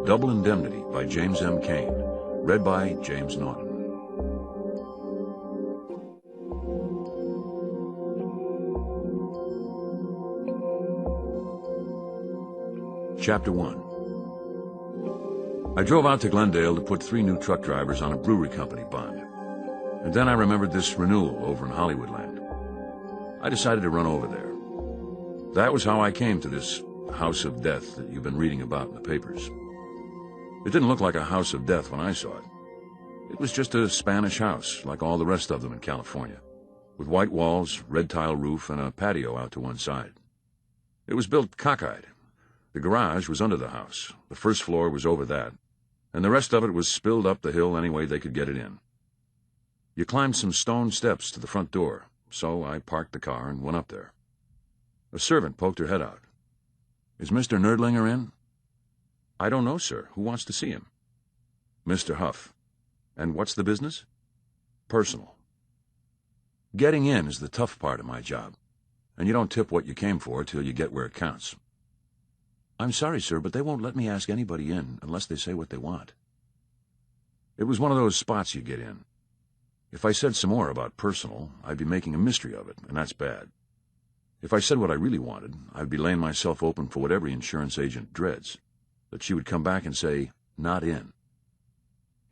Double Indemnity by James M. Cain. Read by James Naughton. Chapter 1. I drove out to Glendale to put 3 new truck drivers on a brewery company bond. And then I remembered this renewal over in Hollywoodland. I decided to run over there. That was how I came to this house of death that you've been reading about in the papers. It didn't look like a house of death when I saw it. It was just a Spanish house, like all the rest of them in California, with white walls, red tile roof, and a patio out to one side. It was built cockeyed. The garage was under the house, the first floor was over that, and the rest of it was spilled up the hill any way they could get it in. You climbed some stone steps to the front door, so I parked the car and went up there. A servant poked her head out. "Is Mr. Nerdlinger in?" "I don't know, sir. Who wants to see him?" "Mr. Huff. And what's the business?" "Personal." Getting in is the tough part of my job, and you don't tip what you came for till you get where it counts. "I'm sorry, sir, but they won't let me ask anybody in unless they say what they want." It was one of those spots you get in. If I said some more about personal, I'd be making a mystery of it, and that's bad. If I said what I really wanted, I'd be laying myself open for what every insurance agent dreads, that she would come back and say, "Not in."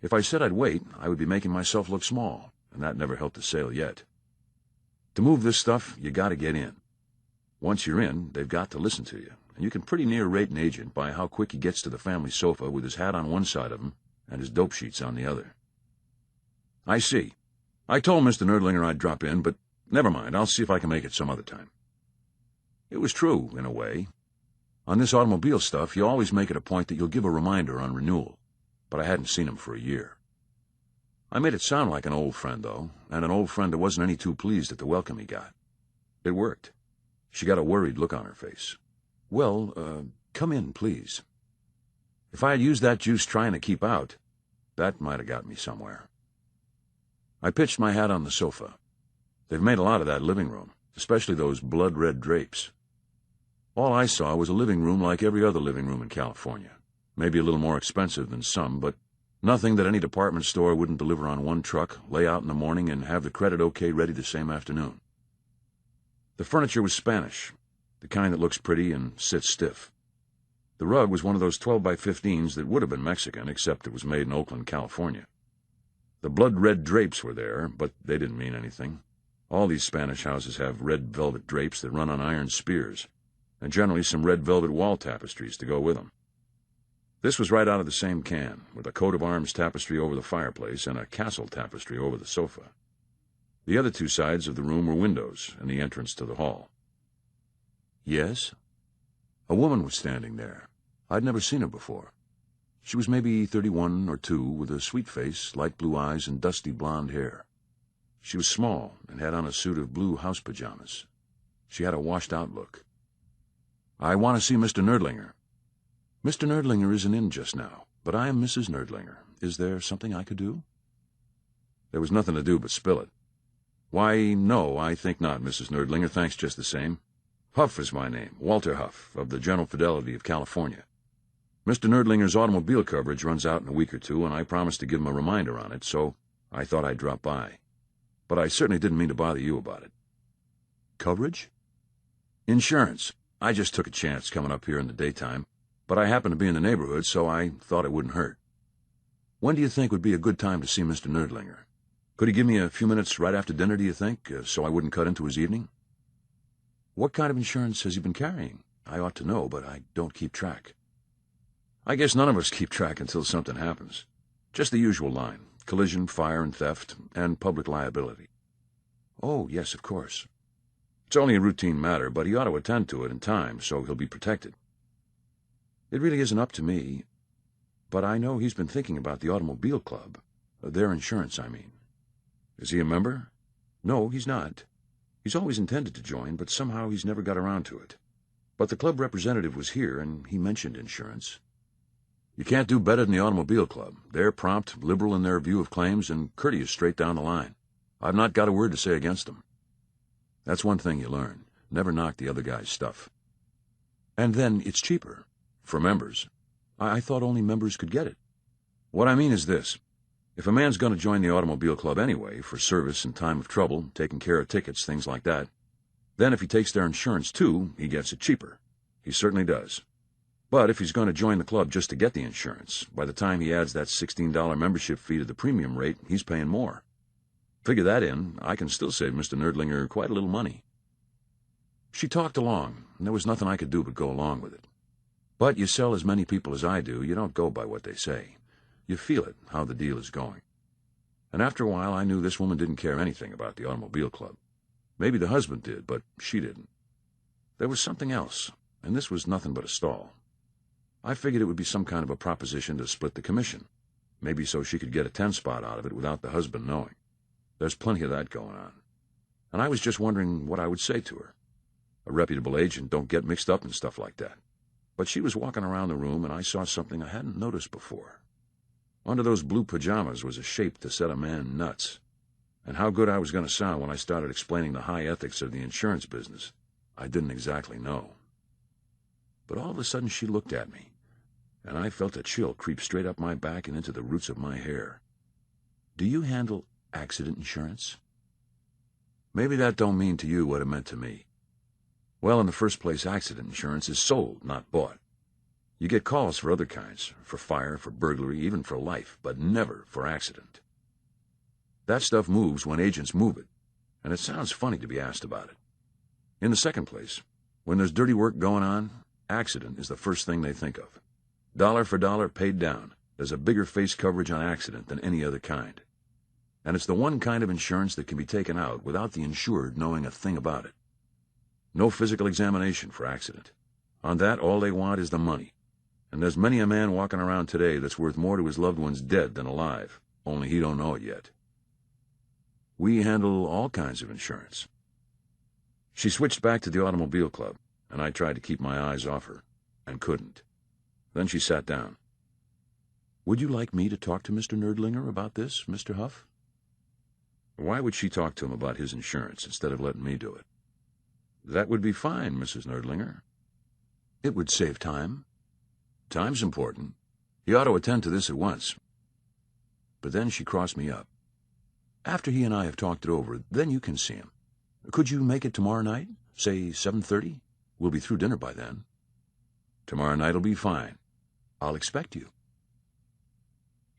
If I said I'd wait, I would be making myself look small, and that never helped the sale yet. To move this stuff, you gotta get in. Once you're in, they've got to listen to you, and you can pretty near rate an agent by how quick he gets to the family sofa with his hat on one side of him and his dope sheets on the other. "I see. I told Mr. Nerdlinger I'd drop in, but never mind, I'll see if I can make it some other time." It was true, in a way. On this automobile stuff, you always make it a point that you'll give a reminder on renewal, but I hadn't seen him for a year. I made it sound like an old friend, though, and an old friend that wasn't any too pleased at the welcome he got. It worked. She got a worried look on her face. "Well, come in, please." If I had used that juice trying to keep out, that might have got me somewhere. I pitched my hat on the sofa. They've made a lot of that living room, especially those blood-red drapes. All I saw was a living room like every other living room in California, maybe a little more expensive than some, but nothing that any department store wouldn't deliver on one truck, lay out in the morning, and have the credit okay ready the same afternoon. The furniture was Spanish, the kind that looks pretty and sits stiff. The rug was one of those 12 by 15s that would have been Mexican, except it was made in Oakland, California. The blood-red drapes were there, but they didn't mean anything. All these Spanish houses have red velvet drapes that run on iron spears, and generally some red velvet wall tapestries to go with them. This was right out of the same can, with a coat of arms tapestry over the fireplace and a castle tapestry over the sofa. The other 2 sides of the room were windows and the entrance to the hall. "Yes?" A woman was standing there. I'd never seen her before. She was maybe 31 or 2, with a sweet face, light blue eyes, and dusty blonde hair. She was small and had on a suit of blue house pajamas. She had a washed-out look. "I want to see Mr. Nerdlinger." "Mr. Nerdlinger isn't in just now, but I am Mrs. Nerdlinger. Is there something I could do?" There was nothing to do but spill it. "Why, no, I think not, Mrs. Nerdlinger, thanks just the same. Huff is my name, Walter Huff, of the General Fidelity of California. Mr. Nerdlinger's automobile coverage runs out in a week or 2, and I promised to give him a reminder on it, so I thought I'd drop by. But I certainly didn't mean to bother you about it." "Coverage?" "Insurance. I just took a chance coming up here in the daytime, but I happened to be in the neighborhood, so I thought it wouldn't hurt." "When do you think would be a good time to see Mr. Nerdlinger? Could he give me a few minutes right after dinner, do you think, so I wouldn't cut into his evening?" "What kind of insurance has he been carrying? I ought to know, but I don't keep track." "I guess none of us keep track until something happens. Just the usual line: collision, fire and theft, and public liability." "Oh, yes, of course." "It's only a routine matter, but he ought to attend to it in time, so he'll be protected." "It really isn't up to me, but I know he's been thinking about the automobile club. Their insurance, I mean." "Is he a member?" "No, he's not. He's always intended to join, but somehow he's never got around to it. But the club representative was here, and he mentioned insurance." "You can't do better than the automobile club. They're prompt, liberal in their view of claims, and courteous straight down the line. I've not got a word to say against them." That's one thing you learn. Never knock the other guy's stuff. "And then it's cheaper for members. I thought only members could get it. What I mean is this. If a man's going to join the automobile club anyway, for service in time of trouble, taking care of tickets, things like that, then if he takes their insurance too, he gets it cheaper. He certainly does. But if he's going to join the club just to get the insurance, by the time he adds that $16 membership fee to the premium rate, he's paying more. Figure that in, I can still save Mr. Nerdlinger quite a little money. She talked along, and there was nothing I could do but go along with it. But you sell as many people as I do, you don't go by what they say. You feel it, how the deal is going. And after a while, I knew this woman didn't care anything about the automobile club. Maybe the husband did, but she didn't. There was something else, and this was nothing but a stall. I figured it would be some kind of a proposition to split the commission, maybe so she could get a 10 spot out of it without the husband knowing. There's plenty of that going on. And I was just wondering what I would say to her. A reputable agent don't get mixed up in stuff like that. But she was walking around the room, and I saw something I hadn't noticed before. Under those blue pajamas was a shape to set a man nuts. And how good I was going to sound when I started explaining the high ethics of the insurance business, I didn't exactly know. But all of a sudden she looked at me, and I felt a chill creep straight up my back and into the roots of my hair. "Do you handle accident insurance?" Maybe that don't mean to you what it meant to me. Well, in the first place, accident insurance is sold, not bought. You get calls for other kinds, for fire, for burglary, even for life, but never for accident. That stuff moves when agents move it, and it sounds funny to be asked about it. In the second place, when there's dirty work going on, accident is the first thing they think of. Dollar for dollar paid down. There's a bigger face coverage on accident than any other kind. And it's the one kind of insurance that can be taken out without the insured knowing a thing about it. No physical examination for accident. On that, all they want is the money. And there's many a man walking around today that's worth more to his loved ones dead than alive, only he don't know it yet. We handle all kinds of insurance. She switched back to the automobile club, and I tried to keep my eyes off her, and couldn't. Then she sat down. "Would you like me to talk to Mr. Nerdlinger about this, Mr. Huff?" Why would she talk to him about his insurance instead of letting me do it? "That would be fine, Mrs. Nerdlinger." "It would save time." "Time's important. He ought to attend to this at once." But then she crossed me up. "After he and I have talked it over, then you can see him. Could you make it tomorrow night? Say 7:30? We'll be through dinner by then." "Tomorrow night'll be fine." "I'll expect you."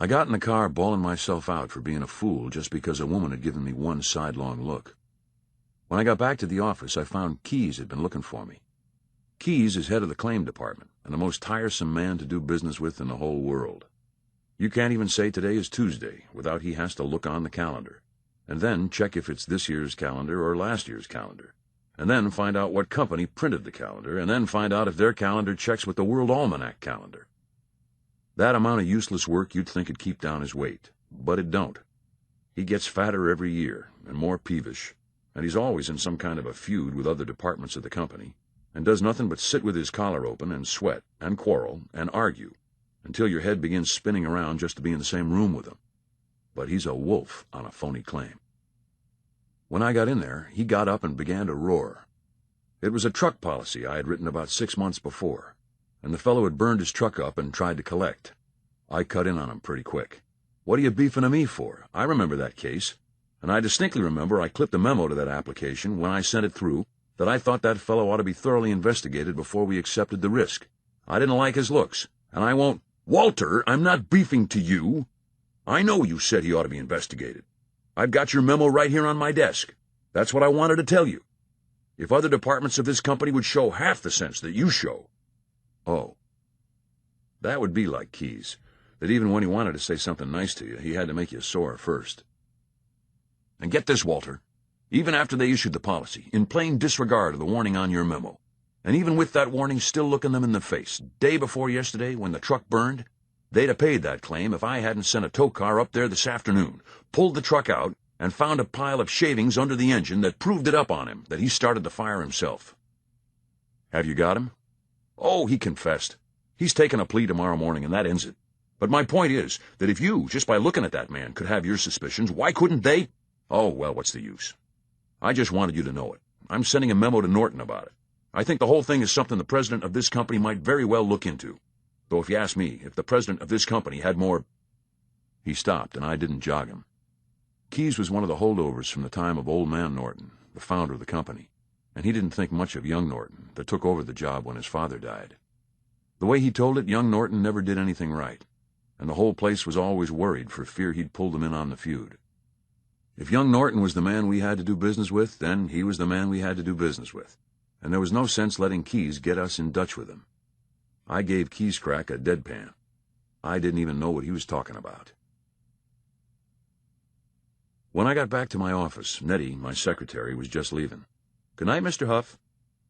I got in the car bawling myself out for being a fool just because a woman had given me one sidelong look. When I got back to the office, I found Keyes had been looking for me. Keyes is head of the claim department and the most tiresome man to do business with in the whole world. You can't even say today is Tuesday without he has to look on the calendar, and then check if it's this year's calendar or last year's calendar, and then find out what company printed the calendar, and then find out if their calendar checks with the World Almanac calendar. That amount of useless work you'd think it'd keep down his weight, but it don't. He gets fatter every year and more peevish, and he's always in some kind of a feud with other departments of the company, and does nothing but sit with his collar open and sweat and quarrel and argue until your head begins spinning around just to be in the same room with him. But he's a wolf on a phony claim. When I got in there, he got up and began to roar. It was a truck policy I had written about 6 months before, and the fellow had burned his truck up and tried to collect. I cut in on him pretty quick. "What are you beefing at me for? I remember that case. And I distinctly remember I clipped a memo to that application when I sent it through that I thought that fellow ought to be thoroughly investigated before we accepted the risk. I didn't like his looks, and I won't—" "Walter, I'm not beefing to you. I know you said he ought to be investigated. I've got your memo right here on my desk. That's what I wanted to tell you. If other departments of this company would show half the sense that you show—" "Oh." That would be like Keyes, that even when he wanted to say something nice to you, he had to make you sore first. "And get this, Walter. Even after they issued the policy, in plain disregard of the warning on your memo, and even with that warning still looking them in the face, day before yesterday when the truck burned, they'd have paid that claim if I hadn't sent a tow car up there this afternoon, pulled the truck out, and found a pile of shavings under the engine that proved it up on him that he started the fire himself." "Have you got him?" "Oh, he confessed. He's taking a plea tomorrow morning, and that ends it. But my point is that if you, just by looking at that man, could have your suspicions, why couldn't they—" "Oh, well, what's the use? I just wanted you to know it. I'm sending a memo to Norton about it. I think the whole thing is something the president of this company might very well look into. Though if you ask me, if the president of this company had more—" He stopped, and I didn't jog him. Keyes was one of the holdovers from the time of Old Man Norton, the founder of the company, and he didn't think much of young Norton, that took over the job when his father died. The way he told it, young Norton never did anything right, and the whole place was always worried for fear he'd pull them in on the feud. If young Norton was the man we had to do business with, then he was the man we had to do business with, and there was no sense letting Keyes get us in Dutch with him. I gave Keyes Crack a deadpan. I didn't even know what he was talking about. When I got back to my office, Nettie, my secretary, was just leaving. "Good night, Mr. Huff."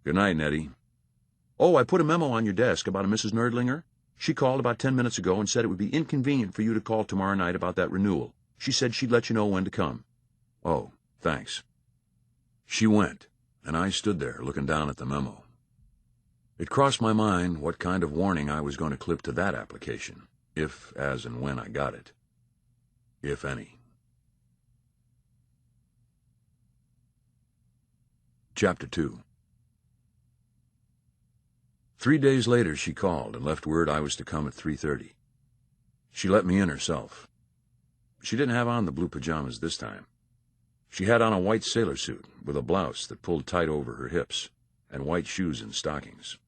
"Good night, Nettie." "Oh, I put a memo on your desk about a Mrs. Nerdlinger. She called about 10 minutes ago and said it would be inconvenient for you to call tomorrow night about that renewal. She said she'd let you know when to come." "Oh, thanks." She went, and I stood there looking down at the memo. It crossed my mind what kind of warning I was going to clip to that application, if, as, and when I got it. If any. Chapter 2. 3 days later she called and left word I was to come at 3:30. She let me in herself. She didn't have on the blue pajamas this time. She had on a white sailor suit with a blouse that pulled tight over her hips, and white shoes and stockings.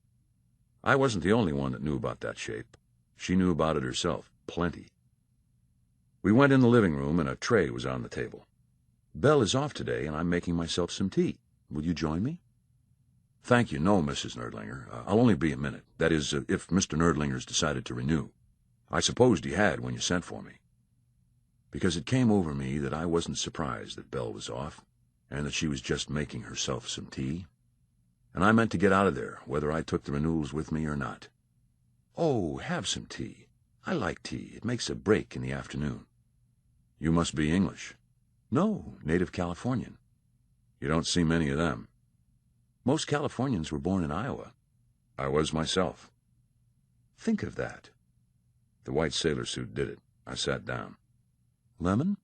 I wasn't the only one that knew about that shape. She knew about it herself, plenty. We went in the living room, and a tray was on the table. "Belle is off today, and I'm making myself some tea. Will you join me?" "Thank you, no, Mrs. Nerdlinger. I'll only be a minute. That is, if Mr. Nerdlinger's decided to renew. I supposed he had when you sent for me." Because it came over me that I wasn't surprised that Belle was off, and that she was just making herself some tea. And I meant to get out of there, whether I took the renewals with me or not. "Oh, have some tea. I like tea. It makes a break in the afternoon." "You must be English." "No, native Californian." "You don't see many of them." "Most Californians were born in Iowa." "I was myself." "Think of that." The white sailor suit did it. I sat down. "Lemon?"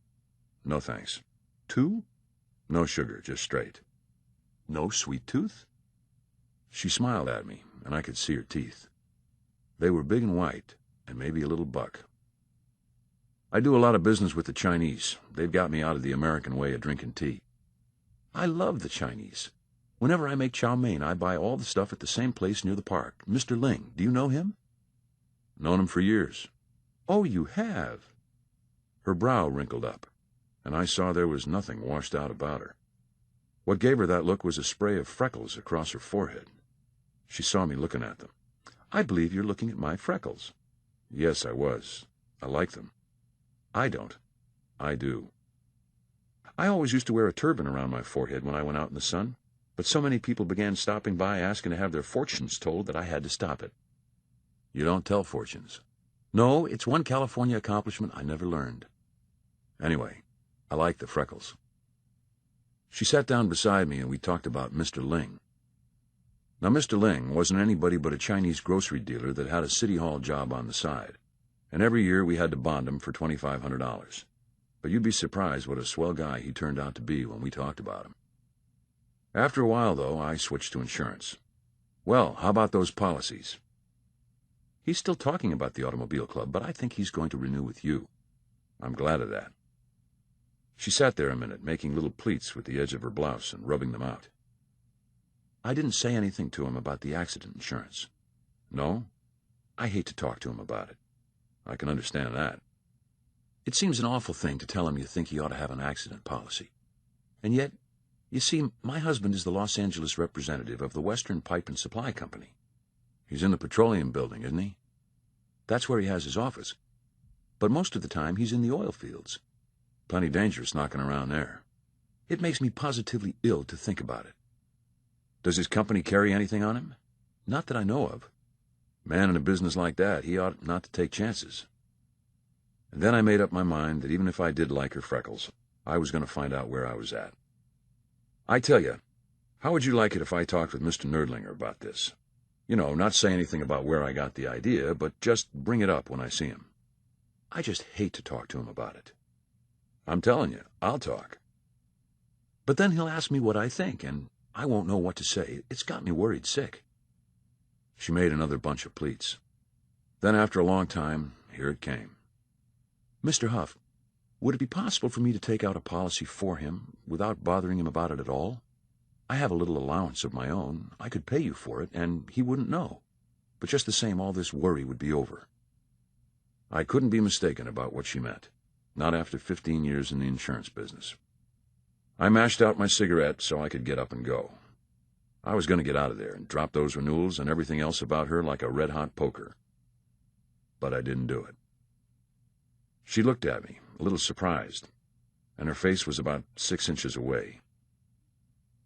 "No, thanks." "Two?" "No sugar, just straight." "No sweet tooth?" She smiled at me, and I could see her teeth. They were big and white, and maybe a little buck. "I do a lot of business with the Chinese. They've got me out of the American way of drinking tea." "I love the Chinese. Whenever I make chow mein, I buy all the stuff at the same place near the park. Mr. Ling, do you know him?" "Known him for years." "Oh, you have?" Her brow wrinkled up, and I saw there was nothing washed out about her. What gave her that look was a spray of freckles across her forehead. She saw me looking at them. "I believe you're looking at my freckles." "Yes, I was. I like them." "I don't." "I do." "I always used to wear a turban around my forehead when I went out in the sun, but so many people began stopping by asking to have their fortunes told that I had to stop it." "You don't tell fortunes." "No, it's one California accomplishment I never learned." "Anyway, I like the freckles." She sat down beside me, and we talked about Mr. Ling. Now, Mr. Ling wasn't anybody but a Chinese grocery dealer that had a city hall job on the side, and every year we had to bond him for $2,500. But you'd be surprised what a swell guy he turned out to be when we talked about him. After a while, though, I switched to insurance. "Well, how about those policies?" "He's still talking about the automobile club, but I think he's going to renew with you." "I'm glad of that." She sat there a minute, making little pleats with the edge of her blouse and rubbing them out. "I didn't say anything to him about the accident insurance." "No?" "I hate to talk to him about it." "I can understand that." "It seems an awful thing to tell him you think he ought to have an accident policy. And yet, you see, my husband is the Los Angeles representative of the Western Pipe and Supply Company." "He's in the petroleum building, isn't he?" "That's where he has his office. But most of the time he's in the oil fields." "Plenty dangerous knocking around there." "It makes me positively ill to think about it." "Does his company carry anything on him?" "Not that I know of." "Man in a business like that, he ought not to take chances." And then I made up my mind that even if I did like her freckles, I was going to find out where I was at. "I tell you, how would you like it if I talked with Mr. Nerdlinger about this? You know, not say anything about where I got the idea, but just bring it up when I see him." "I just hate to talk to him about it." "I'm telling you, I'll talk." "But then he'll ask me what I think, and I won't know what to say. It's got me worried sick." She made another bunch of pleats. Then after a long time, here it came. Mr. Huff, would it be possible for me to take out a policy for him without bothering him about it at all? I have a little allowance of my own. I could pay you for it, and he wouldn't know. But just the same, all this worry would be over. I couldn't be mistaken about what she meant, not after 15 years in the insurance business. I mashed out my cigarette so I could get up and go. I was going to get out of there and drop those renewals and everything else about her like a red-hot poker. But I didn't do it. She looked at me, a little surprised, and her face was about 6 inches away.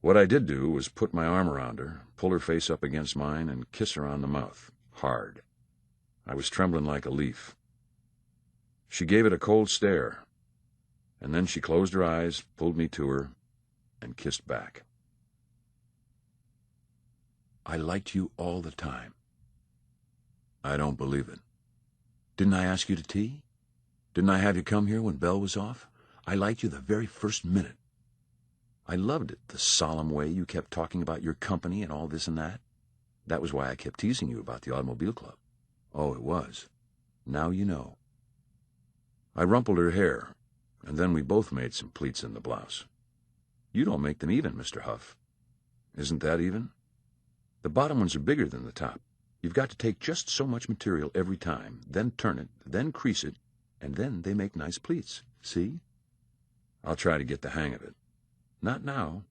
What I did do was put my arm around her, pull her face up against mine, and kiss her on the mouth, hard. I was trembling like a leaf. She gave it a cold stare, and then she closed her eyes, pulled me to her, and kissed back. I liked you all the time. I don't believe it. Didn't I ask you to tea? Didn't I have you come here when Belle was off? I liked you the very first minute. I loved it, the solemn way you kept talking about your company and all this and that. That was why I kept teasing you about the automobile club. Oh, it was. Now you know. I rumpled her hair, and then we both made some pleats in the blouse. You don't make them even, Mr. Huff. Isn't that even? The bottom ones are bigger than the top. You've got to take just so much material every time, then turn it, then crease it, and then they make nice pleats. See? I'll try to get the hang of it. Not now.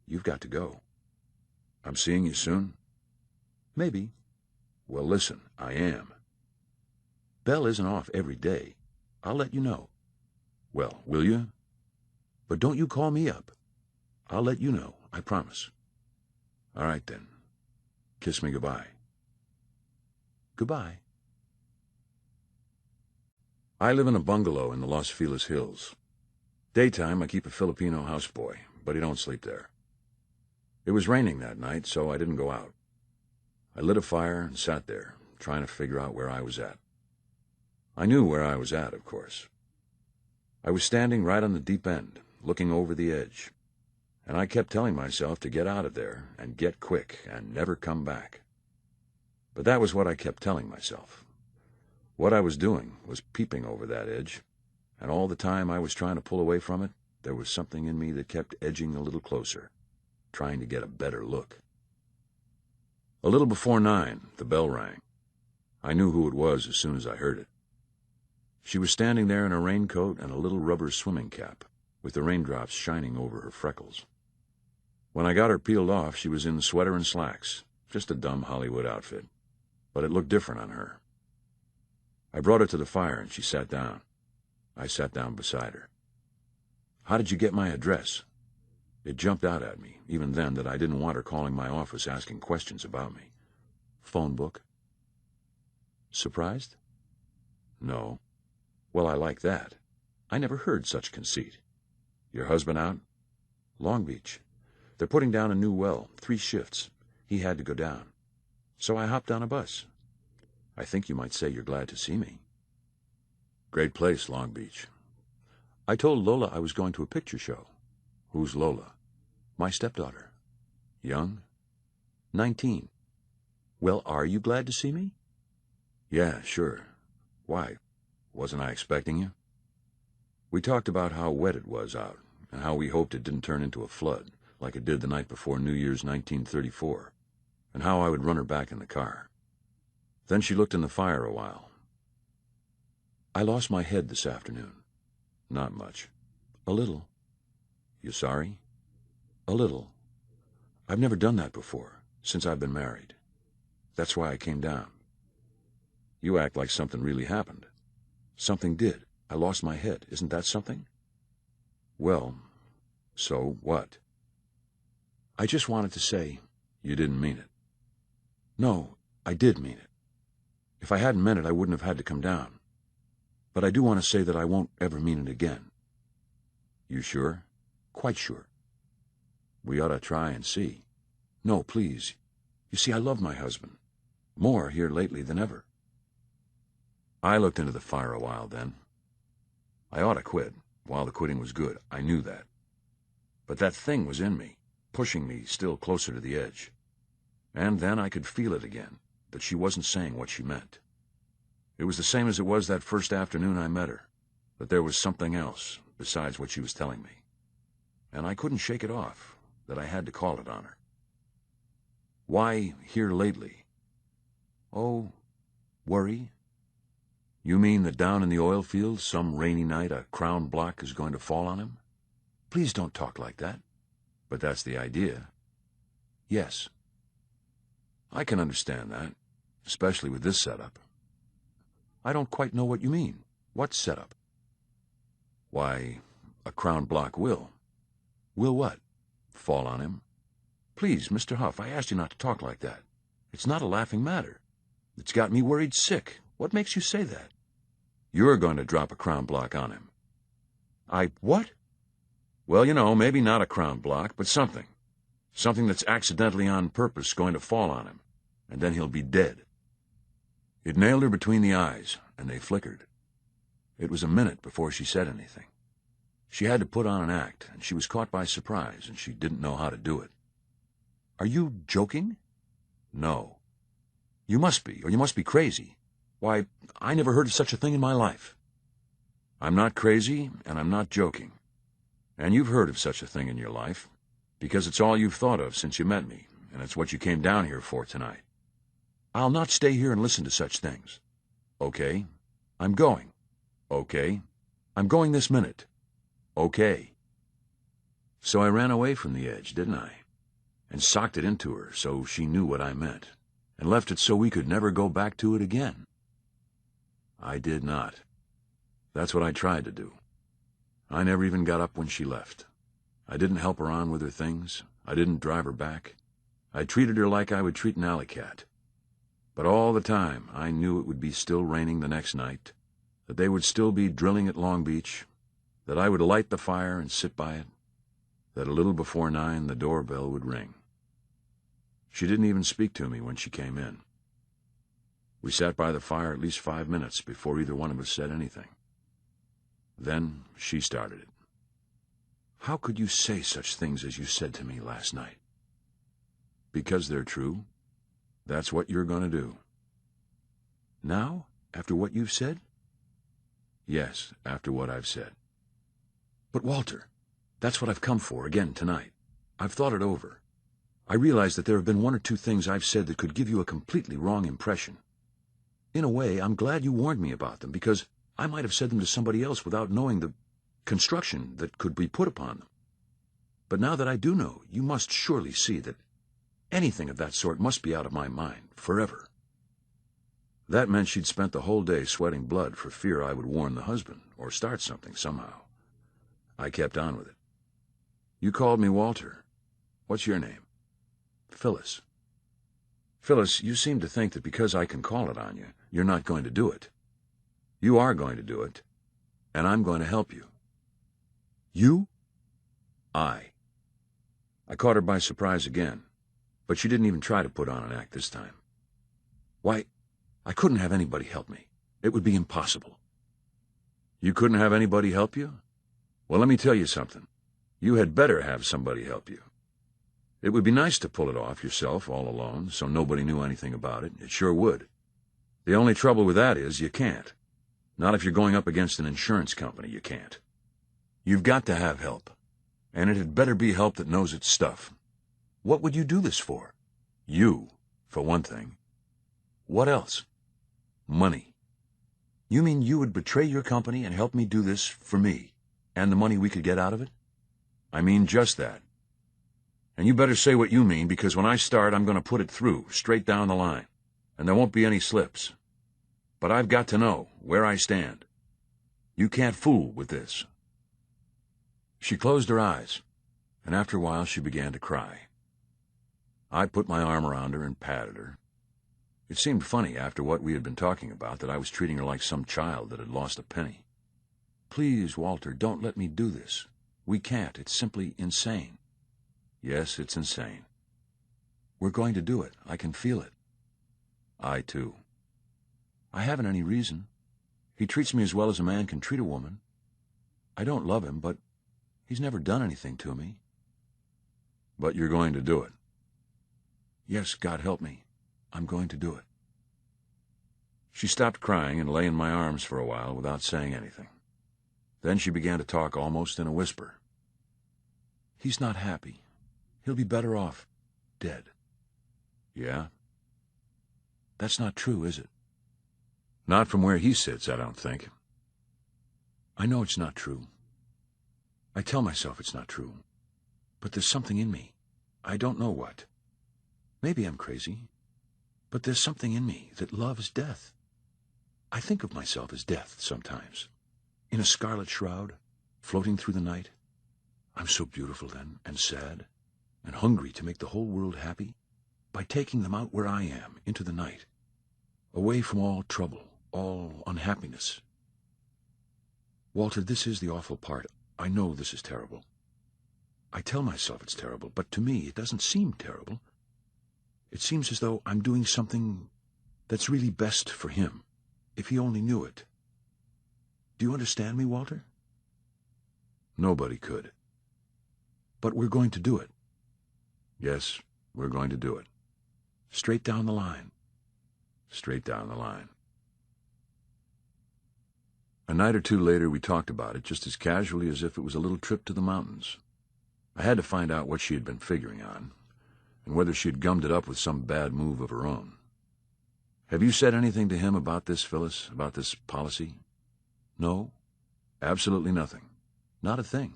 You've got to go. I'm seeing you soon? Maybe. Well, listen, I am. Belle isn't off every day. I'll let you know. Well, will you? But don't you call me up. I'll let you know, I promise. All right, then. Kiss me goodbye. Goodbye. I live in a bungalow in the Los Feliz Hills. Daytime, I keep a Filipino houseboy, but he don't sleep there. It was raining that night, so I didn't go out. I lit a fire and sat there, trying to figure out where I was at. I knew where I was at, of course. I was standing right on the deep end, looking over the edge, and I kept telling myself to get out of there and get quick and never come back. But that was what I kept telling myself. What I was doing was peeping over that edge, and all the time I was trying to pull away from it, there was something in me that kept edging a little closer, trying to get a better look. A little before 9, the bell rang. I knew who it was as soon as I heard it. She was standing there in a raincoat and a little rubber swimming cap, with the raindrops shining over her freckles. When I got her peeled off, she was in sweater and slacks, just a dumb Hollywood outfit, but it looked different on her. I brought her to the fire and she sat down. I sat down beside her. "How did you get my address?" It jumped out at me, even then, that I didn't want her calling my office asking questions about me. Phone book. Surprised? No. Well, I like that. I never heard such conceit. Your husband out? Long Beach. They're putting down a new well, 3 shifts. He had to go down. So I hopped on a bus. I think you might say you're glad to see me. Great place, Long Beach. I told Lola I was going to a picture show. Who's Lola? My stepdaughter. Young? 19. Well, are you glad to see me? Yeah, sure. Why? Wasn't I expecting you? We talked about how wet it was out, and how we hoped it didn't turn into a flood, like it did the night before New Year's 1934, and how I would run her back in the car. Then she looked in the fire a while. I lost my head this afternoon. Not much. A little. You sorry? A little. I've never done that before, since I've been married. That's why I came down. You act like something really happened. Something did. I lost my head. Isn't that something? Well, so what? I just wanted to say... You didn't mean it. No, I did mean it. If I hadn't meant it, I wouldn't have had to come down. But I do want to say that I won't ever mean it again. You sure? Quite sure. We ought to try and see. No, please. You see, I love my husband. More here lately than ever. I looked into the fire a while then. I ought to quit, while the quitting was good. I knew that. But that thing was in me, pushing me still closer to the edge. And then I could feel it again, that she wasn't saying what she meant. It was the same as it was that first afternoon I met her, but there was something else besides what she was telling me. And I couldn't shake it off, that I had to call it on her. Why here lately? Oh, worry? You mean that down in the oil fields, some rainy night, a crown block is going to fall on him? Please don't talk like that. But that's the idea. Yes. I can understand that, especially with this setup. I don't quite know what you mean. What setup? Why, a crown block will. Will what? Fall on him? Please, Mr. Huff, I asked you not to talk like that. It's not a laughing matter. It's got me worried sick. What makes you say that? You're going to drop a crown block on him. What? Well, you know, maybe not a crown block, but something. Something that's accidentally on purpose going to fall on him, and then he'll be dead. It nailed her between the eyes, and they flickered. It was a minute before she said anything. She had to put on an act, and she was caught by surprise, and she didn't know how to do it. Are you joking? No. You must be, or you must be crazy. Why, I never heard of such a thing in my life. I'm not crazy, and I'm not joking. And you've heard of such a thing in your life, because it's all you've thought of since you met me, and it's what you came down here for tonight. I'll not stay here and listen to such things. Okay, I'm going. Okay, I'm going this minute. Okay. So I ran away from the edge, didn't I? And socked it into her so she knew what I meant, and left it so we could never go back to it again. I did not. That's what I tried to do. I never even got up when she left. I didn't help her on with her things. I didn't drive her back. I treated her like I would treat an alley cat. But all the time, I knew it would be still raining the next night, that they would still be drilling at Long Beach, that I would light the fire and sit by it, that a little before 9 the doorbell would ring. She didn't even speak to me when she came in. We sat by the fire at least 5 minutes before either one of us said anything. Then she started it. How could you say such things as you said to me last night? Because they're true. That's what you're going to do. Now, after what you've said? Yes, after what I've said. But Walter, that's what I've come for again tonight. I've thought it over. I realize that there have been 1 or 2 things I've said that could give you a completely wrong impression. In a way, I'm glad you warned me about them, because I might have said them to somebody else without knowing the construction that could be put upon them. But now that I do know, you must surely see that anything of that sort must be out of my mind forever. That meant she'd spent the whole day sweating blood for fear I would warn the husband or start something somehow. I kept on with it. You called me Walter. What's your name? Phyllis. Phyllis, you seem to think that because I can call it on you, you're not going to do it. You are going to do it, and I'm going to help you. You? I caught her by surprise again, but she didn't even try to put on an act this time. Why, I couldn't have anybody help me. It would be impossible. You couldn't have anybody help you? Well, let me tell you something. You had better have somebody help you. It would be nice to pull it off yourself all alone, so nobody knew anything about it. It sure would. The only trouble with that is you can't. Not if you're going up against an insurance company, you can't. You've got to have help. And it had better be help that knows its stuff. What would you do this for? You, for one thing. What else? Money. You mean you would betray your company and help me do this for me, and the money we could get out of it? I mean just that. And you better say what you mean, because when I start, I'm going to put it through, straight down the line, and there won't be any slips. But I've got to know where I stand. You can't fool with this. She closed her eyes, and after a while she began to cry. I put my arm around her and patted her. It seemed funny after what we had been talking about that I was treating her like some child that had lost a penny. Please, Walter, don't let me do this. We can't. It's simply insane. Yes, it's insane. We're going to do it. I can feel it. I, too. I haven't any reason. He treats me as well as a man can treat a woman. I don't love him, but he's never done anything to me. But you're going to do it. Yes, God help me. I'm going to do it. She stopped crying and lay in my arms for a while without saying anything. Then she began to talk almost in a whisper. He's not happy. He'll be better off dead. Yeah? That's not true, is it? Not from where he sits, I don't think. I know it's not true. I tell myself it's not true. But there's something in me. I don't know what. Maybe I'm crazy. But there's something in me that loves death. I think of myself as death sometimes. In a scarlet shroud, floating through the night. I'm so beautiful then, and sad, and hungry to make the whole world happy by taking them out where I am, into the night, away from all trouble, all unhappiness. Walter, this is the awful part. I know this is terrible. I tell myself it's terrible, but to me it doesn't seem terrible. It seems as though I'm doing something that's really best for him, if he only knew it. Do you understand me, Walter? Nobody could. But we're going to do it. Yes, we're going to do it. Straight down the line. Straight down the line. A night or two later, we talked about it just as casually as if it was a little trip to the mountains. I had to find out what she had been figuring on, and whether she had gummed it up with some bad move of her own. Have you said anything to him about this, Phyllis, about this policy? No. Absolutely nothing. Not a thing.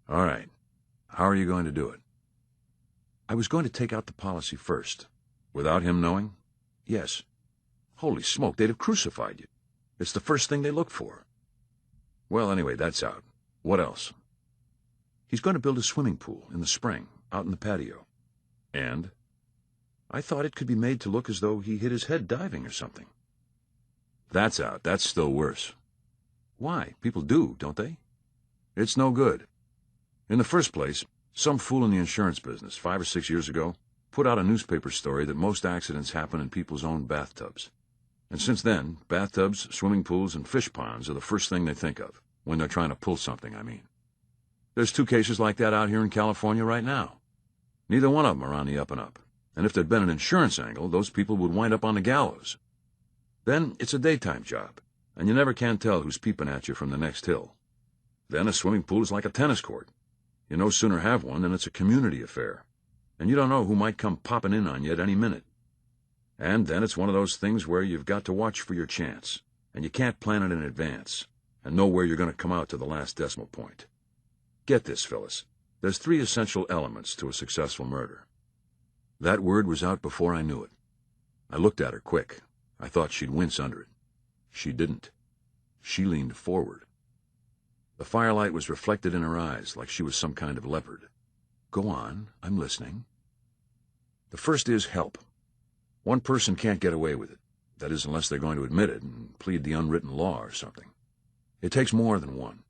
All right. How are you going to do it? I was going to take out the policy first. Without him knowing? Yes. Holy smoke, they'd have crucified you. It's the first thing they look for. Well, anyway, that's out. What else? He's going to build a swimming pool in the spring, out in the patio. And? I thought it could be made to look as though he hit his head diving or something. That's out. That's still worse. Why? People do, don't they? It's no good. In the first place, some fool in the insurance business, 5 or 6 years ago, put out a newspaper story that most accidents happen in people's own bathtubs. And since then, bathtubs, swimming pools, and fish ponds are the first thing they think of, when they're trying to pull something, I mean. There's 2 cases like that out here in California right now. Neither one of them are on the up and up. And if there'd been an insurance angle, those people would wind up on the gallows. Then it's a daytime job, and you never can tell who's peeping at you from the next hill. Then a swimming pool is like a tennis court. You no sooner have one than it's a community affair, and you don't know who might come popping in on you at any minute. And then it's one of those things where you've got to watch for your chance, and you can't plan it in advance, and know where you're going to come out to the last decimal point. Get this, Phyllis. There's 3 essential elements to a successful murder. That word was out before I knew it. I looked at her quick. I thought she'd wince under it. She didn't. She leaned forward. The firelight was reflected in her eyes like she was some kind of leopard. Go on, I'm listening. The first is help. One person can't get away with it. That is, unless they're going to admit it and plead the unwritten law or something. It takes more than one.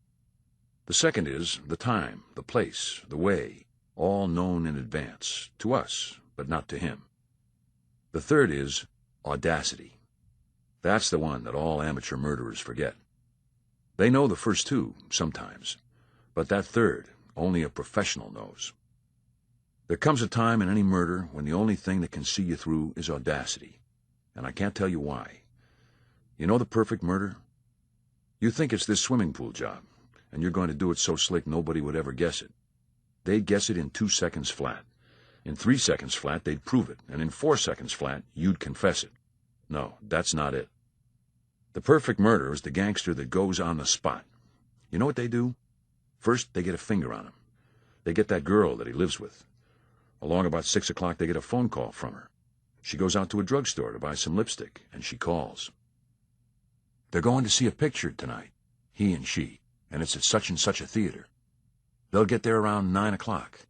The second is the time, the place, the way, all known in advance, to us, but not to him. The third is audacity. That's the one that all amateur murderers forget. They know the first 2, sometimes, but that third, only a professional knows. There comes a time in any murder when the only thing that can see you through is audacity, and I can't tell you why. You know the perfect murder? You think it's this swimming pool job, and you're going to do it so slick nobody would ever guess it. They'd guess it in 2 seconds flat. In 3 seconds flat, they'd prove it, and in 4 seconds flat, you'd confess it. No, that's not it. The perfect murder is the gangster that goes on the spot. You know what they do? First, they get a finger on him. They get that girl that he lives with. Along about 6 o'clock, they get a phone call from her. She goes out to a drugstore to buy some lipstick, and she calls. They're going to see a picture tonight, he and she, and it's at such and such a theater. They'll get there around 9 o'clock.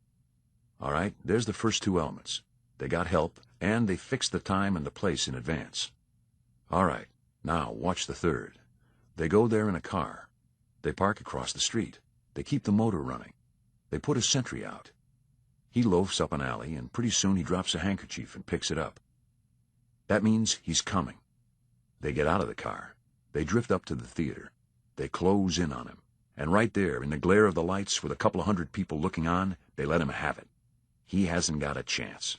All right, there's the first 2 elements. They got help, and they fixed the time and the place in advance. All right, now watch the third. They go there in a car. They park across the street. They keep the motor running. They put a sentry out. He loafs up an alley, and pretty soon he drops a handkerchief and picks it up. That means he's coming. They get out of the car. They drift up to the theater. They close in on him. And right there, in the glare of the lights, with a couple of 100 people looking on, they let him have it. He hasn't got a chance.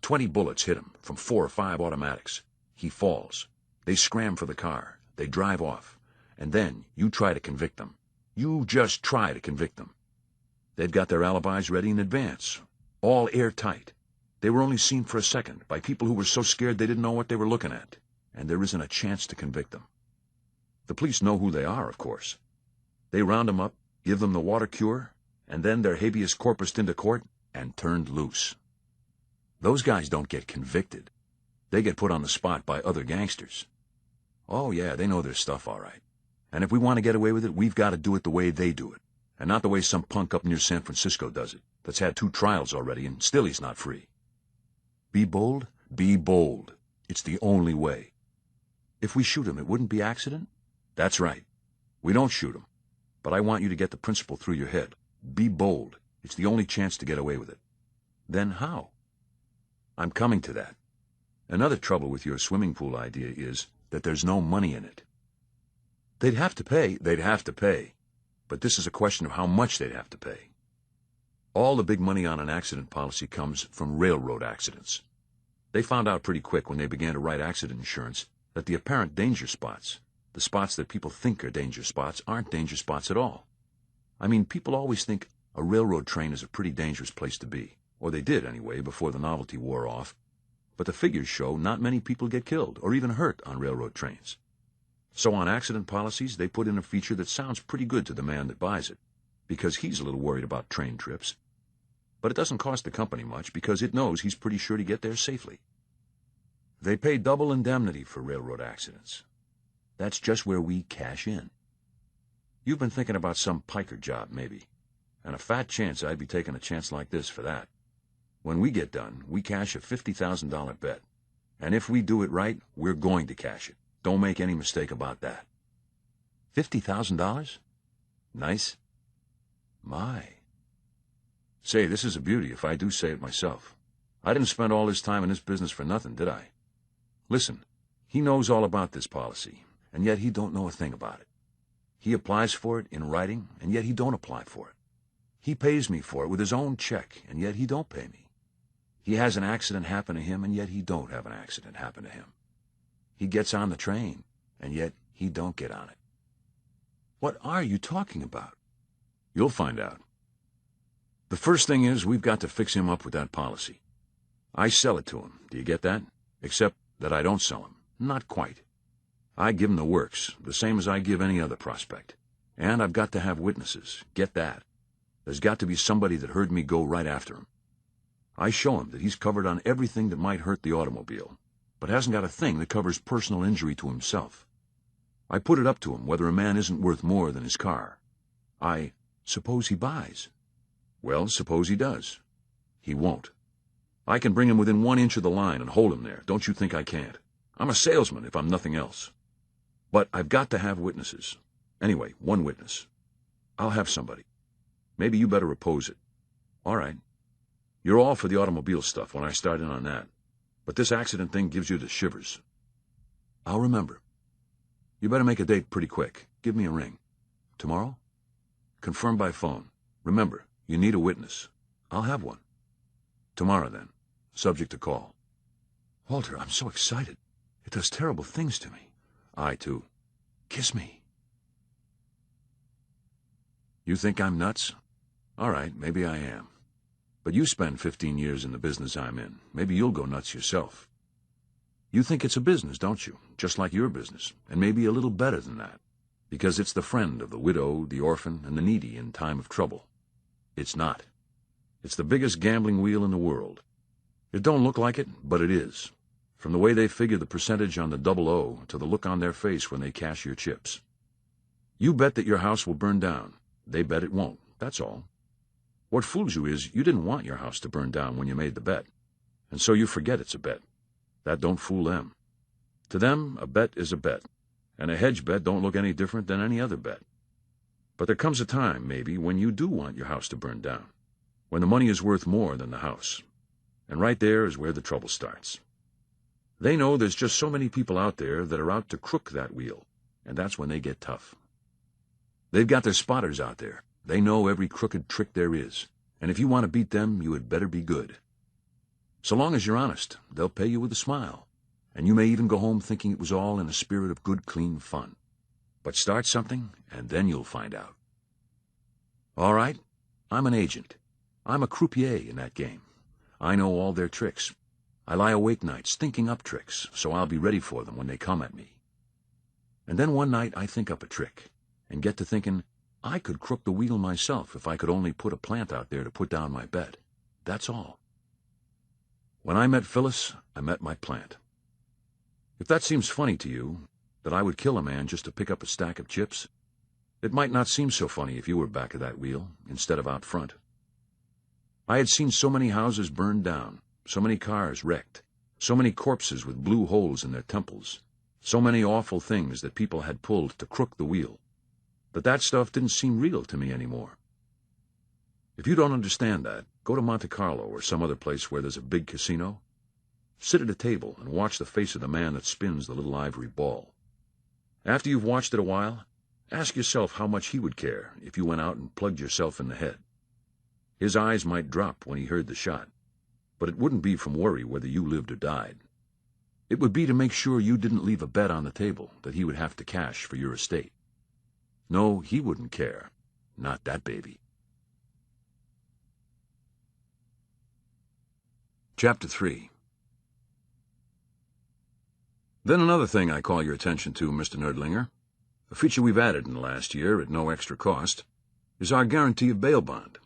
20 bullets hit him from 4 or 5 automatics. He falls. They scram for the car. They drive off. And then you try to convict them. You just try to convict them. They've got their alibis ready in advance, all airtight. They were only seen for a second by people who were so scared they didn't know what they were looking at, and there isn't a chance to convict them. The police know who they are, of course. They round them up, give them the water cure, and then they're habeas corpused into court and turned loose. Those guys don't get convicted. They get put on the spot by other gangsters. Oh yeah, they know their stuff all right. And if we want to get away with it, we've got to do it the way they do it, and not the way some punk up near San Francisco does it, that's had 2 trials already, and still he's not free. Be bold? Be bold. It's the only way. If we shoot him, it wouldn't be accident? That's right. We don't shoot him. But I want you to get the principle through your head. Be bold. It's the only chance to get away with it. Then how? I'm coming to that. Another trouble with your swimming pool idea is that there's no money in it. They'd have to pay. But this is a question of how much they'd have to pay. All the big money on an accident policy comes from railroad accidents. They found out pretty quick when they began to write accident insurance that the apparent danger spots, the spots that people think are danger spots, aren't danger spots at all. I mean, people always think a railroad train is a pretty dangerous place to be, or they did anyway before the novelty wore off. But the figures show not many people get killed or even hurt on railroad trains. So on accident policies, they put in a feature that sounds pretty good to the man that buys it, because he's a little worried about train trips. But it doesn't cost the company much because it knows he's pretty sure to get there safely. They pay double indemnity for railroad accidents. That's just where we cash in. You've been thinking about some piker job, maybe, and a fat chance I'd be taking a chance like this for that. When we get done, we cash a $50,000 bet, and if we do it right, we're going to cash it. Don't make any mistake about that. $50,000? Nice. My. Say, this is a beauty if I do say it myself. I didn't spend all this time in this business for nothing, did I? Listen, he knows all about this policy, and yet he don't know a thing about it. He applies for it in writing, and yet he don't apply for it. He pays me for it with his own check, and yet he don't pay me. He has an accident happen to him, and yet he don't have an accident happen to him. He gets on the train, and yet he don't get on it. What are you talking about? You'll find out. The first thing is we've got to fix him up with that policy. I sell it to him, do you get that? Except that I don't sell him. Not quite. I give him the works, the same as I give any other prospect. And I've got to have witnesses. Get that. There's got to be somebody that heard me go right after him. I show him that he's covered on everything that might hurt the automobile, but hasn't got a thing that covers personal injury to himself. I put it up to him whether a man isn't worth more than his car. Suppose he buys. Well, suppose he does. He won't. I can bring him within 1 inch of the line and hold him there. Don't you think I can't? I'm a salesman if I'm nothing else. But I've got to have witnesses. Anyway, 1 witness. I'll have somebody. Maybe you better oppose it. All right. You're all for the automobile stuff when I start in on that. But this accident thing gives you the shivers. I'll remember. You better make a date pretty quick. Give me a ring. Tomorrow? Confirm by phone. Remember, you need a witness. I'll have one. Tomorrow, then. Subject to call. Walter, I'm so excited. It does terrible things to me. I, too. Kiss me. You think I'm nuts? All right, maybe I am. But you spend 15 years in the business I'm in. Maybe you'll go nuts yourself. You think it's a business, don't you? Just like your business, and maybe a little better than that. Because it's the friend of the widow, the orphan, and the needy in time of trouble. It's not. It's the biggest gambling wheel in the world. It don't look like it, but it is. From the way they figure the percentage on the 00 to the look on their face when they cash your chips. You bet that your house will burn down. They bet it won't, that's all. What fools you is you didn't want your house to burn down when you made the bet, and so you forget it's a bet. That don't fool them. To them, a bet is a bet, and a hedge bet don't look any different than any other bet. But there comes a time, maybe, when you do want your house to burn down, when the money is worth more than the house. And right there is where the trouble starts. They know there's just so many people out there that are out to crook that wheel, and that's when they get tough. They've got their spotters out there. They know every crooked trick there is, and if you want to beat them, you had better be good. So long as you're honest, they'll pay you with a smile, and you may even go home thinking it was all in a spirit of good, clean fun. But start something, and then you'll find out. All right, I'm an agent. I'm a croupier in that game. I know all their tricks. I lie awake nights thinking up tricks, so I'll be ready for them when they come at me. And then one night I think up a trick, and get to thinking I could crook the wheel myself if I could only put a plant out there to put down my bet. That's all. When I met Phyllis, I met my plant. If that seems funny to you, that I would kill a man just to pick up a stack of chips, it might not seem so funny if you were back of that wheel instead of out front. I had seen so many houses burned down, so many cars wrecked, so many corpses with blue holes in their temples, so many awful things that people had pulled to crook the wheel, that stuff didn't seem real to me anymore. If you don't understand that, go to Monte Carlo or some other place where there's a big casino. Sit at a table and watch the face of the man that spins the little ivory ball. After you've watched it a while, ask yourself how much he would care if you went out and plugged yourself in the head. His eyes might drop when he heard the shot, but it wouldn't be from worry whether you lived or died. It would be to make sure you didn't leave a bet on the table that he would have to cash for your estate. No, he wouldn't care. Not that baby. Chapter 3. Then another thing I call your attention to, Mr. Nerdlinger, a feature we've added in the last year at no extra cost, is our guarantee of bail bond.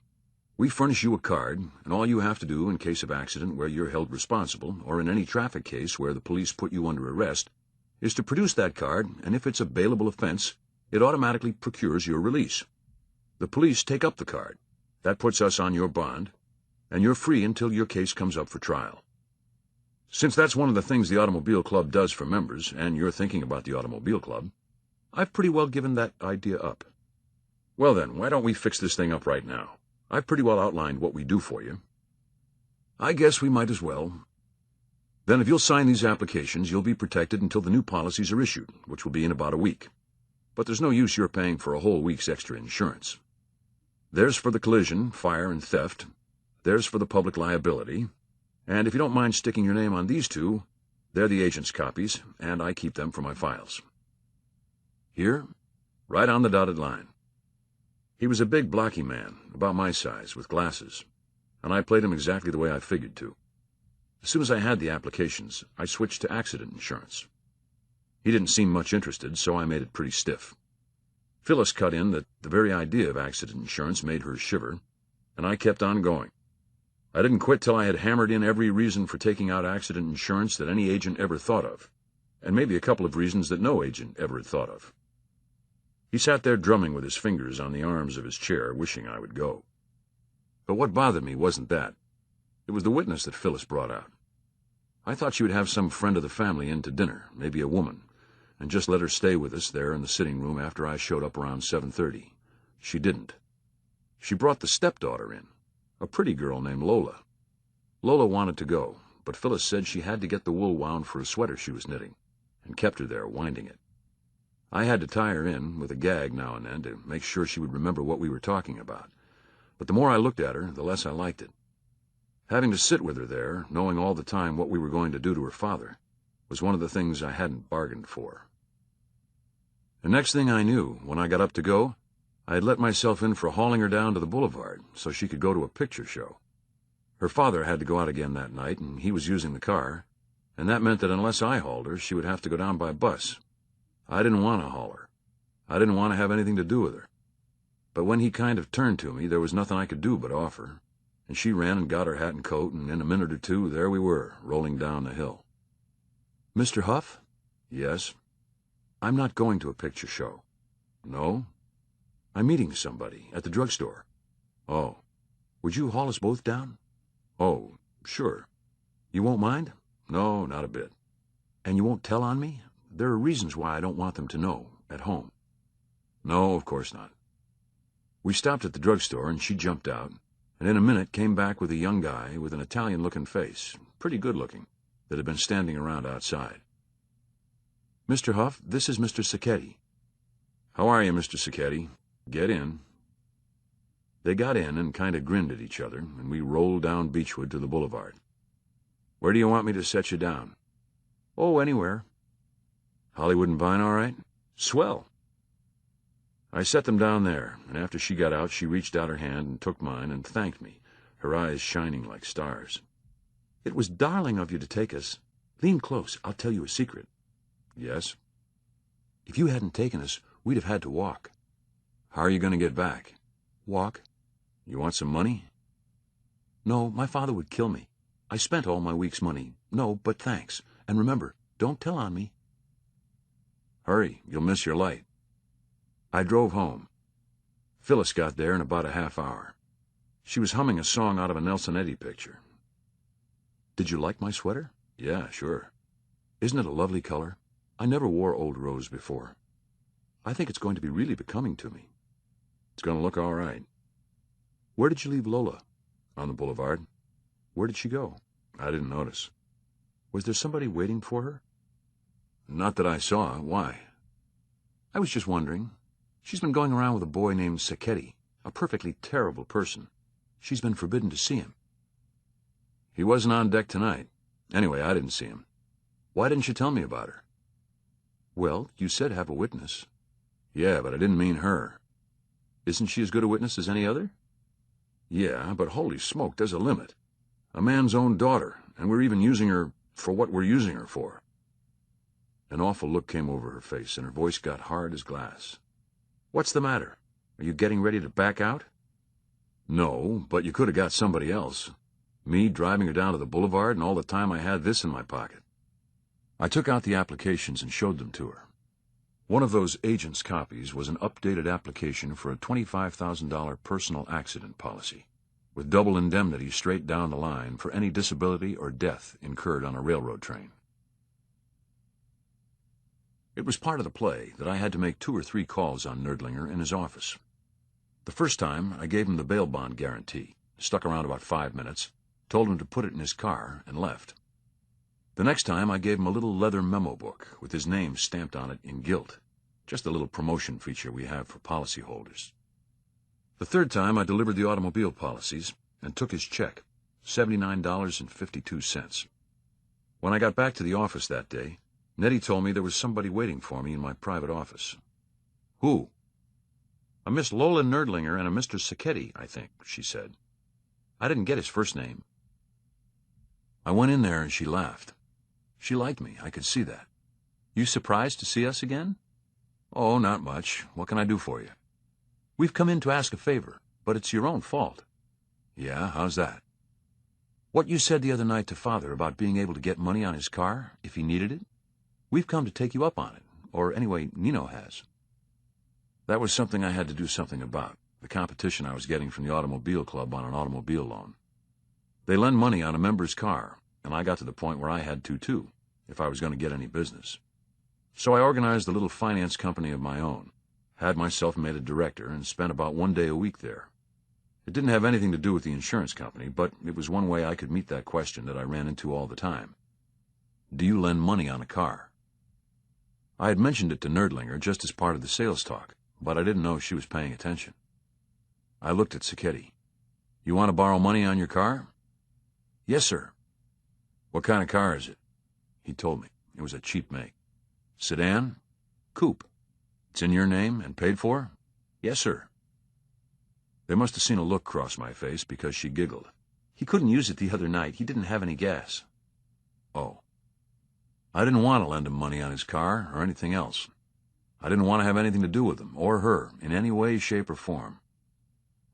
We furnish you a card, and all you have to do in case of accident where you're held responsible, or in any traffic case where the police put you under arrest, is to produce that card, and if it's a bailable offense, it automatically procures your release. The police take up the card. That puts us on your bond, and you're free until your case comes up for trial. Since that's one of the things the Automobile Club does for members, and you're thinking about the Automobile Club, I've pretty well given that idea up. Well then, why don't we fix this thing up right now? I've pretty well outlined what we do for you. I guess we might as well. Then if you'll sign these applications, you'll be protected until the new policies are issued, which will be in about a week. But there's no use your paying for a whole week's extra insurance. There's for the collision, fire, and theft. There's for the public liability. And if you don't mind sticking your name on these two, they're the agent's copies, and I keep them for my files. Here, right on the dotted line. He was a big, blocky man, about my size, with glasses, and I played him exactly the way I figured to. As soon as I had the applications, I switched to accident insurance. He didn't seem much interested, so I made it pretty stiff. Phyllis cut in that the very idea of accident insurance made her shiver, and I kept on going. I didn't quit till I had hammered in every reason for taking out accident insurance that any agent ever thought of, and maybe a couple of reasons that no agent ever had thought of. He sat there drumming with his fingers on the arms of his chair, wishing I would go. But what bothered me wasn't that. It was the witness that Phyllis brought out. I thought she would have some friend of the family in to dinner, maybe a woman, and just let her stay with us there in the sitting room after I showed up around 7:30. She didn't. She brought the stepdaughter in, a pretty girl named Lola. Lola wanted to go, but Phyllis said she had to get the wool wound for a sweater she was knitting, and kept her there winding it. I had to tie her in with a gag now and then to make sure she would remember what we were talking about, but the more I looked at her, the less I liked it. Having to sit with her there, knowing all the time what we were going to do to her father, was one of the things I hadn't bargained for. The next thing I knew, when I got up to go, I had let myself in for hauling her down to the boulevard so she could go to a picture show. Her father had to go out again that night, and he was using the car, and that meant that unless I hauled her, she would have to go down by bus. I didn't want to haul her. I didn't want to have anything to do with her. But when he kind of turned to me, there was nothing I could do but offer, and she ran and got her hat and coat, and in a minute or two, there we were, rolling down the hill. "Mr. Huff?" "Yes." "I'm not going to a picture show." "No?" "I'm meeting somebody at the drugstore." "Oh. Would you haul us both down?" "Oh, sure." "You won't mind?" "No, not a bit." "And you won't tell on me? There are reasons why I don't want them to know, at home." "No, of course not." We stopped at the drugstore, and she jumped out, and in a minute came back with a young guy with an Italian-looking face, pretty good-looking, that had been standing around outside. "Mr. Huff, this is Mr. Sacchetti." "How are you, Mr. Sacchetti? Get in." They got in and kind of grinned at each other, and we rolled down Beechwood to the boulevard. "Where do you want me to set you down?" Oh, anywhere. Hollywood and Vine all right? Swell. I set them down there, and after she got out, she reached out her hand and took mine and thanked me, her eyes shining like stars. It was darling of you to take us. Lean close. I'll tell you a secret. Yes? If you hadn't taken us, we'd have had to walk. How are you going to get back? Walk? You want some money? No, my father would kill me. I spent all my week's money. No, but thanks. And remember, don't tell on me. Hurry, you'll miss your light. I drove home. Phyllis got there in about a half hour. She was humming a song out of a Nelson-Eddy picture. Did you like my sweater? Yeah, sure. Isn't it a lovely color? I never wore old rose before. I think it's going to be really becoming to me. It's going to look all right. Where did you leave Lola? On the boulevard. Where did she go? I didn't notice. Was there somebody waiting for her? Not that I saw. Why? I was just wondering. She's been going around with a boy named Sacchetti, a perfectly terrible person. She's been forbidden to see him. He wasn't on deck tonight. Anyway, I didn't see him. Why didn't you tell me about her? Well, you said have a witness. Yeah, but I didn't mean her. Isn't she as good a witness as any other? Yeah, but holy smoke, there's a limit. A man's own daughter, and we're even using her for what we're using her for. An awful look came over her face, and her voice got hard as glass. What's the matter? Are you getting ready to back out? No, but you could have got somebody else. Me driving her down to the boulevard, and all the time I had this in my pocket. I took out the applications and showed them to her. One of those agent's copies was an updated application for a $25,000 personal accident policy, with double indemnity straight down the line for any disability or death incurred on a railroad train. It was part of the play that I had to make 2 or 3 calls on Nerdlinger in his office. The first time, I gave him the bail bond guarantee, stuck around about 5 minutes, told him to put it in his car, and left. The next time, I gave him a little leather memo book with his name stamped on it in gilt, just a little promotion feature we have for policyholders. The third time, I delivered the automobile policies and took his check, $79.52. When I got back to the office that day, Nettie told me there was somebody waiting for me in my private office. Who? A Miss Lola Nerdlinger and a Mr. Sacchetti, I think, she said. I didn't get his first name. I went in there and she laughed. She liked me, I could see that. You surprised to see us again? Oh, not much. What can I do for you? We've come in to ask a favor, but it's your own fault. Yeah, how's that? What you said the other night to Father about being able to get money on his car if he needed it? We've come to take you up on it, or anyway, Nino has. That was something I had to do something about, the competition I was getting from the automobile club on an automobile loan. They lend money on a member's car, and I got to the point where I had to, too, if I was going to get any business. So I organized a little finance company of my own, had myself made a director, and spent about 1 day a week there. It didn't have anything to do with the insurance company, but it was one way I could meet that question that I ran into all the time. Do you lend money on a car? I had mentioned it to Nerdlinger just as part of the sales talk, but I didn't know she was paying attention. I looked at Sacchetti. You want to borrow money on your car? Yes, sir. What kind of car is it? He told me. It was a cheap make. Sedan? Coupe. It's in your name and paid for? Yes, sir. They must have seen a look cross my face because she giggled. He couldn't use it the other night. He didn't have any gas. Oh. I didn't want to lend him money on his car or anything else. I didn't want to have anything to do with him or her in any way, shape, or form.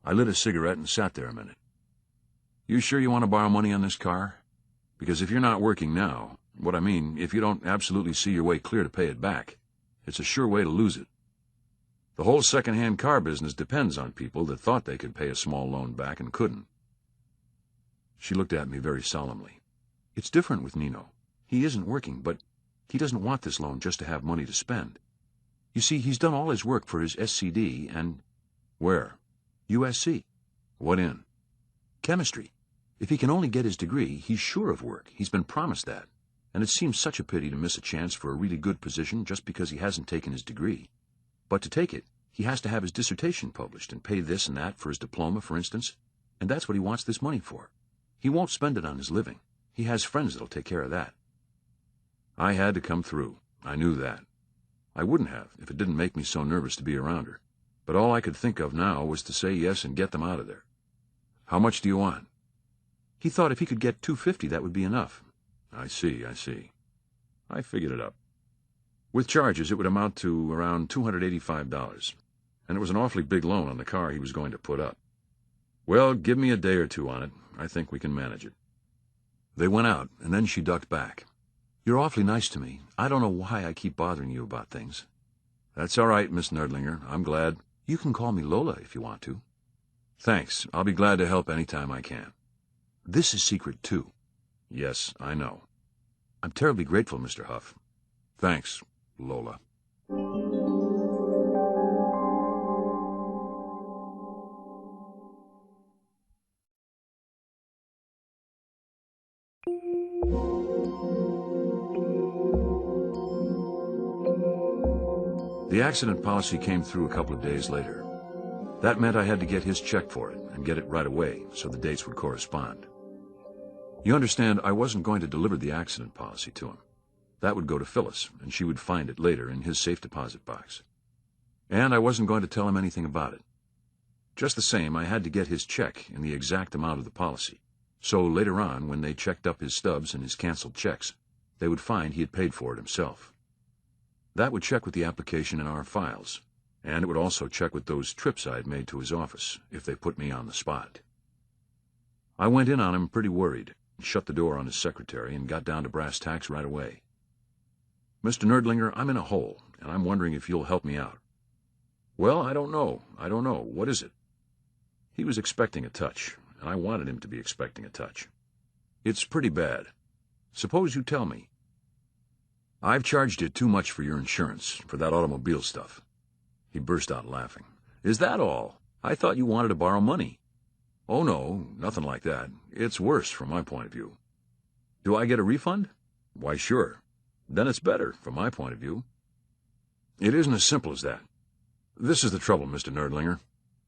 I lit a cigarette and sat there a minute. You sure you want to borrow money on this car? Because if you're not working now, what I mean, if you don't absolutely see your way clear to pay it back, it's a sure way to lose it. The whole second-hand car business depends on people that thought they could pay a small loan back and couldn't. She looked at me very solemnly. It's different with Nino. He isn't working, but he doesn't want this loan just to have money to spend. You see, he's done all his work for his SCD and... Where? USC. What in? Chemistry. If he can only get his degree, he's sure of work. He's been promised that. And it seems such a pity to miss a chance for a really good position just because he hasn't taken his degree. But to take it, he has to have his dissertation published and pay this and that for his diploma, for instance. And that's what he wants this money for. He won't spend it on his living. He has friends that'll take care of that. I had to come through. I knew that. I wouldn't have if it didn't make me so nervous to be around her. But all I could think of now was to say yes and get them out of there. How much do you want? He thought if he could get $250, that would be enough. I see. I figured it up. With charges, it would amount to around $285, and it was an awfully big loan on the car he was going to put up. Well, give me a day or two on it. I think we can manage it. They went out, and then she ducked back. You're awfully nice to me. I don't know why I keep bothering you about things. That's all right, Miss Nerdlinger. I'm glad. You can call me Lola if you want to. Thanks. I'll be glad to help any time I can. This is secret, too. Yes, I know. I'm terribly grateful, Mr. Huff. Thanks, Lola. The accident policy came through a couple of days later. That meant I had to get his check for it and get it right away so the dates would correspond. You understand, I wasn't going to deliver the accident policy to him. That would go to Phyllis, and she would find it later in his safe deposit box. And I wasn't going to tell him anything about it. Just the same, I had to get his check in the exact amount of the policy, so later on, when they checked up his stubs and his canceled checks, they would find he had paid for it himself. That would check with the application in our files, and it would also check with those trips I had made to his office, if they put me on the spot. I went in on him pretty worried, shut the door on his secretary, and got down to brass tacks right away. Mr. Nerdlinger, I'm in a hole, and I'm wondering if you'll help me out. Well, I don't know. What is it? He was expecting a touch, and I wanted him to be expecting a touch. It's pretty bad. Suppose you tell me. I've charged you too much for your insurance, for that automobile stuff. He burst out laughing. Is that all? I thought you wanted to borrow money. Oh, no, nothing like that. It's worse from my point of view. Do I get a refund? Why, sure. Then it's better, from my point of view. It isn't as simple as that. This is the trouble, Mr. Nerdlinger.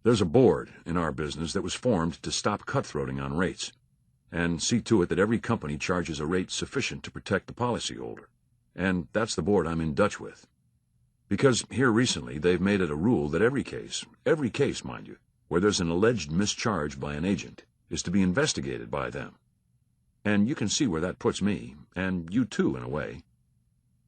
There's a board in our business that was formed to stop cutthroating on rates, and see to it that every company charges a rate sufficient to protect the policyholder. And that's the board I'm in Dutch with. Because here recently they've made it a rule that every case, mind you, where there's an alleged mischarge by an agent, is to be investigated by them. And you can see where that puts me, and you too, in a way.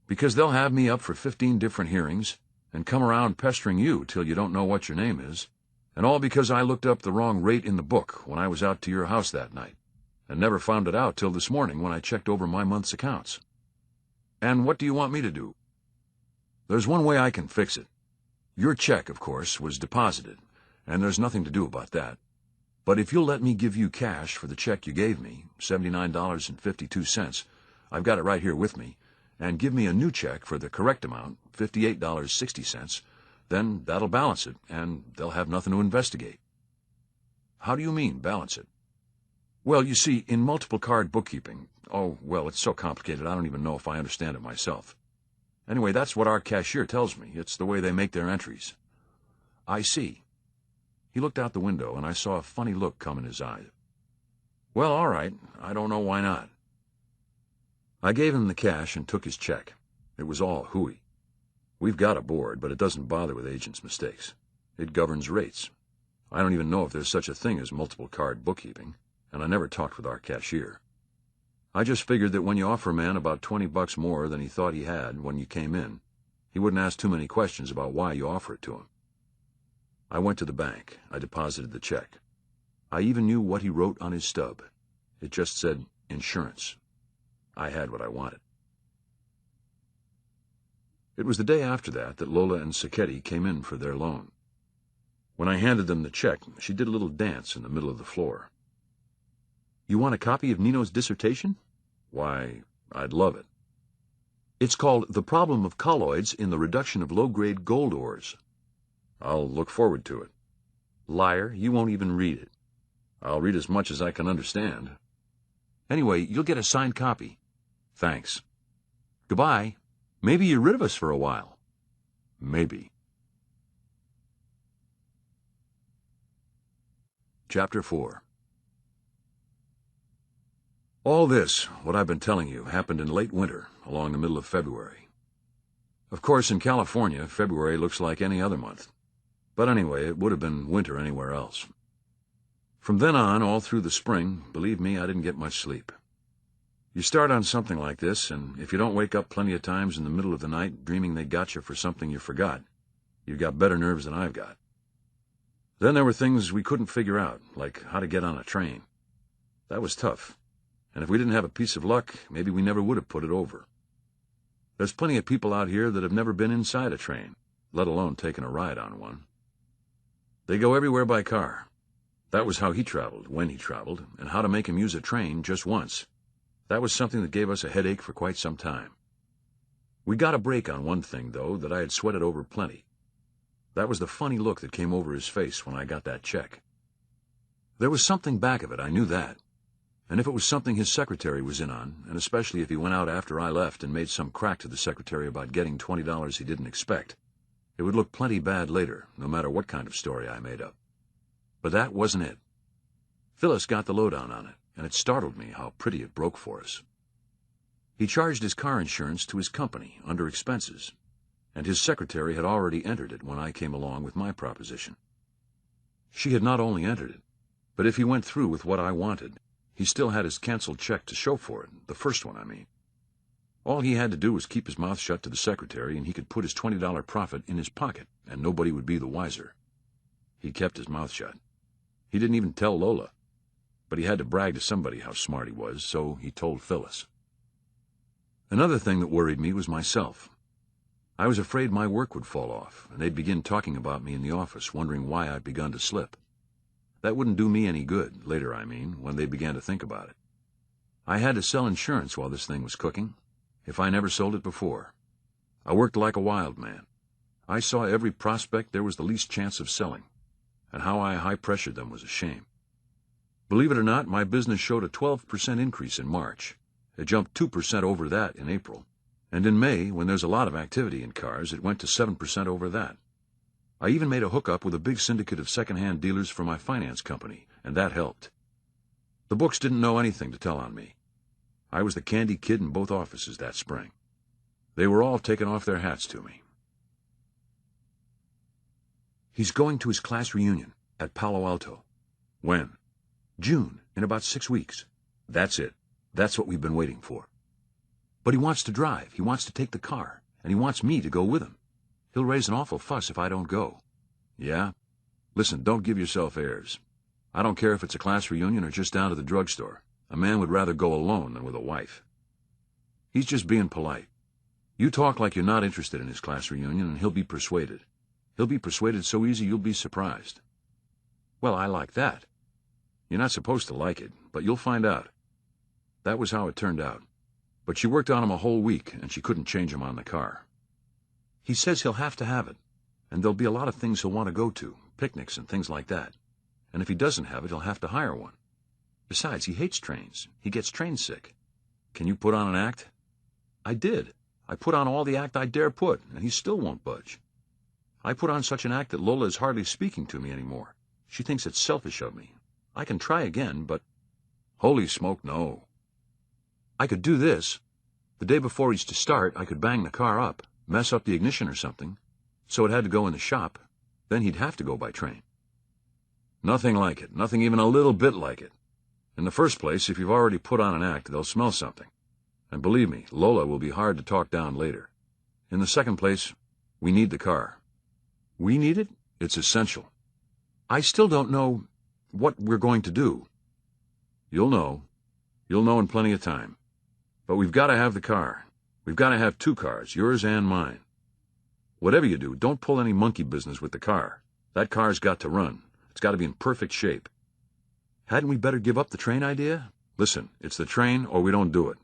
Because they'll have me up for 15 different hearings, and come around pestering you till you don't know what your name is, and all because I looked up the wrong rate in the book when I was out to your house that night, and never found it out till this morning when I checked over my month's accounts. And what do you want me to do? There's one way I can fix it. Your check, of course, was deposited, and there's nothing to do about that. But if you'll let me give you cash for the check you gave me, $79.52, I've got it right here with me, and give me a new check for the correct amount, $58.60, then that'll balance it, and they'll have nothing to investigate. How do you mean, balance it? Well, you see, in multiple card bookkeeping, it's so complicated I don't even know if I understand it myself. Anyway, that's what our cashier tells me. It's the way they make their entries. I see. He looked out the window, and I saw a funny look come in his eyes. Well, all right. I don't know why not. I gave him the cash and took his check. It was all hooey. We've got a board, but it doesn't bother with agents' mistakes. It governs rates. I don't even know if there's such a thing as multiple card bookkeeping, and I never talked with our cashier. I just figured that when you offer a man about $20 more than he thought he had when you came in, he wouldn't ask too many questions about why you offer it to him. I went to the bank. I deposited the check. I even knew what he wrote on his stub. It just said, insurance. I had what I wanted. It was the day after that Lola and Sacchetti came in for their loan. When I handed them the check, she did a little dance in the middle of the floor. You want a copy of Nino's dissertation? Why, I'd love it. It's called The Problem of Colloids in the Reduction of Low-Grade Gold Ores. I'll look forward to it. Liar, you won't even read it. I'll read as much as I can understand. Anyway, you'll get a signed copy. Thanks. Goodbye. Maybe you're rid of us for a while. Maybe. Chapter 4. All this, what I've been telling you, happened in late winter, along the middle of February. Of course, in California, February looks like any other month. But anyway, it would have been winter anywhere else. From then on, all through the spring, believe me, I didn't get much sleep. You start on something like this, and if you don't wake up plenty of times in the middle of the night dreaming they got you for something you forgot, you've got better nerves than I've got. Then there were things we couldn't figure out, like how to get on a train. That was tough, and if we didn't have a piece of luck, maybe we never would have put it over. There's plenty of people out here that have never been inside a train, let alone taken a ride on one. They go everywhere by car. That was how he traveled, when he traveled, and how to make him use a train just once. That was something that gave us a headache for quite some time. We got a break on one thing, though, that I had sweated over plenty. That was the funny look that came over his face when I got that check. There was something back of it, I knew that. And if it was something his secretary was in on, and especially if he went out after I left and made some crack to the secretary about getting $20 he didn't expect, it would look plenty bad later, no matter what kind of story I made up. But that wasn't it. Phyllis got the lowdown on it, and it startled me how pretty it broke for us. He charged his car insurance to his company under expenses, and his secretary had already entered it when I came along with my proposition. She had not only entered it, but if he went through with what I wanted, he still had his canceled check to show for it, the first one, I mean. All he had to do was keep his mouth shut to the secretary, and he could put his $20 profit in his pocket, and nobody would be the wiser. He kept his mouth shut. He didn't even tell Lola, but he had to brag to somebody how smart he was, so he told Phyllis. Another thing that worried me was myself. I was afraid my work would fall off, and they'd begin talking about me in the office, wondering why I'd begun to slip. That wouldn't do me any good, later I mean, when they began to think about it. I had to sell insurance while this thing was cooking, if I never sold it before. I worked like a wild man. I saw every prospect there was the least chance of selling, and how I high-pressured them was a shame. Believe it or not, my business showed a 12% increase in March. It jumped 2% over that in April, and in May, when there's a lot of activity in cars, it went to 7% over that. I even made a hookup with a big syndicate of second-hand dealers for my finance company, and that helped. The books didn't know anything to tell on me. I was the candy kid in both offices that spring. They were all taking off their hats to me. He's going to his class reunion at Palo Alto. When? June, in about 6 weeks. That's it. That's what we've been waiting for. But he wants to drive. He wants to take the car, and he wants me to go with him. He'll raise an awful fuss if I don't go. Yeah? Listen, don't give yourself airs. I don't care if it's a class reunion or just down to the drugstore. A man would rather go alone than with a wife. He's just being polite. You talk like you're not interested in his class reunion, and he'll be persuaded. He'll be persuaded so easy you'll be surprised. Well, I like that. You're not supposed to like it, but you'll find out. That was how it turned out. But she worked on him a whole week, and she couldn't change him on the car. He says he'll have to have it, and there'll be a lot of things he'll want to go to, picnics and things like that. And if he doesn't have it, he'll have to hire one. Besides, he hates trains. He gets train sick. Can you put on an act? I did. I put on all the act I dare put, and he still won't budge. I put on such an act that Lola is hardly speaking to me anymore. She thinks it's selfish of me. I can try again, but... Holy smoke, no. I could do this. The day before he's to start, I could bang the car up, mess up the ignition or something, so it had to go in the shop. Then he'd have to go by train. Nothing like it. Nothing even a little bit like it. In the first place, if you've already put on an act, they'll smell something. And believe me, Lola will be hard to talk down later. In the second place, we need the car. We need it? It's essential. I still don't know what we're going to do. You'll know. You'll know in plenty of time. But we've got to have the car. We've got to have 2 cars, yours and mine. Whatever you do, don't pull any monkey business with the car. That car's got to run. It's got to be in perfect shape. Hadn't we better give up the train idea? Listen, it's the train or we don't do it.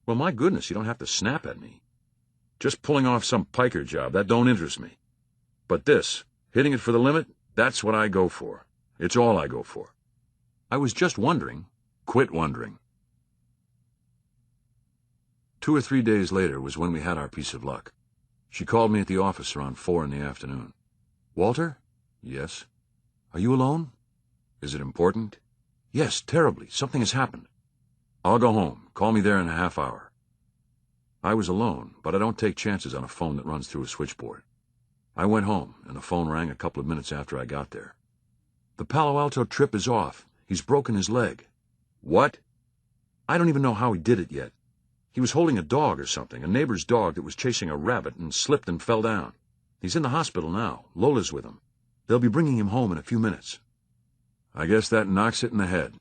Well, my goodness, you don't have to snap at me. Just pulling off some piker job, that don't interest me. But this, hitting it for the limit, that's what I go for. It's all I go for. I was just wondering. Quit wondering. 2 or 3 days later was when we had our piece of luck. She called me at the office around 4 in the afternoon. Walter? Yes. Are you alone? Is it important? Yes, terribly. Something has happened. I'll go home. Call me there in a half hour. I was alone, but I don't take chances on a phone that runs through a switchboard. I went home, and the phone rang a couple of minutes after I got there. The Palo Alto trip is off. He's broken his leg. What? I don't even know how he did it yet. He was holding a dog or something, a neighbor's dog that was chasing a rabbit and slipped and fell down. He's in the hospital now. Lola's with him. They'll be bringing him home in a few minutes. I guess that knocks it in the head.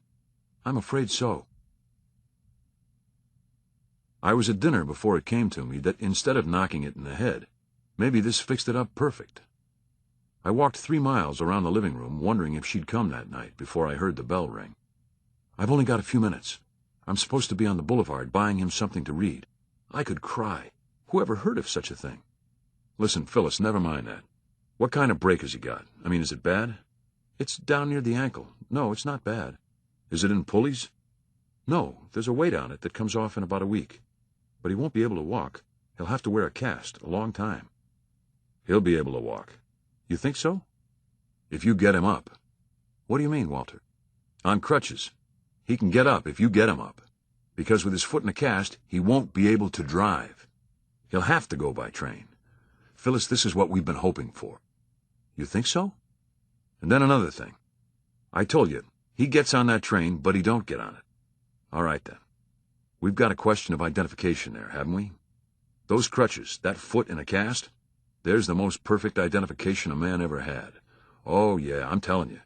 I'm afraid so. I was at dinner before it came to me that instead of knocking it in the head, maybe this fixed it up perfect. I walked 3 miles around the living room wondering if she'd come that night before I heard the bell ring. I've only got a few minutes. I'm supposed to be on the boulevard buying him something to read. I could cry. Who ever heard of such a thing? Listen, Phyllis, never mind that. What kind of break has he got? I mean, is it bad? It's down near the ankle. No, it's not bad. Is it in pulleys? No, there's a weight on it that comes off in about a week. But he won't be able to walk. He'll have to wear a cast a long time. He'll be able to walk. You think so? If you get him up. What do you mean, Walter? On crutches. He can get up if you get him up. Because with his foot in a cast, he won't be able to drive. He'll have to go by train. Phyllis, this is what we've been hoping for. You think so? And then another thing. I told you, he gets on that train, but he don't get on it. All right, then. We've got a question of identification there, haven't we? Those crutches, that foot in a cast, there's the most perfect identification a man ever had. Oh, yeah, I'm telling you.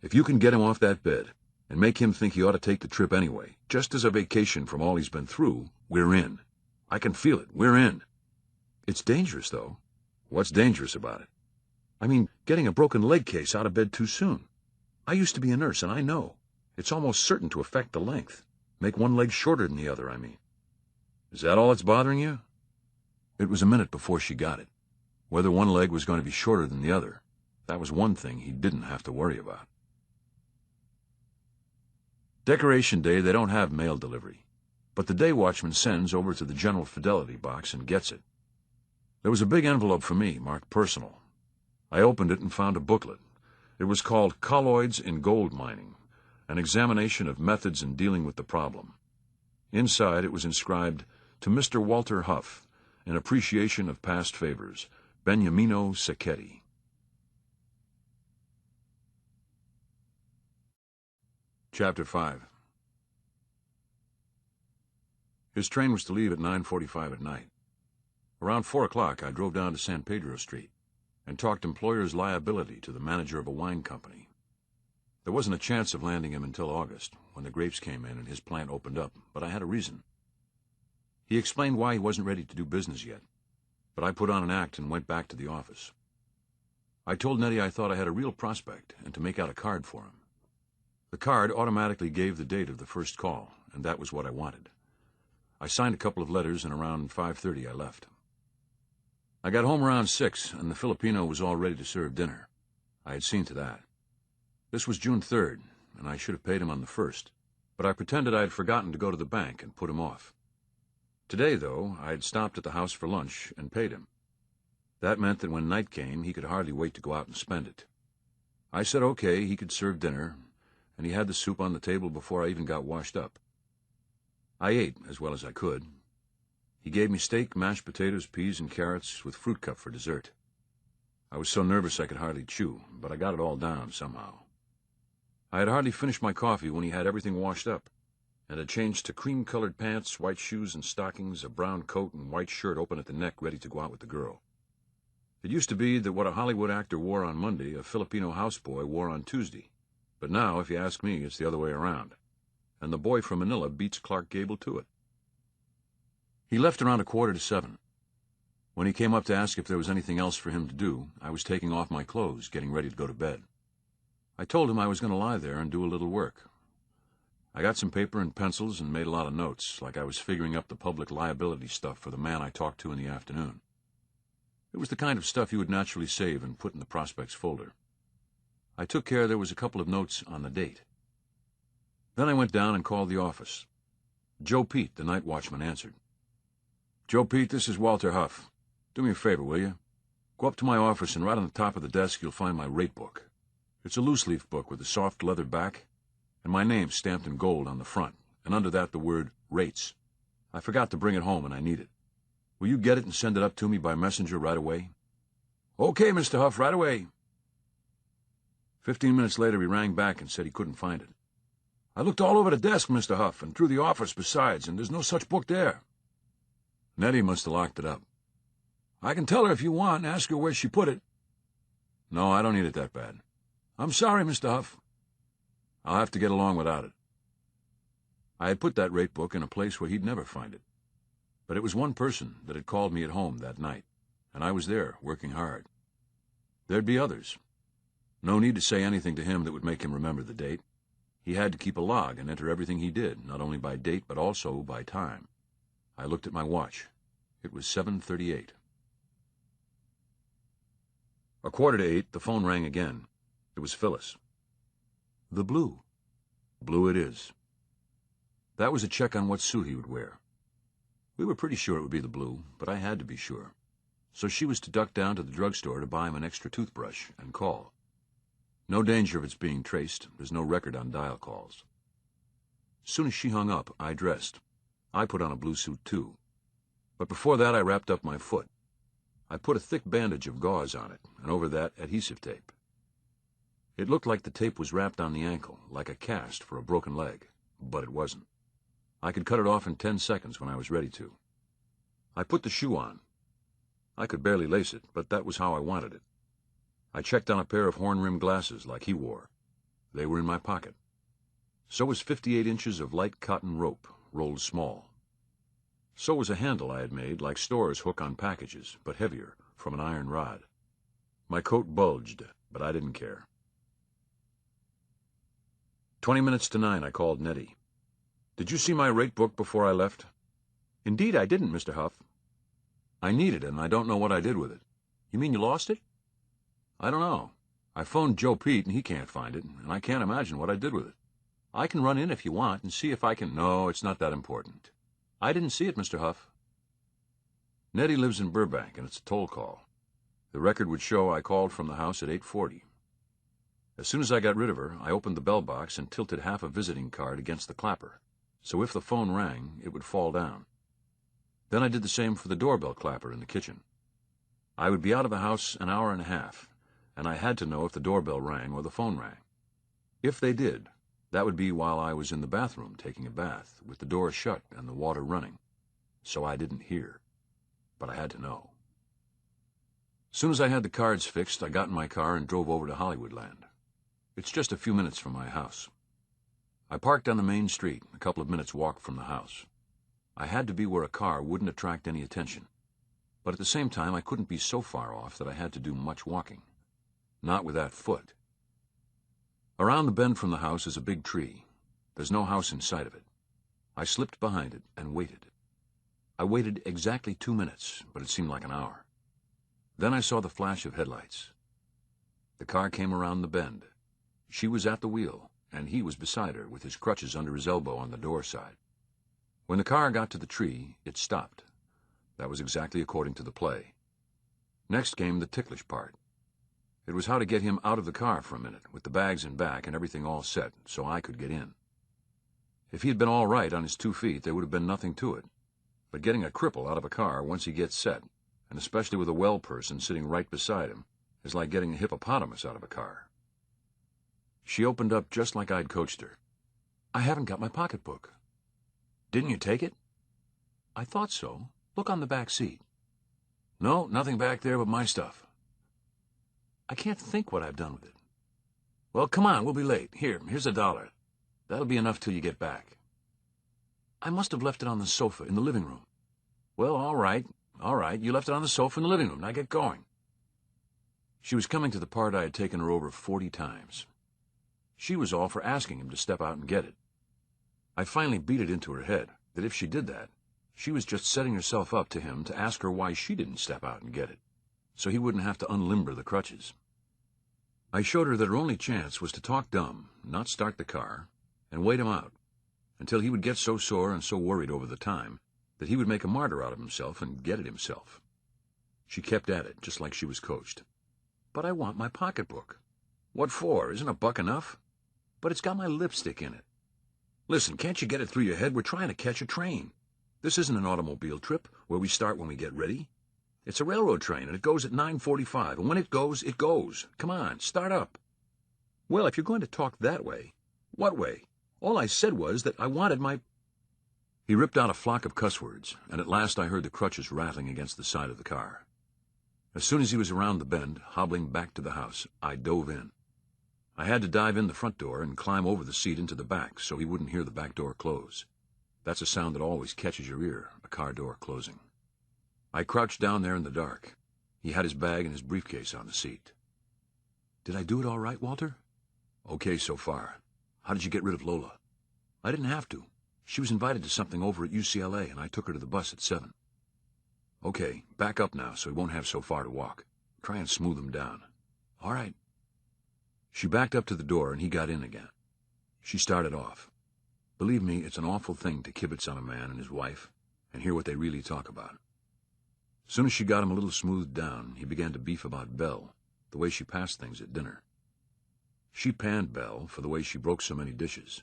If you can get him off that bed and make him think he ought to take the trip anyway, just as a vacation from all he's been through, we're in. I can feel it. We're in. It's dangerous, though. What's dangerous about it? I mean, getting a broken leg case out of bed too soon. I used to be a nurse, and I know. It's almost certain to affect the length. Make one leg shorter than the other, I mean. Is that all that's bothering you? It was a minute before she got it. Whether one leg was going to be shorter than the other, that was one thing he didn't have to worry about. Decoration Day, they don't have mail delivery, but the day watchman sends over to the General Fidelity box and gets it. There was a big envelope for me, marked personal. I opened it and found a booklet. It was called Colloids in Gold Mining, an examination of methods in dealing with the problem. Inside it was inscribed, to Mr. Walter Huff, in appreciation of past favors, Beniamino Sacchetti. Chapter 5. His train was to leave at 9:45 at night. Around 4 o'clock, I drove down to San Pedro Street and talked employer's liability to the manager of a wine company. There wasn't a chance of landing him until August, when the grapes came in and his plant opened up, but I had a reason. He explained why he wasn't ready to do business yet, but I put on an act and went back to the office. I told Nettie I thought I had a real prospect and to make out a card for him. The card automatically gave the date of the first call, and that was what I wanted. I signed a couple of letters, and around 5:30 I left. I got home around 6, and the Filipino was all ready to serve dinner. I had seen to that. This was June 3rd, and I should have paid him on the 1st, but I pretended I had forgotten to go to the bank and put him off. Today, though, I had stopped at the house for lunch and paid him. That meant that when night came, he could hardly wait to go out and spend it. I said okay, he could serve dinner, and he had the soup on the table before I even got washed up. I ate as well as I could. He gave me steak, mashed potatoes, peas, and carrots with fruit cup for dessert. I was so nervous I could hardly chew, but I got it all down somehow. I had hardly finished my coffee when he had everything washed up, and had changed to cream-colored pants, white shoes and stockings, a brown coat and white shirt open at the neck, ready to go out with the girl. It used to be that what a Hollywood actor wore on Monday, a Filipino houseboy wore on Tuesday. But now, if you ask me, it's the other way around. And the boy from Manila beats Clark Gable to it. He left around 6:45. When he came up to ask if there was anything else for him to do, I was taking off my clothes, getting ready to go to bed. I told him I was going to lie there and do a little work. I got some paper and pencils and made a lot of notes, like I was figuring up the public liability stuff for the man I talked to in the afternoon. It was the kind of stuff you would naturally save and put in the prospects folder. I took care there was a couple of notes on the date. Then I went down and called the office. Joe Pete, the night watchman, answered. Joe Pete, this is Walter Huff. Do me a favor, will you? Go up to my office, and right on the top of the desk you'll find my rate book. It's a loose-leaf book with a soft leather back, and my name stamped in gold on the front, and under that the word rates. I forgot to bring it home, and I need it. Will you get it and send it up to me by messenger right away? Okay, Mr. Huff, right away. 15 minutes later, he rang back and said he couldn't find it. I looked all over the desk, Mr. Huff, and through the office besides, and there's no such book there. Nettie must have locked it up. I can tell her if you want and ask her where she put it. No, I don't need it that bad. I'm sorry, Mr. Huff. I'll have to get along without it. I had put that rate book in a place where he'd never find it. But it was one person that had called me at home that night, and I was there, working hard. There'd be others. No need to say anything to him that would make him remember the date. He had to keep a log and enter everything he did, not only by date but also by time. I looked at my watch. It was 7:38. 7:45, the phone rang again. It was Phyllis. The blue. Blue it is. That was a check on what suit he would wear. We were pretty sure it would be the blue, but I had to be sure. So she was to duck down to the drugstore to buy him an extra toothbrush and call. No danger of its being traced. There's no record on dial calls. As soon as she hung up, I dressed. I put on a blue suit, too. But before that, I wrapped up my foot. I put a thick bandage of gauze on it, and over that, adhesive tape. It looked like the tape was wrapped on the ankle, like a cast for a broken leg, but it wasn't. I could cut it off in 10 seconds when I was ready to. I put the shoe on. I could barely lace it, but that was how I wanted it. I checked on a pair of horn-rimmed glasses like he wore. They were in my pocket. So was 58 inches of light cotton rope, rolled small. So was a handle I had made like stores hook on packages, but heavier, from an iron rod. My coat bulged, but I didn't care. 20 minutes to 9, I called Nettie. Did you see my rate book before I left? Indeed, I didn't, Mr. Huff. I need it, and I don't know what I did with it. You mean you lost it? I don't know. I phoned Joe Pete, and he can't find it, and I can't imagine what I did with it. I can run in if you want and see if I can... No, it's not that important. I didn't see it, Mr. Huff. Nettie lives in Burbank, and it's a toll call. The record would show I called from the house at 8:40. As soon as I got rid of her, I opened the bell box and tilted half a visiting card against the clapper, so if the phone rang, it would fall down. Then I did the same for the doorbell clapper in the kitchen. I would be out of the house an hour and a half, and I had to know if the doorbell rang or the phone rang. If they did, that would be while I was in the bathroom taking a bath, with the door shut and the water running. So I didn't hear, but I had to know. As soon as I had the cards fixed, I got in my car and drove over to Hollywoodland. It's just a few minutes from my house. I parked on the main street, a couple of minutes' walk from the house. I had to be where a car wouldn't attract any attention, but at the same time I couldn't be so far off that I had to do much walking. Not with that foot. Around the bend from the house is a big tree. There's no house in sight of it. I slipped behind it and waited. I waited exactly 2 minutes, but it seemed like an hour. Then I saw the flash of headlights. The car came around the bend. She was at the wheel, and he was beside her with his crutches under his elbow on the door side. When the car got to the tree, it stopped. That was exactly according to the play. Next came the ticklish part. It was how to get him out of the car for a minute, with the bags in back and everything all set, so I could get in. If he had been all right on his 2 feet, there would have been nothing to it. But getting a cripple out of a car once he gets set, and especially with a well person sitting right beside him, is like getting a hippopotamus out of a car. She opened up just like I'd coached her. I haven't got my pocketbook. Didn't you take it? I thought so. Look on the back seat. No, nothing back there but my stuff. I can't think what I've done with it. Well, come on, we'll be late. Here's $1. That'll be enough till you get back. I must have left it on the sofa in the living room. Well, all right. You left it on the sofa in the living room. Now get going. She was coming to the part I had taken her over 40 times. She was all for asking him to step out and get it. I finally beat it into her head that if she did that, she was just setting herself up to him to ask her why she didn't step out and get it, so he wouldn't have to unlimber the crutches. I showed her that her only chance was to talk dumb, not start the car, and wait him out, until he would get so sore and so worried over the time that he would make a martyr out of himself and get it himself. She kept at it, just like she was coached. But I want my pocketbook. What for? Isn't $1 enough? But it's got my lipstick in it. Listen, can't you get it through your head? We're trying to catch a train. This isn't an automobile trip where we start when we get ready. It's a railroad train, and it goes at 9:45, and when it goes, it goes. Come on, start up. Well, if you're going to talk that way, what way? All I said was that I wanted my... He ripped out a flock of cuss words, and at last I heard the crutches rattling against the side of the car. As soon as he was around the bend, hobbling back to the house, I dove in. I had to dive in the front door and climb over the seat into the back so he wouldn't hear the back door close. That's a sound that always catches your ear, a car door closing. I crouched down there in the dark. He had his bag and his briefcase on the seat. Did I do it all right, Walter? Okay so far. How did you get rid of Lola? I didn't have to. She was invited to something over at UCLA, and I took her to the bus at 7. Okay, back up now so he won't have so far to walk. Try and smooth him down. All right. She backed up to the door, and he got in again. She started off. Believe me, it's an awful thing to kibitz on a man and his wife and hear what they really talk about. As soon as she got him a little smoothed down, he began to beef about Belle, the way she passed things at dinner. She panned Belle for the way she broke so many dishes.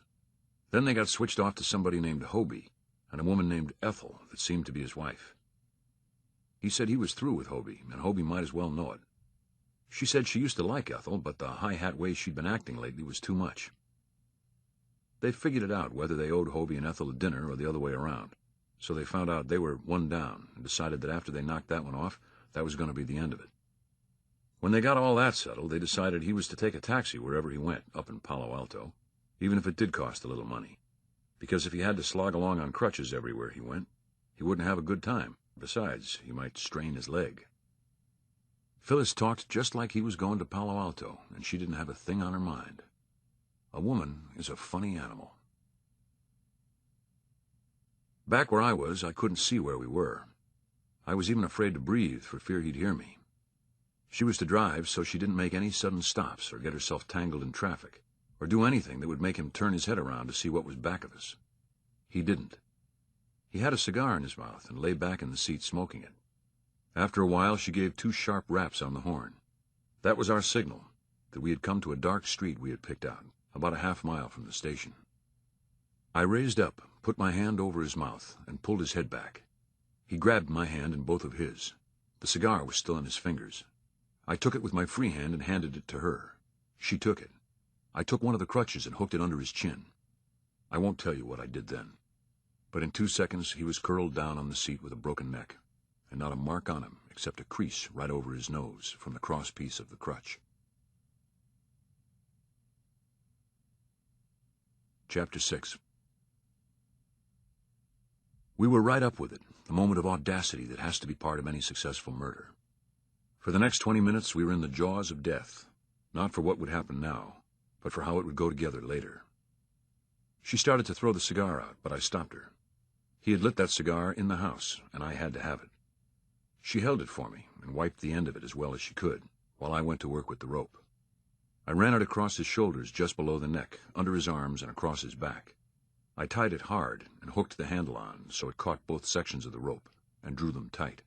Then they got switched off to somebody named Hobie and a woman named Ethel that seemed to be his wife. He said he was through with Hobie, and Hobie might as well know it. She said she used to like Ethel, but the high-hat way she'd been acting lately was too much. They figured it out whether they owed Hobie and Ethel a dinner or the other way around, so they found out they were one down and decided that after they knocked that one off, that was going to be the end of it. When they got all that settled, they decided he was to take a taxi wherever he went, up in Palo Alto, even if it did cost a little money, because if he had to slog along on crutches everywhere he went, he wouldn't have a good time. Besides, he might strain his leg. Phyllis talked just like he was going to Palo Alto, and she didn't have a thing on her mind. A woman is a funny animal. Back where I was, I couldn't see where we were. I was even afraid to breathe for fear he'd hear me. She was to drive, so she didn't make any sudden stops or get herself tangled in traffic, or do anything that would make him turn his head around to see what was back of us. He didn't. He had a cigar in his mouth and lay back in the seat smoking it. After a while, she gave 2 sharp raps on the horn. That was our signal, that we had come to a dark street we had picked out, about a half-mile from the station. I raised up, put my hand over his mouth, and pulled his head back. He grabbed my hand in both of his. The cigar was still in his fingers. I took it with my free hand and handed it to her. She took it. I took one of the crutches and hooked it under his chin. I won't tell you what I did then, but in 2 seconds he was curled down on the seat with a broken neck, and not a mark on him except a crease right over his nose from the crosspiece of the crutch. Chapter 6. We were right up with it, the moment of audacity that has to be part of any successful murder. For the next 20 minutes we were in the jaws of death, not for what would happen now, but for how it would go together later. She started to throw the cigar out, but I stopped her. He had lit that cigar in the house, and I had to have it. She held it for me and wiped the end of it as well as she could, while I went to work with the rope. I ran it across his shoulders just below the neck, under his arms, and across his back. I tied it hard and hooked the handle on so it caught both sections of the rope and drew them tight.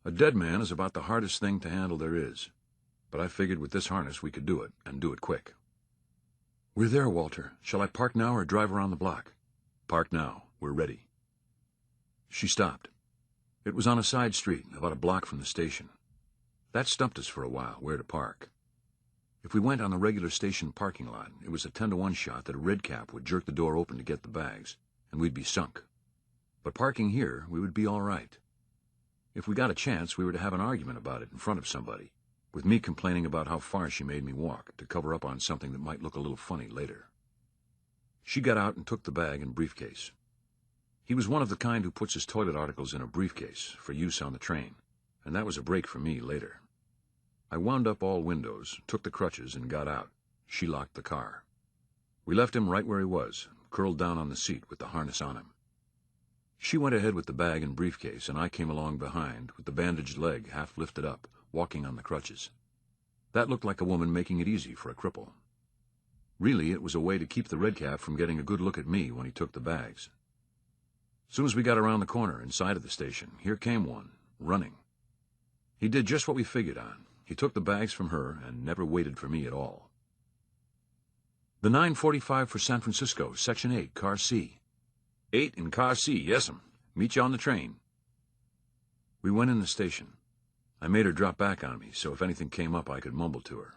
A dead man is about the hardest thing to handle there is, but I figured with this harness we could do it, and do it quick. "We're there, Walter. Shall I park now or drive around the block?" "Park now. We're ready." She stopped. It was on a side street, about a block from the station. That stumped us for a while, where to park. If we went on the regular station parking lot, it was a 10-to-1 shot that a redcap would jerk the door open to get the bags, and we'd be sunk. But parking here, we would be all right. If we got a chance, we were to have an argument about it in front of somebody, with me complaining about how far she made me walk to cover up on something that might look a little funny later. She got out and took the bag and briefcase. He was one of the kind who puts his toilet articles in a briefcase for use on the train, and that was a break for me later. I wound up all windows, took the crutches, and got out. She locked the car. We left him right where he was, curled down on the seat with the harness on him. She went ahead with the bag and briefcase, and I came along behind, with the bandaged leg half lifted up, walking on the crutches. That looked like a woman making it easy for a cripple. Really, it was a way to keep the redcap from getting a good look at me when he took the bags. As soon as we got around the corner, inside of the station, here came one, running. He did just what we figured on. He took the bags from her and never waited for me at all. The 9:45 for San Francisco, Section 8, Car C. 8 in Car C, yes'm. Meet you on the train. We went in the station. I made her drop back on me, so if anything came up I could mumble to her.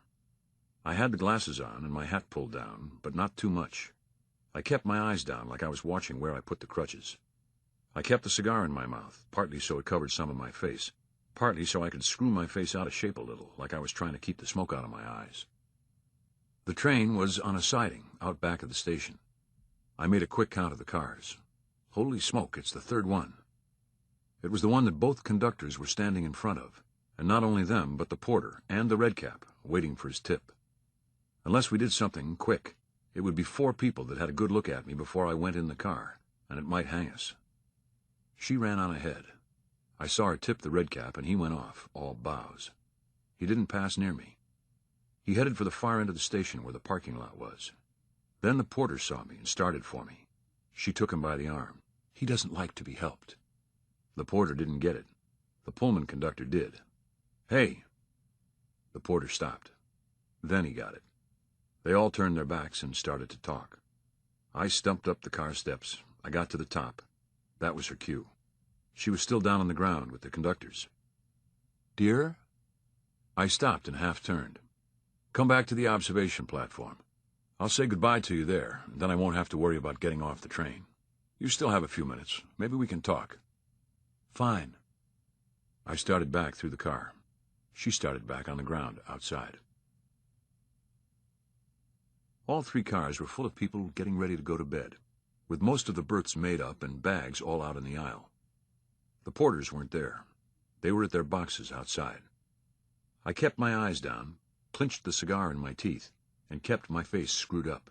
I had the glasses on and my hat pulled down, but not too much. I kept my eyes down like I was watching where I put the crutches. I kept the cigar in my mouth, partly so it covered some of my face, partly so I could screw my face out of shape a little, like I was trying to keep the smoke out of my eyes. The train was on a siding, out back of the station. I made a quick count of the cars. Holy smoke, it's the third one. It was the one that both conductors were standing in front of, and not only them, but the porter and the redcap, waiting for his tip. Unless we did something quick, it would be 4 people that had a good look at me before I went in the car, and it might hang us. She ran on ahead. I saw her tip the redcap, and he went off, all bows. He didn't pass near me. He headed for the far end of the station where the parking lot was. Then the porter saw me and started for me. She took him by the arm. He doesn't like to be helped. The porter didn't get it. The Pullman conductor did. Hey! The porter stopped. Then he got it. They all turned their backs and started to talk. I stumped up the car steps. I got to the top. That was her cue. She was still down on the ground with the conductors. Dear? I stopped and half-turned. Come back to the observation platform. I'll say goodbye to you there, and then I won't have to worry about getting off the train. You still have a few minutes. Maybe we can talk. Fine. I started back through the car. She started back on the ground outside. All 3 cars were full of people getting ready to go to bed, with most of the berths made up and bags all out in the aisle. The porters weren't there. They were at their boxes outside. I kept my eyes down, clinched the cigar in my teeth, and kept my face screwed up.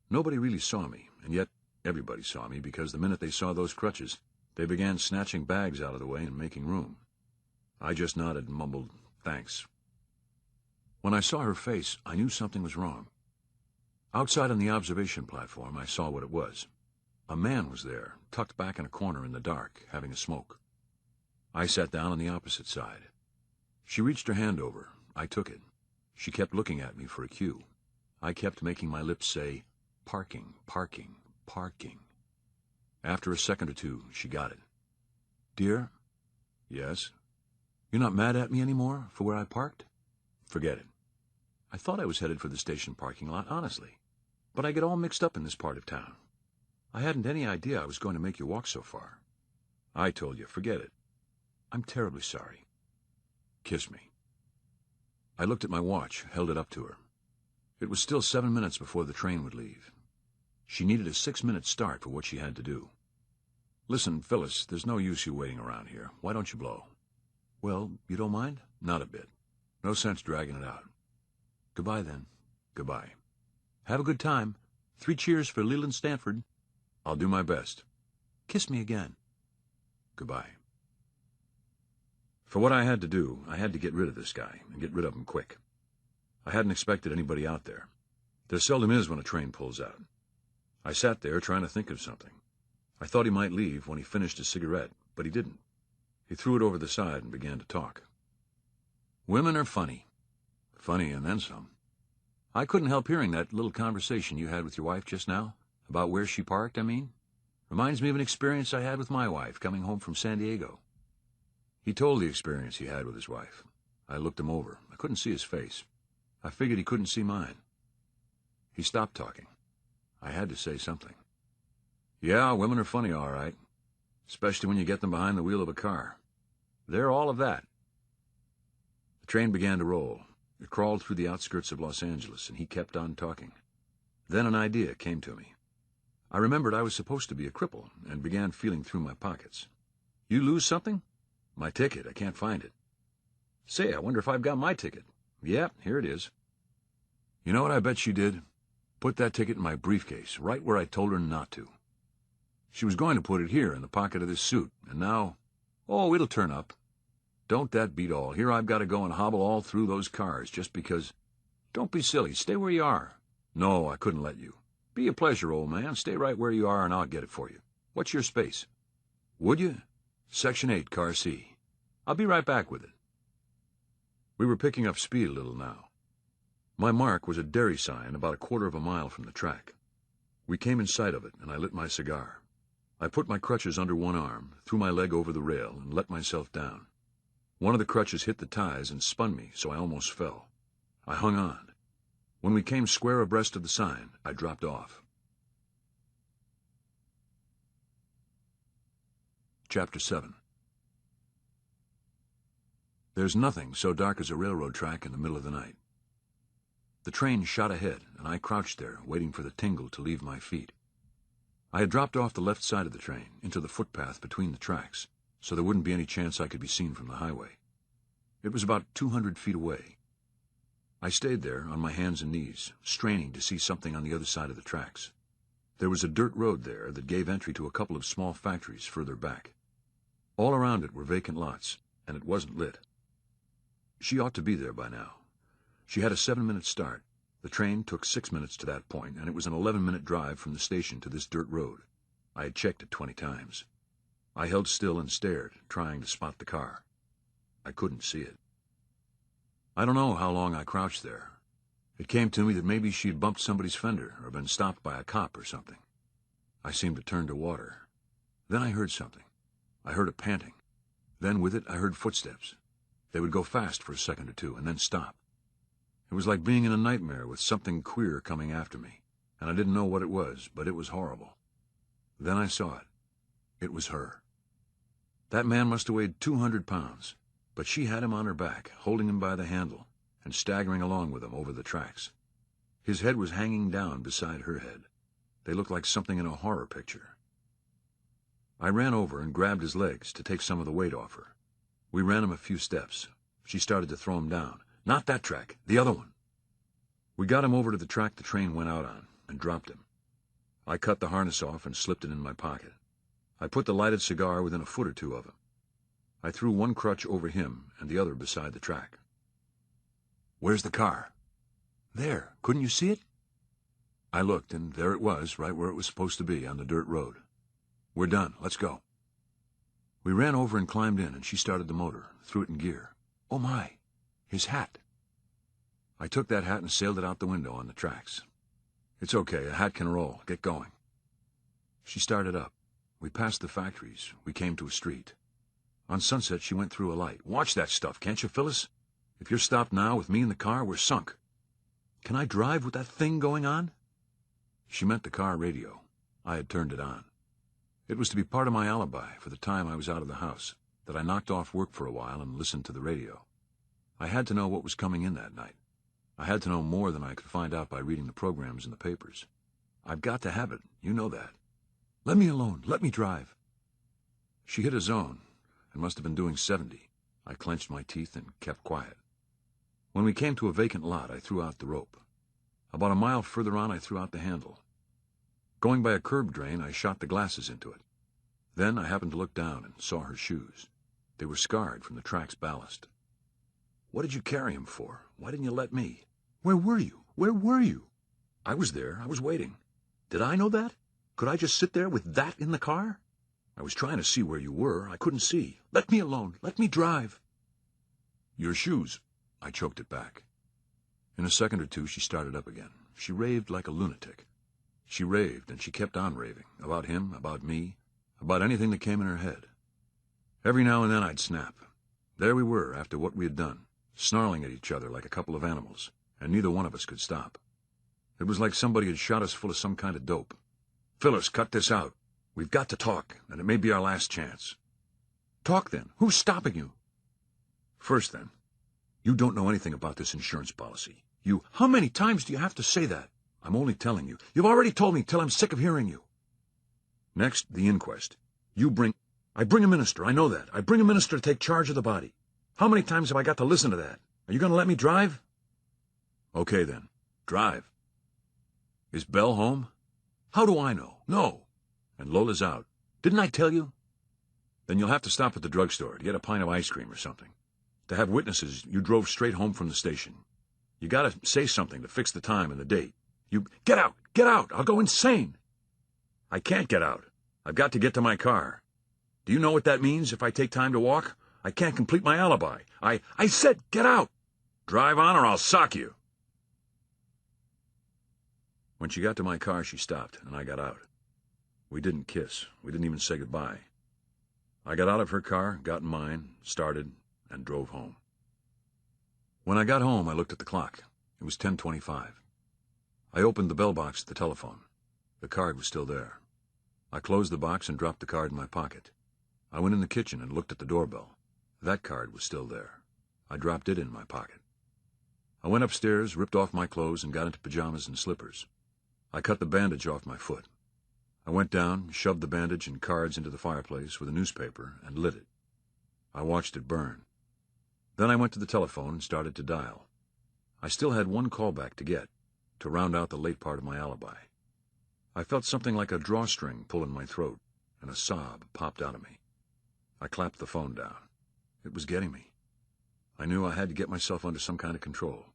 Nobody really saw me, and yet everybody saw me, because the minute they saw those crutches, they began snatching bags out of the way and making room. I just nodded and mumbled, thanks. When I saw her face, I knew something was wrong. Outside on the observation platform, I saw what it was. A man was there, tucked back in a corner in the dark, having a smoke. I sat down on the opposite side. She reached her hand over. I took it. She kept looking at me for a cue. I kept making my lips say, parking, parking, parking. After a second or two, she got it. Dear? Yes? You're not mad at me anymore for where I parked? Forget it. I thought I was headed for the station parking lot, honestly. But I get all mixed up in this part of town. I hadn't any idea I was going to make you walk so far. I told you, forget it. I'm terribly sorry. Kiss me. I looked at my watch, held it up to her. It was still 7 minutes before the train would leave. She needed a 6-minute start for what she had to do. Listen, Phyllis, there's no use you waiting around here. Why don't you blow? Well, you don't mind? Not a bit. No sense dragging it out. Goodbye, then. Goodbye. Have a good time. 3 cheers for Leland Stanford. I'll do my best. Kiss me again. Goodbye. For what I had to do, I had to get rid of this guy, and get rid of him quick. I hadn't expected anybody out there. There seldom is when a train pulls out. I sat there trying to think of something. I thought he might leave when he finished his cigarette, but he didn't. He threw it over the side and began to talk. Women are funny. Funny and then some. I couldn't help hearing that little conversation you had with your wife just now, about where she parked, I mean. Reminds me of an experience I had with my wife coming home from San Diego. He told the experience he had with his wife. I looked him over. I couldn't see his face. I figured he couldn't see mine. He stopped talking. I had to say something. Yeah, women are funny, all right. Especially when you get them behind the wheel of a car. They're all of that. The train began to roll. It crawled through the outskirts of Los Angeles, and he kept on talking. Then an idea came to me. I remembered I was supposed to be a cripple, and began feeling through my pockets. You lose something? My ticket. I can't find it. Say, I wonder if I've got my ticket. Yep, here it is. You know what I bet she did? Put that ticket in my briefcase, right where I told her not to. She was going to put it here in the pocket of this suit, and now... Oh, it'll turn up. Don't that beat all? Here I've got to go and hobble all through those cars just because... Don't be silly. Stay where you are. No, I couldn't let you. Be a pleasure, old man. Stay right where you are, and I'll get it for you. What's your space? Would you? Section 8, Car C. I'll be right back with it. We were picking up speed a little now. My mark was a dairy sign about a quarter of a mile from the track. We came in sight of it, and I lit my cigar. I put my crutches under one arm, threw my leg over the rail, and let myself down. One of the crutches hit the ties and spun me, so I almost fell. I hung on. When we came square abreast of the sign, I dropped off. Chapter 7. There's nothing so dark as a railroad track in the middle of the night. The train shot ahead, and I crouched there, waiting for the tingle to leave my feet. I had dropped off the left side of the train, into the footpath between the tracks, so there wouldn't be any chance I could be seen from the highway. It was about 200 feet away. I stayed there on my hands and knees, straining to see something on the other side of the tracks. There was a dirt road there that gave entry to a couple of small factories further back. All around it were vacant lots, and it wasn't lit. She ought to be there by now. She had a 7-minute start. The train took 6 minutes to that point, and it was an 11-minute drive from the station to this dirt road. I had checked it 20 times. I held still and stared, trying to spot the car. I couldn't see it. I don't know how long I crouched there. It came to me that maybe she'd bumped somebody's fender or been stopped by a cop or something. I seemed to turn to water. Then I heard something. I heard a panting. Then with it I heard footsteps. They would go fast for a second or two and then stop. It was like being in a nightmare with something queer coming after me, and I didn't know what it was, but it was horrible. Then I saw it. It was her. That man must have weighed 200 pounds, but she had him on her back, holding him by the handle, and staggering along with him over the tracks. His head was hanging down beside her head. They looked like something in a horror picture. I ran over and grabbed his legs to take some of the weight off her. We ran him a few steps. She started to throw him down. Not that track, the other one. We got him over to the track the train went out on, and dropped him. I cut the harness off and slipped it in my pocket. I put the lighted cigar within a foot or two of him. I threw one crutch over him and the other beside the track. "Where's the car?" "There. Couldn't you see it?" I looked, and there it was, right where it was supposed to be, on the dirt road. "We're done. Let's go." We ran over and climbed in, and she started the motor, threw it in gear. Oh, my! His hat. I took that hat and sailed it out the window on the tracks. "It's okay. A hat can roll. Get going." She started up. We passed the factories. We came to a street. On Sunset, she went through a light. "Watch that stuff, can't you, Phyllis? If you're stopped now with me in the car, we're sunk." "Can I drive with that thing going on?" She meant the car radio. I had turned it on. It was to be part of my alibi for the time I was out of the house, that I knocked off work for a while and listened to the radio. I had to know what was coming in that night. I had to know more than I could find out by reading the programs in the papers. I've got to have it. You know that. "Let me alone. Let me drive." She hit a zone and must have been doing 70. I clenched my teeth and kept quiet. When we came to a vacant lot, I threw out the rope. About a mile further on, I threw out the handle. Going by a curb drain, I shot the glasses into it. Then I happened to look down and saw her shoes. They were scarred from the track's ballast. "What did you carry him for? Why didn't you let me?" "Where were you? Where were you?" "I was there. I was waiting." "Did I know that? Could I just sit there with that in the car?" "I was trying to see where you were. I couldn't see." "Let me alone. Let me drive." "Your shoes." I choked it back. In a second or two, she started up again. She raved like a lunatic. She raved, and she kept on raving, about him, about me, about anything that came in her head. Every now and then I'd snap. There we were, after what we had done, snarling at each other like a couple of animals, and neither one of us could stop. It was like somebody had shot us full of some kind of dope. "Phyllis, cut this out. We've got to talk, and it may be our last chance." "Talk, then. Who's stopping you?" "First, then, you don't know anything about this insurance policy. You—" "How many times do you have to say that?" "I'm only telling you." "You've already told me till I'm sick of hearing you." "Next, the inquest. I bring a minister, I know that. I bring a minister to take charge of the body. How many times have I got to listen to that? Are you going to let me drive?" "Okay, then. Drive. Is Belle home?" "How do I know? No." "And Lola's out." "Didn't I tell you?" "Then you'll have to stop at the drugstore to get a pint of ice cream or something. To have witnesses, you drove straight home from the station. You gotta say something to fix the time and the date. You—" Get out! Get out! I'll go insane!" "I can't get out. I've got to get to my car. Do you know what that means if I take time to walk? I can't complete my alibi. I said get out! Drive on or I'll sock you." When she got to my car, she stopped, and I got out. We didn't kiss. We didn't even say goodbye. I got out of her car, got in mine, started, and drove home. When I got home, I looked at the clock. It was 10:25. I opened the bell box at the telephone. The card was still there. I closed the box and dropped the card in my pocket. I went in the kitchen and looked at the doorbell. That card was still there. I dropped it in my pocket. I went upstairs, ripped off my clothes, and got into pajamas and slippers. I cut the bandage off my foot. I went down, shoved the bandage and cards into the fireplace with a newspaper, and lit it. I watched it burn. Then I went to the telephone and started to dial. I still had one callback to get, to round out the late part of my alibi. I felt something like a drawstring pull in my throat, and a sob popped out of me. I clapped the phone down. It was getting me. I knew I had to get myself under some kind of control.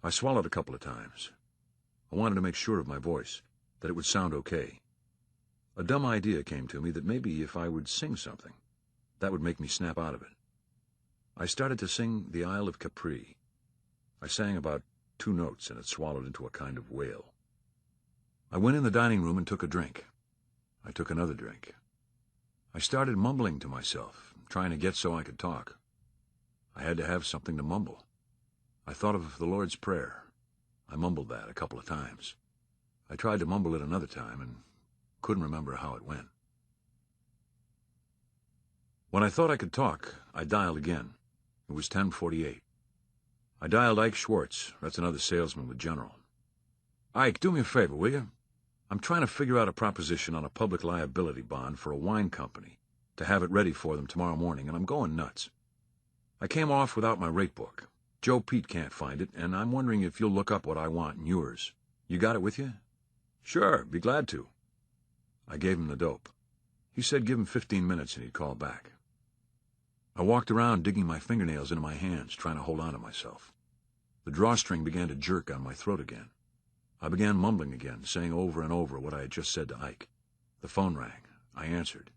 I swallowed a couple of times. I wanted to make sure of my voice, that it would sound okay. A dumb idea came to me that maybe if I would sing something, that would make me snap out of it. I started to sing The Isle of Capri. I sang about 2 notes, and it swallowed into a kind of wail. I went in the dining room and took a drink. I took another drink. I started mumbling to myself, trying to get so I could talk. I had to have something to mumble. I thought of the Lord's Prayer. I mumbled that a couple of times. I tried to mumble it another time and couldn't remember how it went. When I thought I could talk, I dialed again. It was 10:48. I dialed Ike Schwartz. That's another salesman with General. Ike, do me a favor, will you? I'm trying to figure out a proposition on a public liability bond for a wine company to have it ready for them tomorrow morning, and I'm going nuts. I came off without my rate book. Joe Pete can't find it, and I'm wondering if you'll look up what I want in yours. You got it with you? Sure, be glad to. I gave him the dope. He said give him 15 minutes and he'd call back. I walked around digging my fingernails into my hands, trying to hold on to myself. The drawstring began to jerk on my throat again. I began mumbling again, saying over and over what I had just said to Ike. The phone rang. I answered.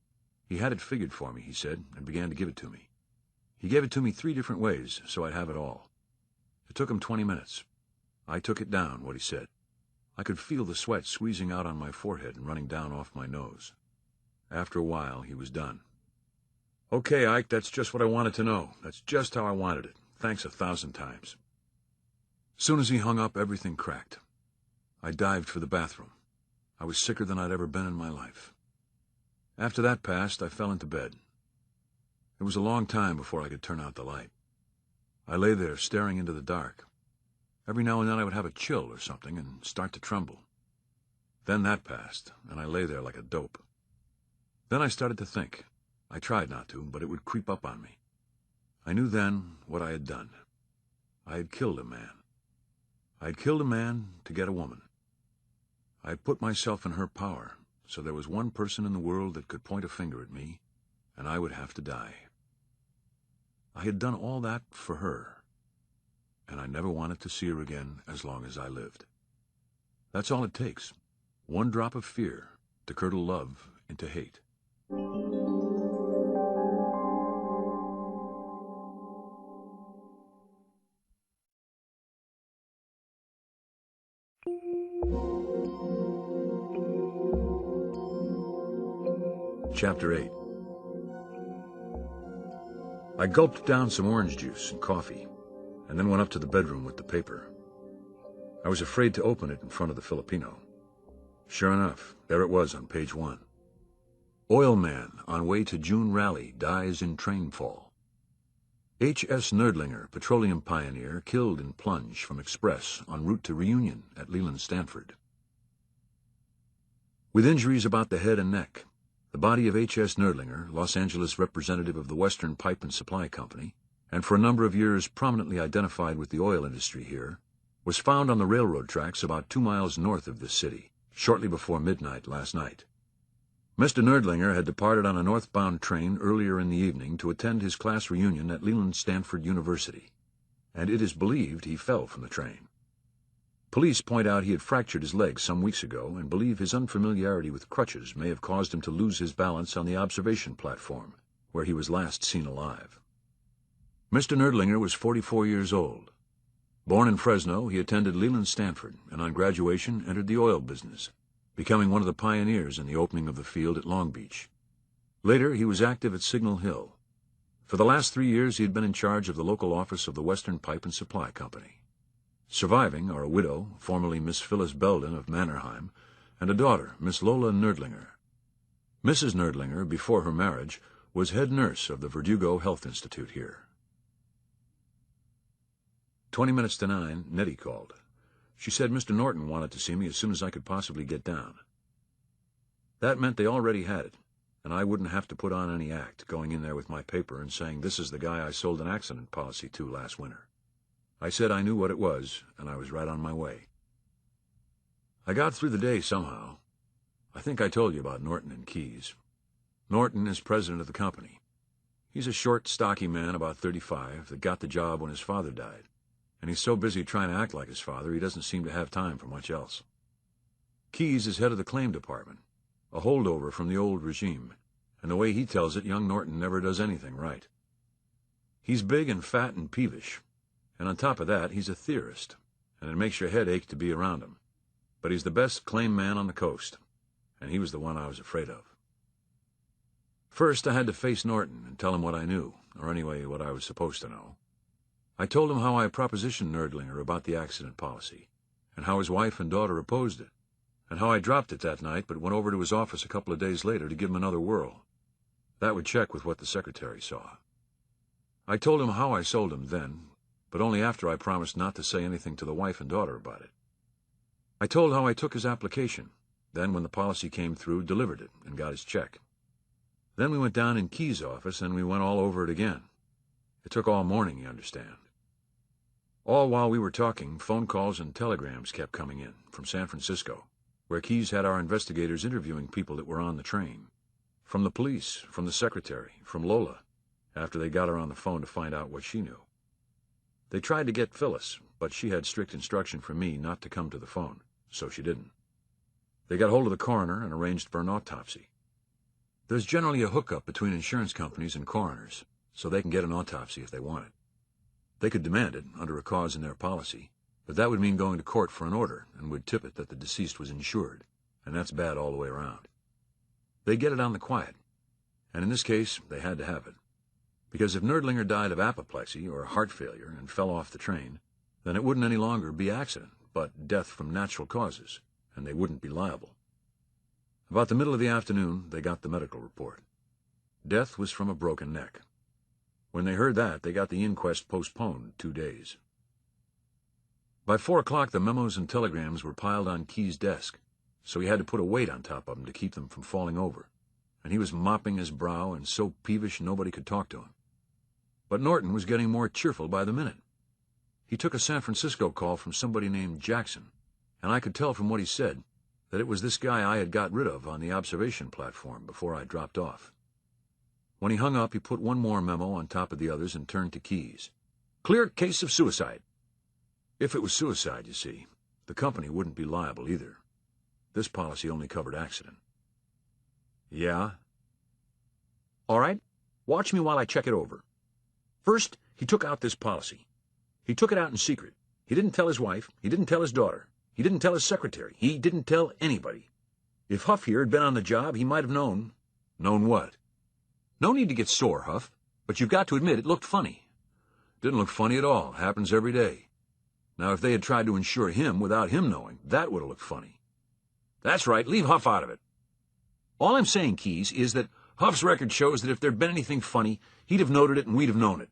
He had it figured for me, he said, and began to give it to me. He gave it to me 3 different ways, so I'd have it all. It took him 20 minutes. I took it down, what he said. I could feel the sweat squeezing out on my forehead and running down off my nose. After a while, he was done. Okay, Ike, that's just what I wanted to know. That's just how I wanted it. Thanks 1,000 times. As soon as he hung up, everything cracked. I dived for the bathroom. I was sicker than I'd ever been in my life. After that passed, I fell into bed. It was a long time before I could turn out the light. I lay there staring into the dark. Every now and then I would have a chill or something and start to tremble. Then that passed, and I lay there like a dope. Then I started to think. I tried not to, but it would creep up on me. I knew then what I had done. I had killed a man. I had killed a man to get a woman. I had put myself in her power, so there was one person in the world that could point a finger at me, and I would have to die. I had done all that for her, and I never wanted to see her again as long as I lived. That's all it takes. One drop of fear to curdle love into hate. Chapter 8. I gulped down some orange juice and coffee, and then went up to the bedroom with the paper. I was afraid to open it in front of the Filipino. Sure enough, there it was on page 1. Oil man on way to June rally dies in train fall. H.S. Nerdlinger, petroleum pioneer, killed in plunge from Express en route to reunion at Leland Stanford. With injuries about the head and neck, the body of H.S. Nerdlinger, Los Angeles representative of the Western Pipe and Supply Company, and for a number of years prominently identified with the oil industry here, was found on the railroad tracks about 2 miles north of this city, shortly before midnight last night. Mr. Nerdlinger had departed on a northbound train earlier in the evening to attend his class reunion at Leland Stanford University, and it is believed he fell from the train. Police point out he had fractured his leg some weeks ago and believe his unfamiliarity with crutches may have caused him to lose his balance on the observation platform, where he was last seen alive. Mr. Nerdlinger was 44 years old. Born in Fresno, he attended Leland-Stanford, and on graduation entered the oil business, becoming one of the pioneers in the opening of the field at Long Beach. Later, he was active at Signal Hill. For the last 3 years, he had been in charge of the local office of the Western Pipe and Supply Company. Surviving are a widow, formerly Miss Phyllis Belden of Mannerheim, and a daughter, Miss Lola Nerdlinger. Mrs. Nerdlinger, before her marriage, was head nurse of the Verdugo Health Institute here. 20 minutes to 9, Nettie called. She said Mr. Norton wanted to see me as soon as I could possibly get down. That meant they already had it, and I wouldn't have to put on any act, going in there with my paper and saying this is the guy I sold an accident policy to last winter. I said I knew what it was, and I was right on my way. I got through the day somehow. I think I told you about Norton and Keyes. Norton is president of the company. He's a short, stocky man, about 35, that got the job when his father died. And he's so busy trying to act like his father, he doesn't seem to have time for much else. Keyes is head of the claim department, a holdover from the old regime, and the way he tells it, young Norton never does anything right. He's big and fat and peevish, and on top of that, he's a theorist, and it makes your head ache to be around him. But he's the best claim man on the coast, and he was the one I was afraid of. First, I had to face Norton and tell him what I knew, or anyway, what I was supposed to know. I told him how I propositioned Nerdlinger about the accident policy, and how his wife and daughter opposed it, and how I dropped it that night but went over to his office a couple of days later to give him another whirl. That would check with what the secretary saw. I told him how I sold him then, but only after I promised not to say anything to the wife and daughter about it. I told how I took his application, then when the policy came through, delivered it and got his check. Then we went down in Keyes' office and we went all over it again. It took all morning, you understand. All while we were talking, phone calls and telegrams kept coming in from San Francisco, where Keyes had our investigators interviewing people that were on the train. From the police, from the secretary, from Lola, after they got her on the phone to find out what she knew. They tried to get Phyllis, but she had strict instruction from me not to come to the phone, so she didn't. They got hold of the coroner and arranged for an autopsy. There's generally a hookup between insurance companies and coroners, so they can get an autopsy if they want it. They could demand it under a clause in their policy, but that would mean going to court for an order and would tip it that the deceased was insured, and that's bad all the way around. They get it on the quiet, and in this case, they had to have it. Because if Nerdlinger died of apoplexy or heart failure and fell off the train, then it wouldn't any longer be accident, but death from natural causes, and they wouldn't be liable. About the middle of the afternoon, they got the medical report. Death was from a broken neck. When they heard that, they got the inquest postponed 2 days. By 4 o'clock, the memos and telegrams were piled on Keyes' desk, so he had to put a weight on top of them to keep them from falling over, and he was mopping his brow and so peevish nobody could talk to him. But Norton was getting more cheerful by the minute. He took a San Francisco call from somebody named Jackson, and I could tell from what he said that it was this guy I had got rid of on the observation platform before I dropped off. When he hung up, he put one more memo on top of the others and turned to Keyes. Clear case of suicide. If it was suicide, you see, the company wouldn't be liable either. This policy only covered accident. Yeah? All right, watch me while I check it over. First, he took out this policy. He took it out in secret. He didn't tell his wife. He didn't tell his daughter. He didn't tell his secretary. He didn't tell anybody. If Huff here had been on the job, he might have known. Known what? No need to get sore, Huff, but you've got to admit it looked funny. Didn't look funny at all. Happens every day. Now, if they had tried to insure him without him knowing, that would have looked funny. That's right. Leave Huff out of it. All I'm saying, Keyes, is that Huff's record shows that if there'd been anything funny, he'd have noted it and we'd have known it.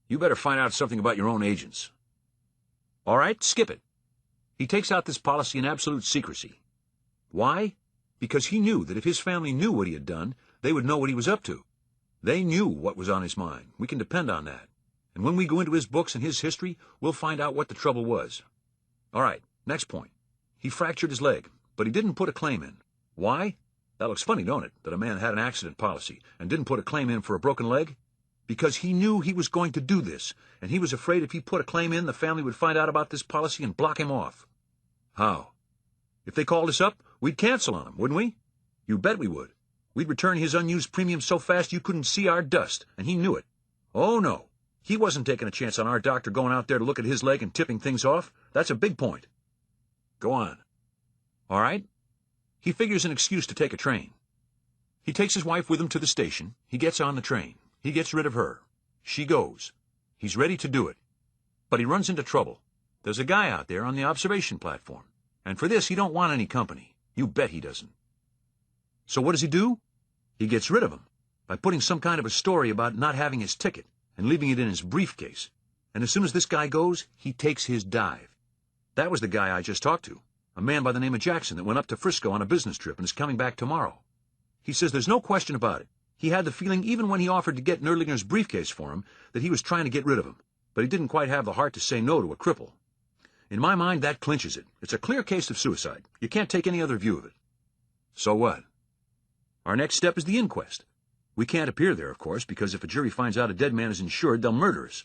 You better find out something about your own agents. All right, skip it. He takes out this policy in absolute secrecy. Why? Because he knew that if his family knew what he had done, they would know what he was up to. They knew what was on his mind. We can depend on that. And when we go into his books and his history, we'll find out what the trouble was. All right, next point. He fractured his leg, but he didn't put a claim in. Why? That looks funny, don't it, that a man had an accident policy and didn't put a claim in for a broken leg? Because he knew he was going to do this, and he was afraid if he put a claim in, the family would find out about this policy and block him off. How? If they called us up, we'd cancel on him, wouldn't we? You bet we would. We'd return his unused premium so fast you couldn't see our dust, and he knew it. Oh, no. He wasn't taking a chance on our doctor going out there to look at his leg and tipping things off. That's a big point. Go on. All right. He figures an excuse to take a train. He takes his wife with him to the station. He gets on the train. He gets rid of her. She goes. He's ready to do it. But he runs into trouble. There's a guy out there on the observation platform. And for this, he don't want any company. You bet he doesn't. So what does he do? He gets rid of him by putting some kind of a story about not having his ticket and leaving it in his briefcase. And as soon as this guy goes, he takes his dive. That was the guy I just talked to, a man by the name of Jackson that went up to Frisco on a business trip and is coming back tomorrow. He says there's no question about it. He had the feeling even when he offered to get Nerdlinger's briefcase for him that he was trying to get rid of him, but he didn't quite have the heart to say no to a cripple. In my mind, that clinches it. It's a clear case of suicide. You can't take any other view of it. So what? Our next step is the inquest. We can't appear there, of course, because if a jury finds out a dead man is insured, they'll murder us.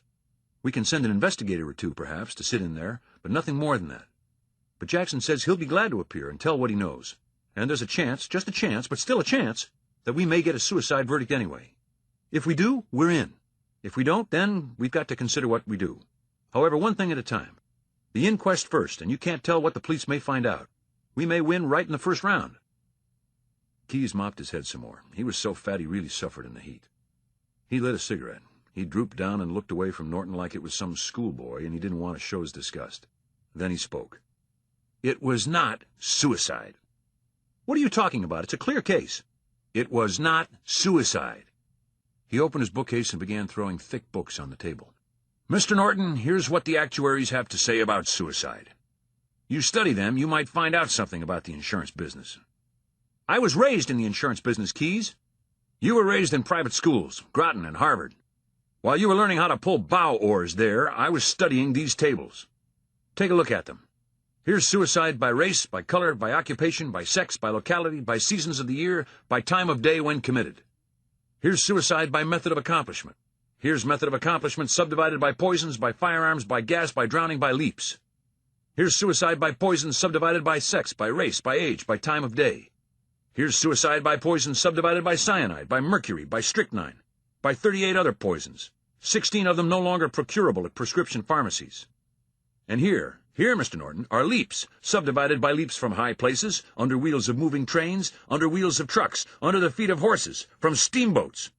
We can send an investigator or two, perhaps, to sit in there, but nothing more than that. But Jackson says he'll be glad to appear and tell what he knows. And there's a chance, just a chance, but still a chance, that we may get a suicide verdict anyway. If we do, we're in. If we don't, then we've got to consider what we do. However, one thing at a time. The inquest first, and you can't tell what the police may find out. We may win right in the first round. Keyes mopped his head some more. He was so fat he really suffered in the heat. He lit a cigarette. He drooped down and looked away from Norton like it was some schoolboy, and he didn't want to show his disgust. Then he spoke. It was not suicide. What are you talking about? It's a clear case. It was not suicide. He opened his bookcase and began throwing thick books on the table. Mr. Norton, here's what the actuaries have to say about suicide. You study them, you might find out something about the insurance business. I was raised in the insurance business, Keyes. You were raised in private schools, Groton and Harvard. While you were learning how to pull bow oars there, I was studying these tables. Take a look at them. Here's suicide by race, by color, by occupation, by sex, by locality, by seasons of the year, by time of day when committed. Here's suicide by method of accomplishment. Here's method of accomplishment subdivided by poisons, by firearms, by gas, by drowning, by leaps. Here's suicide by poison subdivided by sex, by race, by age, by time of day. Here's suicide by poison subdivided by cyanide, by mercury, by strychnine, by 38 other poisons, 16 of them no longer procurable at prescription pharmacies. And here, Mr. Norton, are leaps, subdivided by leaps from high places, under wheels of moving trains, under wheels of trucks, under the feet of horses, from steamboats.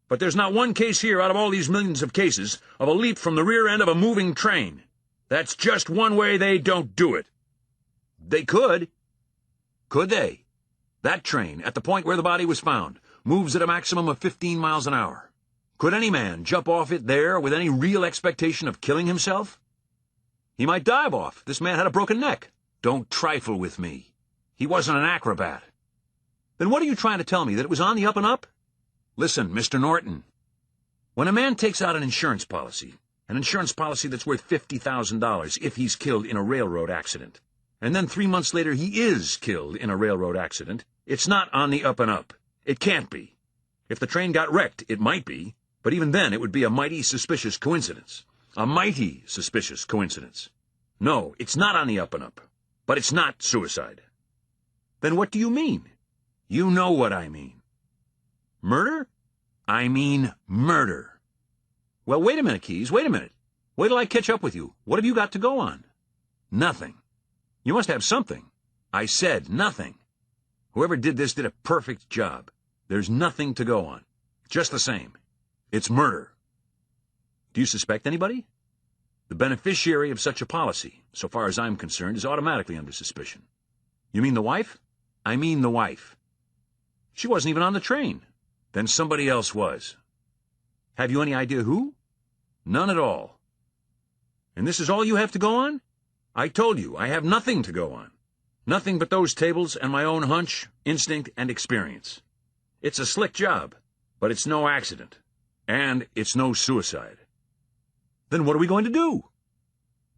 But there's not one case here out of all these millions of cases of a leap from the rear end of a moving train. That's just one way they don't do it. They could. Could they? That train, at the point where the body was found, moves at a maximum of 15 miles an hour. Could any man jump off it there with any real expectation of killing himself? He might dive off. This man had a broken neck. Don't trifle with me. He wasn't an acrobat. Then what are you trying to tell me, that it was on the up and up? Listen, Mr. Norton. When a man takes out an insurance policy that's worth $50,000 if he's killed in a railroad accident, and then 3 months later he is killed in a railroad accident, it's not on the up and up. It can't be. If the train got wrecked, it might be, but even then it would be a mighty suspicious coincidence. A mighty suspicious coincidence. No, it's not on the up and up, but it's not suicide. Then what do you mean? You know what I mean. Murder? I mean murder. Well, wait a minute, Keyes, wait a minute. Wait till I catch up with you. What have you got to go on? Nothing. You must have something. I said nothing. Whoever did this did a perfect job. There's nothing to go on. Just the same. It's murder. Do you suspect anybody? The beneficiary of such a policy, so far as I'm concerned, is automatically under suspicion. You mean the wife? I mean the wife. She wasn't even on the train. Then somebody else was. Have you any idea who? None at all. And this is all you have to go on? I told you, I have nothing to go on. Nothing but those tables and my own hunch, instinct, and experience. It's a slick job, but it's no accident. And it's no suicide. Then what are we going to do?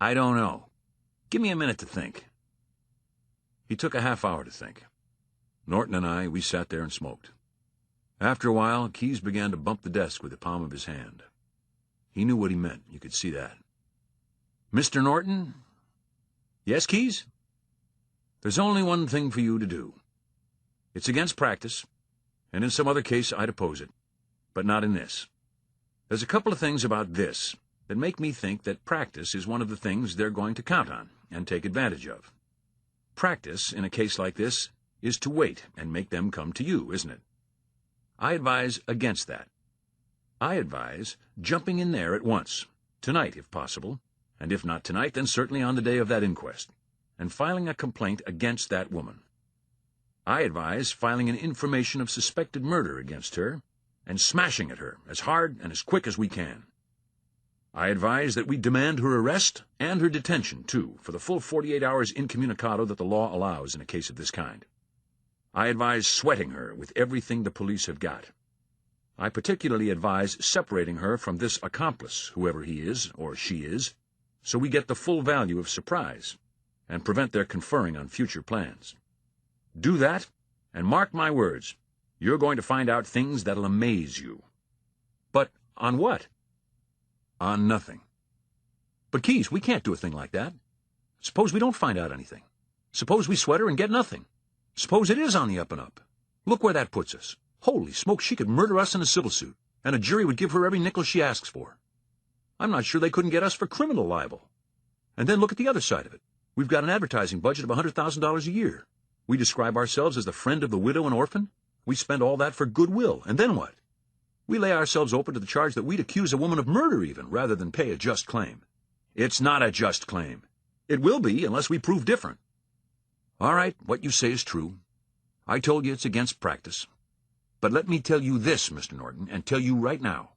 I don't know. Give me a minute to think. He took a half hour to think. Norton and I, we sat there and smoked. After a while, Keyes began to bump the desk with the palm of his hand. He knew what he meant, you could see that. Mr. Norton? Yes, Keyes? There's only one thing for you to do. It's against practice, and in some other case I'd oppose it, but not in this. There's a couple of things about this that make me think that practice is one of the things they're going to count on and take advantage of. Practice, in a case like this, is to wait and make them come to you, isn't it? I advise against that. I advise jumping in there at once, tonight if possible, and if not tonight, then certainly on the day of that inquest, and filing a complaint against that woman. I advise filing an information of suspected murder against her and smashing at her as hard and as quick as we can. I advise that we demand her arrest and her detention, too, for the full 48 hours incommunicado that the law allows in a case of this kind. I advise sweating her with everything the police have got. I particularly advise separating her from this accomplice, whoever he is or she is, so we get the full value of surprise and prevent their conferring on future plans. Do that, and mark my words, you're going to find out things that'll amaze you. But on what? On nothing. But, Keyes, we can't do a thing like that. Suppose we don't find out anything. Suppose we sweat her and get nothing. Suppose it is on the up and up. Look where that puts us. Holy smoke, she could murder us in a civil suit, and a jury would give her every nickel she asks for. I'm not sure they couldn't get us for criminal libel. And then look at the other side of it. We've got an advertising budget of $100,000 a year. We describe ourselves as the friend of the widow and orphan. We spend all that for goodwill, and then what? We lay ourselves open to the charge that we'd accuse a woman of murder even, rather than pay a just claim. It's not a just claim. It will be, unless we prove different. All right, what you say is true. I told you it's against practice. But let me tell you this, Mr. Norton, and tell you right now.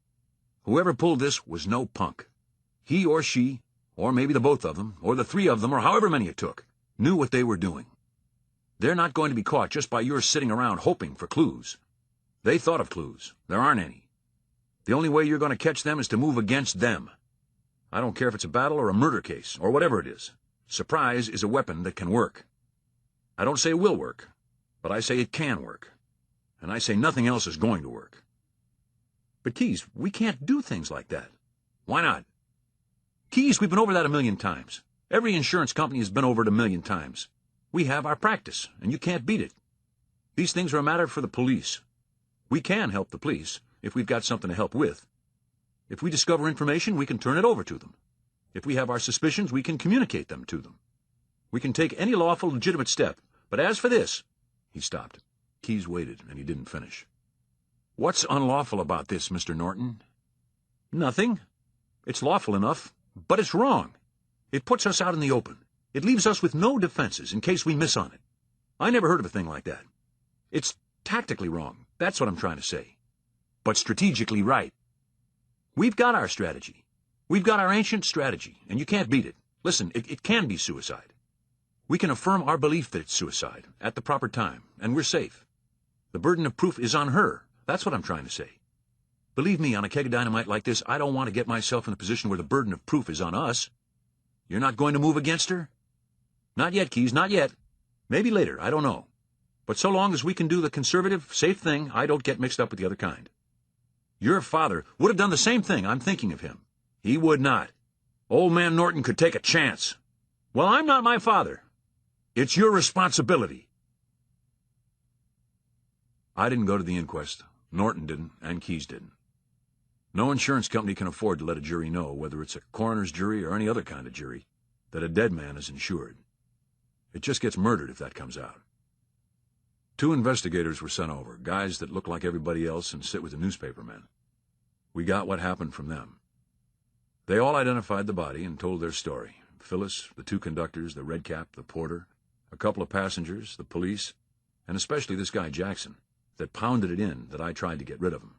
Whoever pulled this was no punk. He or she, or maybe the both of them, or the three of them, or however many it took, knew what they were doing. They're not going to be caught just by your sitting around hoping for clues. They thought of clues. There aren't any. The only way you're going to catch them is to move against them. I don't care if it's a battle or a murder case, or whatever it is. Surprise is a weapon that can work. I don't say it will work, but I say it can work. And I say nothing else is going to work. But, Keyes, we can't do things like that. Why not? Keyes, we've been over that 1,000,000 times. Every insurance company has been over it 1,000,000 times. We have our practice, and you can't beat it. These things are a matter for the police. We can help the police if we've got something to help with. If we discover information, we can turn it over to them. If we have our suspicions, we can communicate them to them. We can take any lawful, legitimate step. But as for this, he stopped. Keyes waited, and he didn't finish. What's unlawful about this, Mr. Norton? Nothing. It's lawful enough, but it's wrong. It puts us out in the open. It leaves us with no defenses in case we miss on it. I never heard of a thing like that. It's tactically wrong. That's what I'm trying to say. But strategically right. We've got our strategy. We've got our ancient strategy, and you can't beat it. Listen, it can be suicide. We can affirm our belief that it's suicide at the proper time, and we're safe. The burden of proof is on her. That's what I'm trying to say. Believe me, on a keg of dynamite like this, I don't want to get myself in a position where the burden of proof is on us. You're not going to move against her? Not yet, Keyes, not yet. Maybe later, I don't know. But so long as we can do the conservative, safe thing, I don't get mixed up with the other kind. Your father would have done the same thing. I'm thinking of him. He would not. Old man Norton could take a chance. Well, I'm not my father. It's your responsibility. I didn't go to the inquest. Norton didn't, and Keyes didn't. No insurance company can afford to let a jury know, whether it's a coroner's jury or any other kind of jury, that a dead man is insured. It just gets murdered if that comes out. 2 investigators were sent over, guys that look like everybody else and sit with the newspapermen. We got what happened from them. They all identified the body and told their story. Phyllis, the 2 conductors, the redcap, the porter, a couple of passengers, the police, and especially this guy Jackson, that pounded it in that I tried to get rid of him.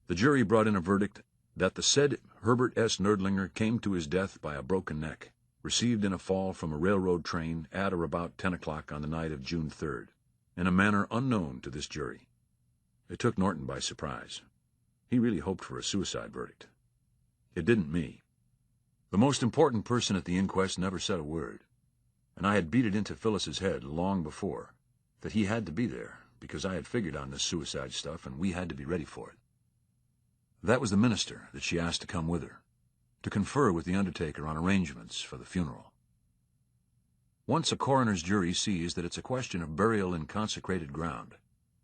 The jury brought in a verdict that the said Herbert S. Nerdlinger came to his death by a broken neck, received in a fall from a railroad train at or about 10 o'clock on the night of June 3rd, in a manner unknown to this jury. It took Norton by surprise. He really hoped for a suicide verdict. It didn't me. The most important person at the inquest never said a word, and I had beat it into Phyllis's head long before that he had to be there because I had figured on this suicide stuff and we had to be ready for it. That was the minister that she asked to come with her, to confer with the undertaker on arrangements for the funeral. Once a coroner's jury sees that it's a question of burial in consecrated ground,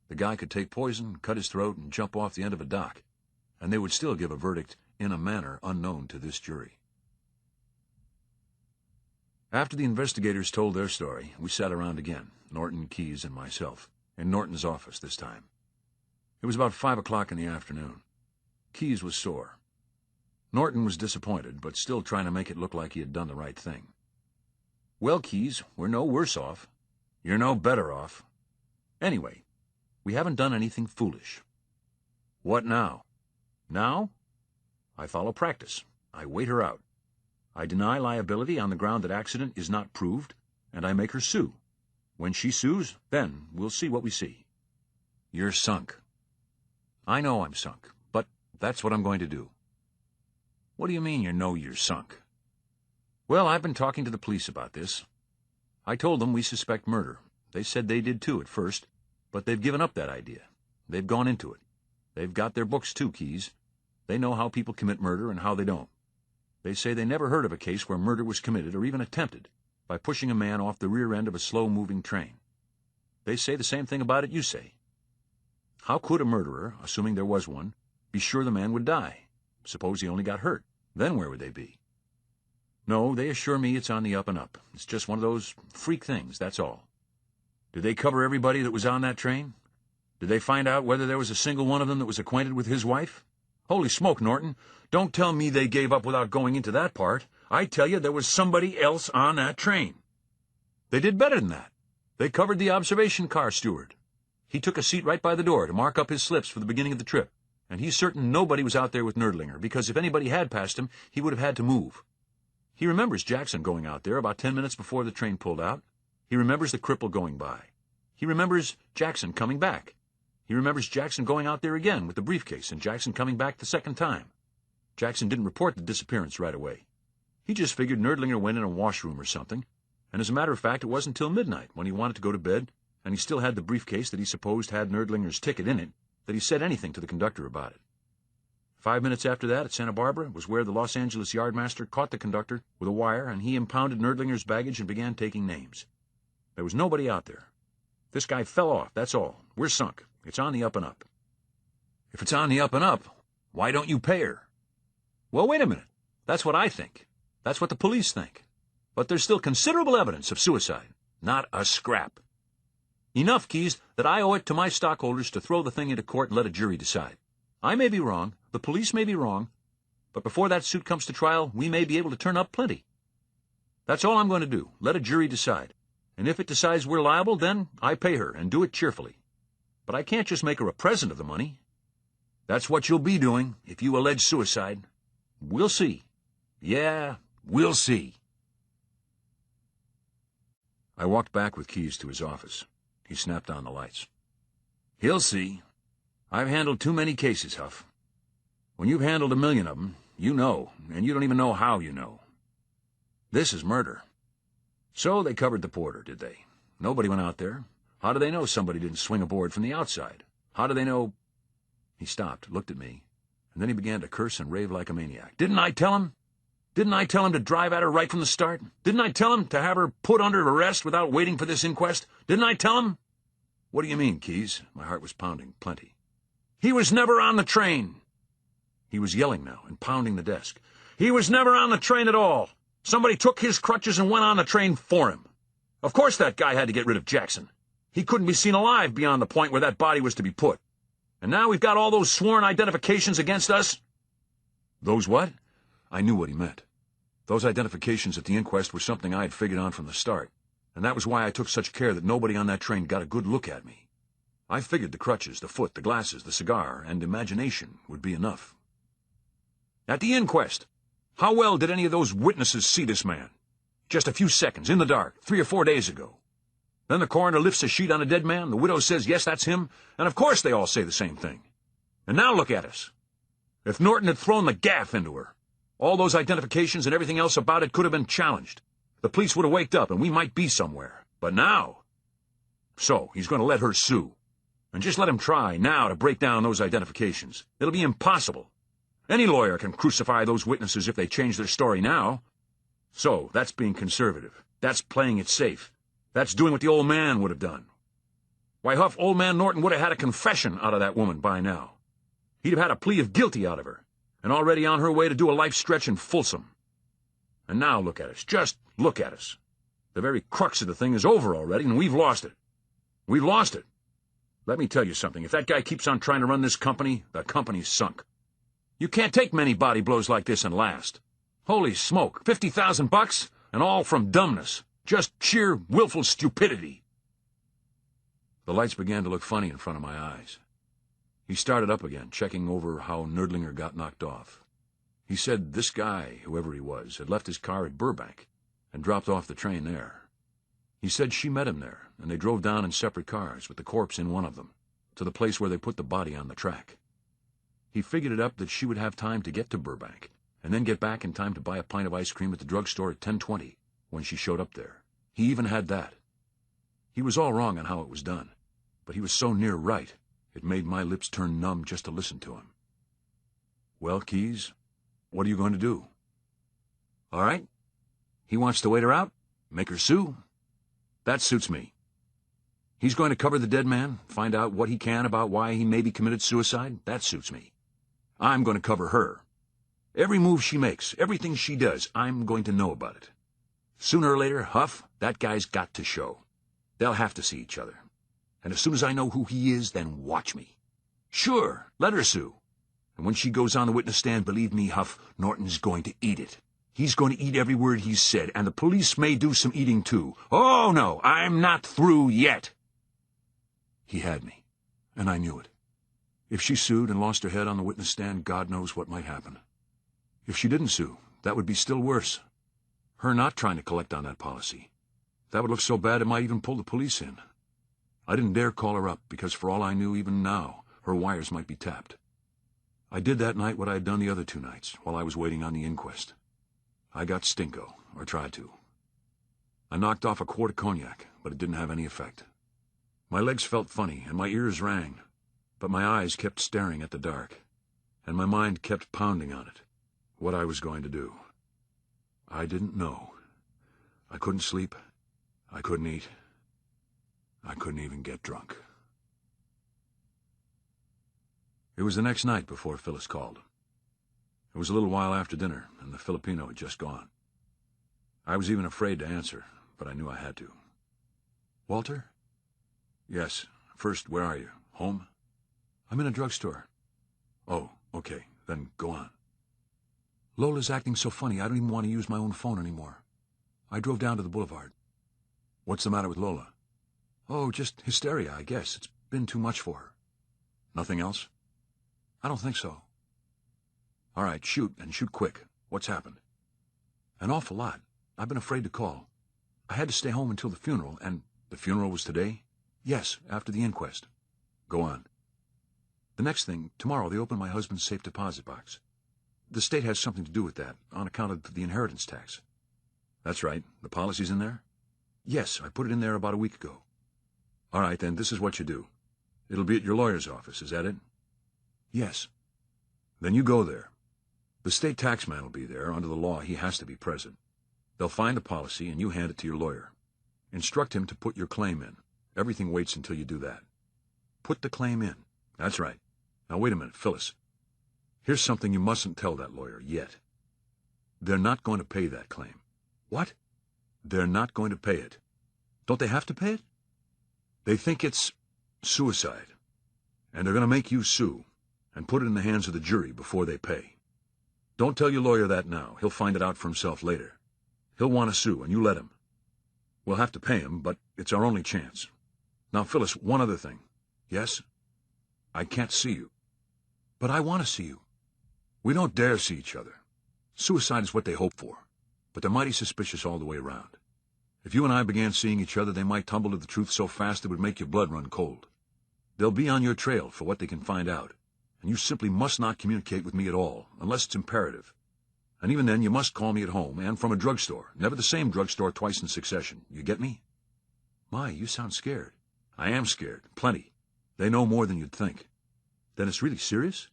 the guy could take poison, cut his throat, and jump off the end of a dock, and they would still give a verdict in a manner unknown to this jury. After the investigators told their story, we sat around again, Norton, Keyes, and myself, in Norton's office this time. It was about 5 o'clock in the afternoon. Keyes was sore. Norton was disappointed, but still trying to make it look like he had done the right thing. "Well, Keyes, we're no worse off. You're no better off. Anyway, we haven't done anything foolish." "What now?" "Now? I follow practice. I wait her out. I deny liability on the ground that accident is not proved, and I make her sue. When she sues, then we'll see what we see." "You're sunk." "I know I'm sunk, but that's what I'm going to do." "What do you mean you know you're sunk?" "Well, I've been talking to the police about this. I told them we suspect murder. They said they did too at first, but they've given up that idea. They've gone into it. They've got their books too, Keyes. They know how people commit murder and how they don't. They say they never heard of a case where murder was committed or even attempted by pushing a man off the rear end of a slow-moving train. They say the same thing about it you say. How could a murderer, assuming there was one, be sure the man would die? Suppose he only got hurt. Then where would they be? No, they assure me it's on the up and up. It's just one of those freak things, that's all." "Did they cover everybody that was on that train? Did they find out whether there was a single one of them that was acquainted with his wife?" "Holy smoke, Norton, don't tell me they gave up without going into that part. I tell you there was somebody else on that train. They did better than that. They covered the observation car steward. He took a seat right by the door to mark up his slips for the beginning of the trip, and he's certain nobody was out there with Nerdlinger, because if anybody had passed him, he would have had to move. He remembers Jackson going out there about 10 minutes before the train pulled out. He remembers the cripple going by. He remembers Jackson coming back. He remembers Jackson going out there again with the briefcase and Jackson coming back the second time. Jackson didn't report the disappearance right away. He just figured Nerdlinger went in a washroom or something, and as a matter of fact, it wasn't until midnight, when he wanted to go to bed, and he still had the briefcase that he supposed had Nerdlinger's ticket in it, that he said anything to the conductor about it. 5 minutes after that, at Santa Barbara, was where the Los Angeles yardmaster caught the conductor with a wire, and he impounded Nerdlinger's baggage and began taking names. There was nobody out there. This guy fell off, that's all. We're sunk. It's on the up and up." "If it's on the up and up, why don't you pay her?" "Well, wait a minute. That's what I think. That's what the police think. But there's still considerable evidence of suicide. Not a scrap. Enough, Keyes, that I owe it to my stockholders to throw the thing into court and let a jury decide. I may be wrong, the police may be wrong, but before that suit comes to trial, we may be able to turn up plenty. That's all I'm going to do, let a jury decide. And if it decides we're liable, then I pay her, and do it cheerfully. But I can't just make her a present of the money. That's what you'll be doing if you allege suicide. We'll see. Yeah, we'll see." I walked back with Keyes to his office. He snapped on the lights. "He'll see. I've handled too many cases, Huff. When you've handled 1,000,000 of them, you know, and you don't even know how you know. This is murder. So they covered the porter, did they? Nobody went out there. How do they know somebody didn't swing aboard from the outside? How do they know—" He stopped, looked at me, and then he began to curse and rave like a maniac. "Didn't I tell him? Didn't I tell him to drive at her right from the start? Didn't I tell him to have her put under arrest without waiting for this inquest? Didn't I tell him?" "What do you mean, Keyes?" My heart was pounding plenty. "He was never on the train." He was yelling now and pounding the desk. "He was never on the train at all. Somebody took his crutches and went on the train for him. Of course that guy had to get rid of Jackson. He couldn't be seen alive beyond the point where that body was to be put. And now we've got all those sworn identifications against us." "Those what?" I knew what he meant. Those identifications at the inquest were something I had figured on from the start, and that was why I took such care that nobody on that train got a good look at me. I figured the crutches, the foot, the glasses, the cigar, and imagination would be enough. "At the inquest, how well did any of those witnesses see this man? Just a few seconds, in the dark, 3 or 4 days ago. Then the coroner lifts a sheet on a dead man, the widow says, yes, that's him, and of course they all say the same thing. And now look at us. If Norton had thrown the gaff into her, all those identifications and everything else about it could have been challenged. The police would have waked up, and we might be somewhere. But now... So, he's going to let her sue. And just let him try, now, to break down those identifications. It'll be impossible. Any lawyer can crucify those witnesses if they change their story now. So, that's being conservative. That's playing it safe. That's doing what the old man would have done. Why, Huff, old man Norton would have had a confession out of that woman by now. He'd have had a plea of guilty out of her, and already on her way to do a life stretch in Folsom. And now look at us. Just look at us. The very crux of the thing is over already, and we've lost it. We've lost it. Let me tell you something. If that guy keeps on trying to run this company, the company's sunk. You can't take many body blows like this and last. Holy smoke, $50,000, and all from dumbness. Just sheer willful stupidity. The lights began to look funny in front of my eyes. He started up again, checking over how Nerdlinger got knocked off. He said this guy, whoever he was, had left his car at Burbank and dropped off the train there. He said she met him there, and they drove down in separate cars, with the corpse in one of them, to the place where they put the body on the track. He figured it up that she would have time to get to Burbank, and then get back in time to buy a pint of ice cream at the drugstore at 10:20 when she showed up there. He even had that. He was all wrong on how it was done, but he was so near right, it made my lips turn numb just to listen to him. Well, Keyes, what are you going to do? All right. He wants to wait her out, make her sue. That suits me. He's going to cover the dead man, find out what he can about why he maybe committed suicide. That suits me. I'm going to cover her. Every move she makes, everything she does, I'm going to know about it. Sooner or later, Huff, that guy's got to show. They'll have to see each other. And as soon as I know who he is, then watch me. Sure, let her sue. And when she goes on the witness stand, believe me, Huff, Norton's going to eat it. He's going to eat every word he's said, and the police may do some eating too. Oh, no, I'm not through yet. He had me, and I knew it. If she sued and lost her head on the witness stand, God knows what might happen. If she didn't sue, that would be still worse. Her not trying to collect on that policy. That would look so bad it might even pull the police in. I didn't dare call her up, because for all I knew, even now, her wires might be tapped. I did that night what I had done the other 2 nights, while I was waiting on the inquest. I got stinko, or tried to. I knocked off a quart of cognac, but it didn't have any effect. My legs felt funny, and my ears rang, but my eyes kept staring at the dark, and my mind kept pounding on it, what I was going to do. I didn't know. I couldn't sleep. I couldn't eat. I couldn't even get drunk. It was the next night before Phyllis called. It was a little while after dinner, and the Filipino had just gone. I was even afraid to answer, but I knew I had to. Walter? Yes. First, where are you? Home? I'm in a drugstore. Oh, okay. Then go on. Lola's acting so funny, I don't even want to use my own phone anymore. I drove down to the boulevard. What's the matter with Lola? Oh, just hysteria, I guess. It's been too much for her. Nothing else? I don't think so. All right, shoot, and shoot quick. What's happened? An awful lot. I've been afraid to call. I had to stay home until the funeral, and... The funeral was today? Yes, after the inquest. Go on. The next thing, tomorrow they open my husband's safe deposit box. The state has something to do with that, on account of the inheritance tax. That's right. The policy's in there? Yes, I put it in there about a week ago. All right, then, this is what you do. It'll be at your lawyer's office, is that it? Yes. Then you go there. The state taxman will be there. Under the law, he has to be present. They'll find the policy, and you hand it to your lawyer. Instruct him to put your claim in. Everything waits until you do that. Put the claim in. That's right. Now, wait a minute, Phyllis. Here's something you mustn't tell that lawyer yet. They're not going to pay that claim. What? They're not going to pay it. Don't they have to pay it? They think it's suicide, and they're going to make you sue and put it in the hands of the jury before they pay. Don't tell your lawyer that now. He'll find it out for himself later. He'll want to sue, and you let him. We'll have to pay him, but it's our only chance. Now, Phyllis, one other thing. Yes? I can't see you. But I want to see you. We don't dare see each other. Suicide is what they hope for, but they're mighty suspicious all the way around. If you and I began seeing each other, they might tumble to the truth so fast it would make your blood run cold. They'll be on your trail for what they can find out, and you simply must not communicate with me at all, unless it's imperative. And even then, you must call me at home, and from a drugstore. Never the same drugstore twice in succession. You get me? My, you sound scared. I am scared. Plenty. They know more than you'd think. Then it's really serious?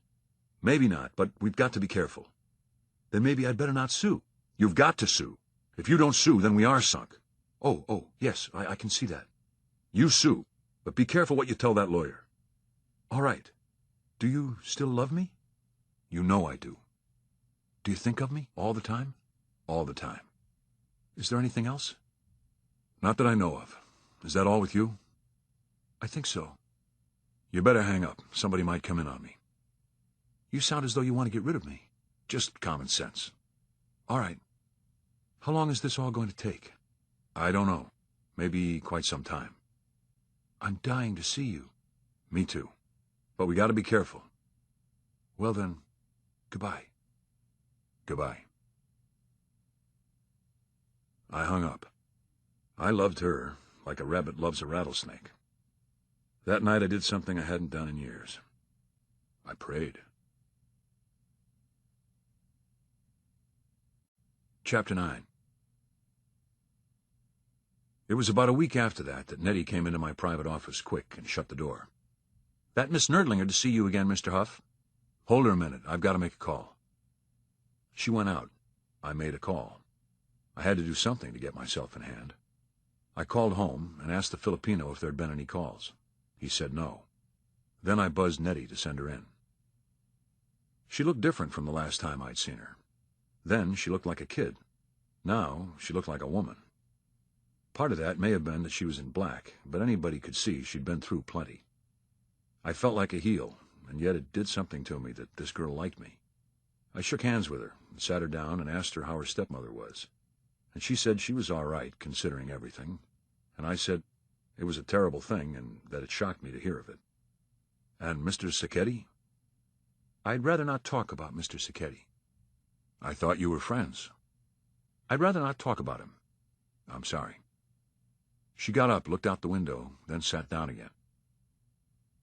Maybe not, but we've got to be careful. Then maybe I'd better not sue. You've got to sue. If you don't sue, then we are sunk. Oh, yes, I can see that. You sue, but be careful what you tell that lawyer. All right. Do you still love me? You know I do. Do you think of me all the time? All the time. Is there anything else? Not that I know of. Is that all with you? I think so. You better hang up. Somebody might come in on me. You sound as though you want to get rid of me. Just common sense. All right. How long is this all going to take? I don't know. Maybe quite some time. I'm dying to see you. Me too. But we got to be careful. Well then, goodbye. Goodbye. I hung up. I loved her like a rabbit loves a rattlesnake. That night I did something I hadn't done in years. I prayed. Chapter 9. It was about a week after that Nettie came into my private office quick and shut the door. That Miss Nerdlinger to see you again, Mr. Huff. Hold her a minute. I've got to make a call. She went out. I made a call. I had to do something to get myself in hand. I called home and asked the Filipino if there'd been any calls. He said no. Then I buzzed Nettie to send her in. She looked different from the last time I'd seen her. Then she looked like a kid. Now she looked like a woman. Part of that may have been that she was in black, but anybody could see she'd been through plenty. I felt like a heel, and yet it did something to me that this girl liked me. I shook hands with her, and sat her down and asked her how her stepmother was. And she said she was all right, considering everything. And I said it was a terrible thing, and that it shocked me to hear of it. And Mr. Sacchetti? I'd rather not talk about Mr. Sacchetti. I thought you were friends. I'd rather not talk about him. I'm sorry. She got up, looked out the window, then sat down again.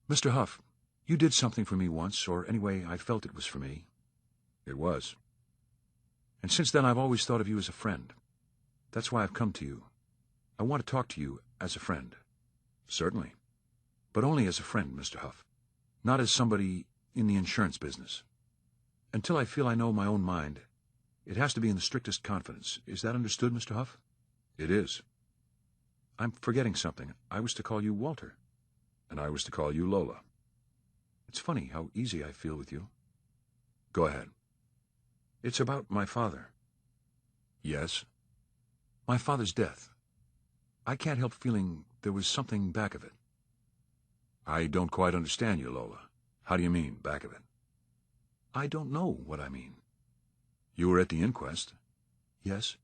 Mr. Huff, you did something for me once, or anyway, I felt it was for me. It was. And since then I've always thought of you as a friend. That's why I've come to you. I want to talk to you as a friend. Certainly. But only as a friend, Mr. Huff. Not as somebody in the insurance business. Until I feel I know my own mind, it has to be in the strictest confidence. Is that understood, Mr. Huff? It is. I'm forgetting something. I was to call you Walter. And I was to call you Lola. It's funny how easy I feel with you. Go ahead. It's about my father. Yes? My father's death. I can't help feeling there was something back of it. I don't quite understand you, Lola. How do you mean, back of it? I don't know what I mean. You were at the inquest. Yes.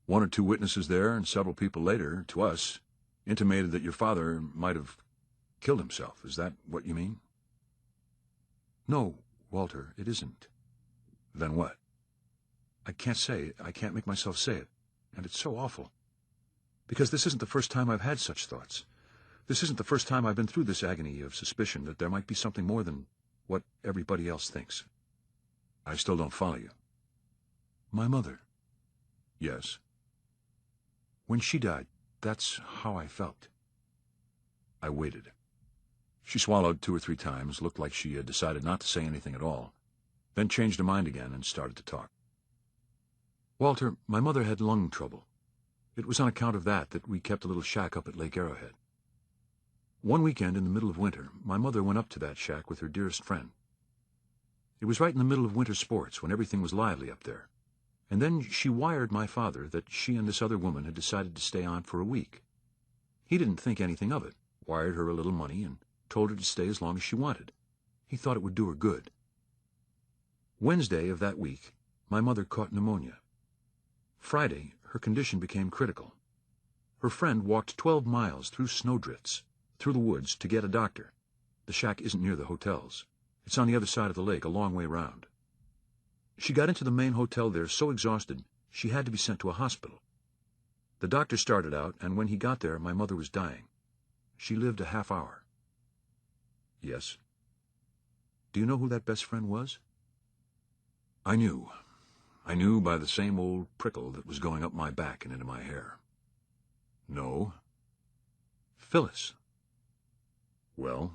One or two witnesses there and several people later, to us, intimated that your father might have killed himself. Is that what you mean? No, Walter, it isn't. Then what? I can't say it. I can't make myself say it. And it's so awful. Because this isn't the first time I've had such thoughts. This isn't the first time I've been through this agony of suspicion that there might be something more than what everybody else thinks. I still don't follow you. My mother. Yes. When she died, that's how I felt. I waited. She swallowed 2 or 3 times, looked like she had decided not to say anything at all, then changed her mind again and started to talk. Walter, my mother had lung trouble. It was on account of that we kept a little shack up at Lake Arrowhead. One weekend in the middle of winter, my mother went up to that shack with her dearest friend. It was right in the middle of winter sports, when everything was lively up there. And then she wired my father that she and this other woman had decided to stay on for a week. He didn't think anything of it, wired her a little money, and told her to stay as long as she wanted. He thought it would do her good. Wednesday of that week, my mother caught pneumonia. Friday, her condition became critical. Her friend walked 12 miles through snowdrifts, through the woods, to get a doctor. The shack isn't near the hotels. It's on the other side of the lake, a long way round. She got into the main hotel there so exhausted, she had to be sent to a hospital. The doctor started out, and when he got there, my mother was dying. She lived a half hour. Yes. Do you know who that best friend was? I knew. I knew by the same old prickle that was going up my back and into my hair. No. Phyllis. Well?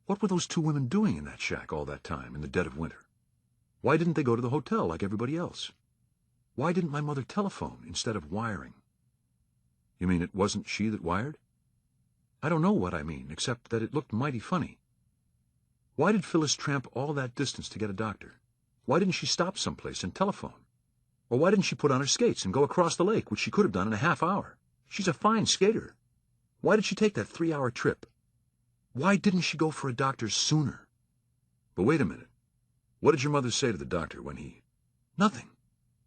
What were those 2 women doing in that shack all that time, in the dead of winter? Why didn't they go to the hotel like everybody else? Why didn't my mother telephone instead of wiring? You mean it wasn't she that wired? I don't know what I mean, except that it looked mighty funny. Why did Phyllis tramp all that distance to get a doctor? Why didn't she stop someplace and telephone? Or why didn't she put on her skates and go across the lake, which she could have done in a half hour? She's a fine skater. Why did she take that 3-hour trip? Why didn't she go for a doctor sooner? But wait a minute. What did your mother say to the doctor when he... Nothing.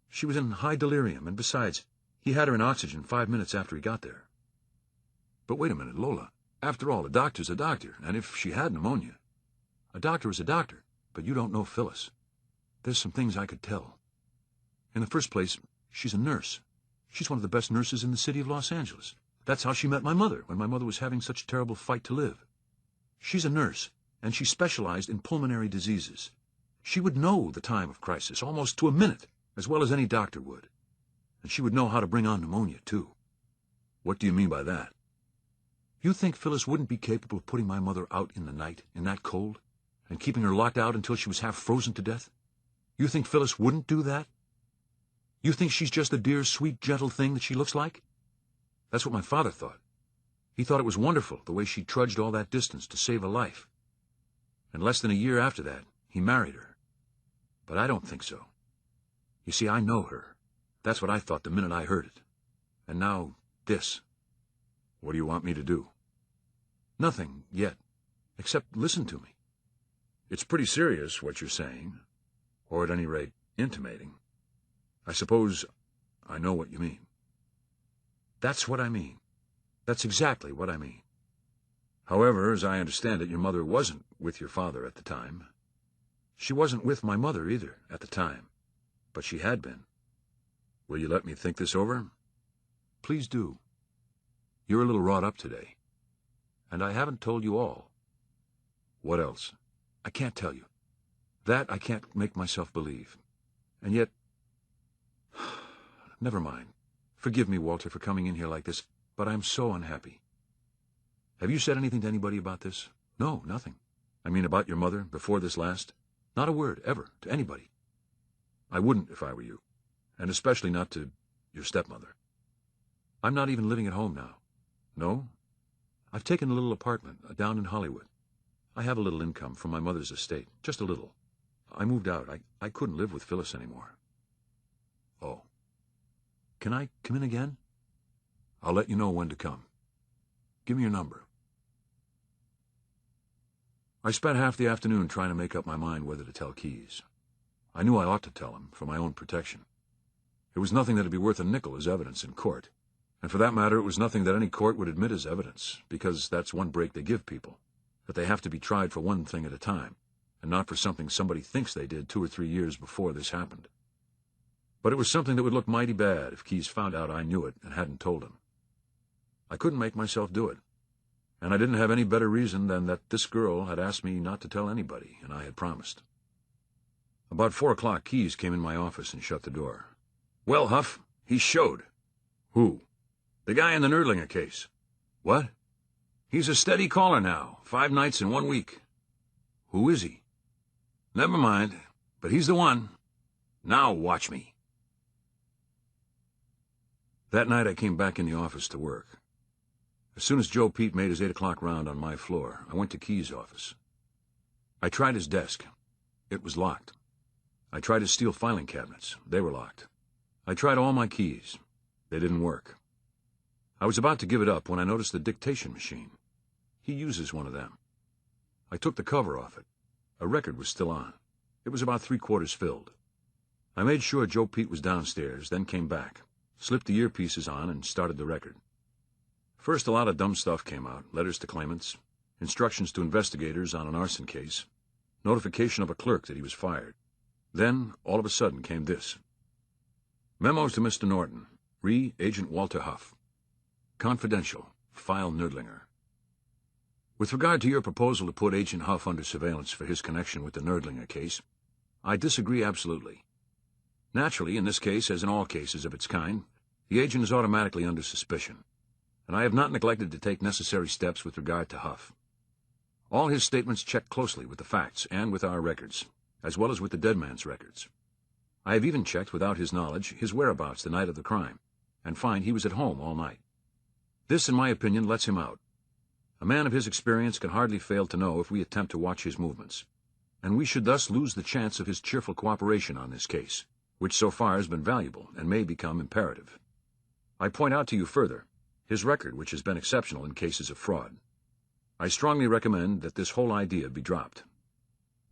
She was in high delirium, and besides, he had her in oxygen 5 minutes after he got there. But wait a minute, Lola. After all, a doctor's a doctor, and if she had pneumonia... A doctor is a doctor, but you don't know Phyllis. There's some things I could tell. In the first place, she's a nurse. She's one of the best nurses in the city of Los Angeles. That's how she met my mother, when my mother was having such a terrible fight to live. She's a nurse, and she specialized in pulmonary diseases. She would know the time of crisis, almost to a minute, as well as any doctor would. And she would know how to bring on pneumonia, too. What do you mean by that? You think Phyllis wouldn't be capable of putting my mother out in the night, in that cold, and keeping her locked out until she was half frozen to death? You think Phyllis wouldn't do that? You think she's just the dear, sweet, gentle thing that she looks like? That's what my father thought. He thought it was wonderful, the way she trudged all that distance to save a life. And less than a year after that, he married her. But I don't think so. You see, I know her. That's what I thought the minute I heard it. And now, this. What do you want me to do? Nothing, yet, except listen to me. It's pretty serious, what you're saying, or at any rate, intimating. I suppose I know what you mean. That's what I mean. That's exactly what I mean. However, as I understand it, your mother wasn't with your father at the time. She wasn't with my mother either at the time, but she had been. Will you let me think this over? Please do. You're a little wrought up today, and I haven't told you all. What else? I can't tell you. That I can't make myself believe. And yet... Never mind. Forgive me, Walter, for coming in here like this, but I'm so unhappy. Have you said anything to anybody about this? No, nothing. I mean about your mother, before this last? Not a word, ever, to anybody. I wouldn't if I were you, and especially not to your stepmother. I'm not even living at home now. No? I've taken a little apartment down in Hollywood. I have a little income from my mother's estate, just a little. I moved out. I couldn't live with Phyllis anymore. Oh. Can I come in again? I'll let you know when to come. Give me your number. I spent half the afternoon trying to make up my mind whether to tell Keyes. I knew I ought to tell him, for my own protection. It was nothing that'd be worth a nickel as evidence in court. And for that matter, it was nothing that any court would admit as evidence, because that's one break they give people, that they have to be tried for one thing at a time, and not for something somebody thinks they did 2 or 3 years before this happened. But it was something that would look mighty bad if Keyes found out I knew it and hadn't told him. I couldn't make myself do it, and I didn't have any better reason than that this girl had asked me not to tell anybody, and I had promised. About 4 o'clock, Keyes came in my office and shut the door. Well, Huff, he showed. Who? The guy in the Nerdlinger case. What? He's a steady caller now, 5 nights in 1 week. Who is he? Never mind, but he's the one. Now watch me. That night I came back in the office to work. As soon as Joe Pete made his 8 o'clock round on my floor, I went to Keyes' office. I tried his desk. It was locked. I tried his steel filing cabinets. They were locked. I tried all my keys. They didn't work. I was about to give it up when I noticed the dictation machine. He uses one of them. I took the cover off it. A record was still on. It was about 3/4 filled. I made sure Joe Pete was downstairs, then came back, slipped the earpieces on, and started the record. First, a lot of dumb stuff came out, letters to claimants, instructions to investigators on an arson case, notification of a clerk that he was fired. Then, all of a sudden, came this. Memo to Mr. Norton, re Agent Walter Huff. Confidential, file Nerdlinger. With regard to your proposal to put Agent Huff under surveillance for his connection with the Nerdlinger case, I disagree absolutely. Naturally, in this case, as in all cases of its kind, the agent is automatically under suspicion, and I have not neglected to take necessary steps with regard to Huff. All his statements check closely with the facts and with our records, as well as with the dead man's records. I have even checked, without his knowledge, his whereabouts the night of the crime, and find he was at home all night. This, in my opinion, lets him out. A man of his experience can hardly fail to know if we attempt to watch his movements, and we should thus lose the chance of his cheerful cooperation on this case, which so far has been valuable and may become imperative. I point out to you further his record, which has been exceptional in cases of fraud. I strongly recommend that this whole idea be dropped.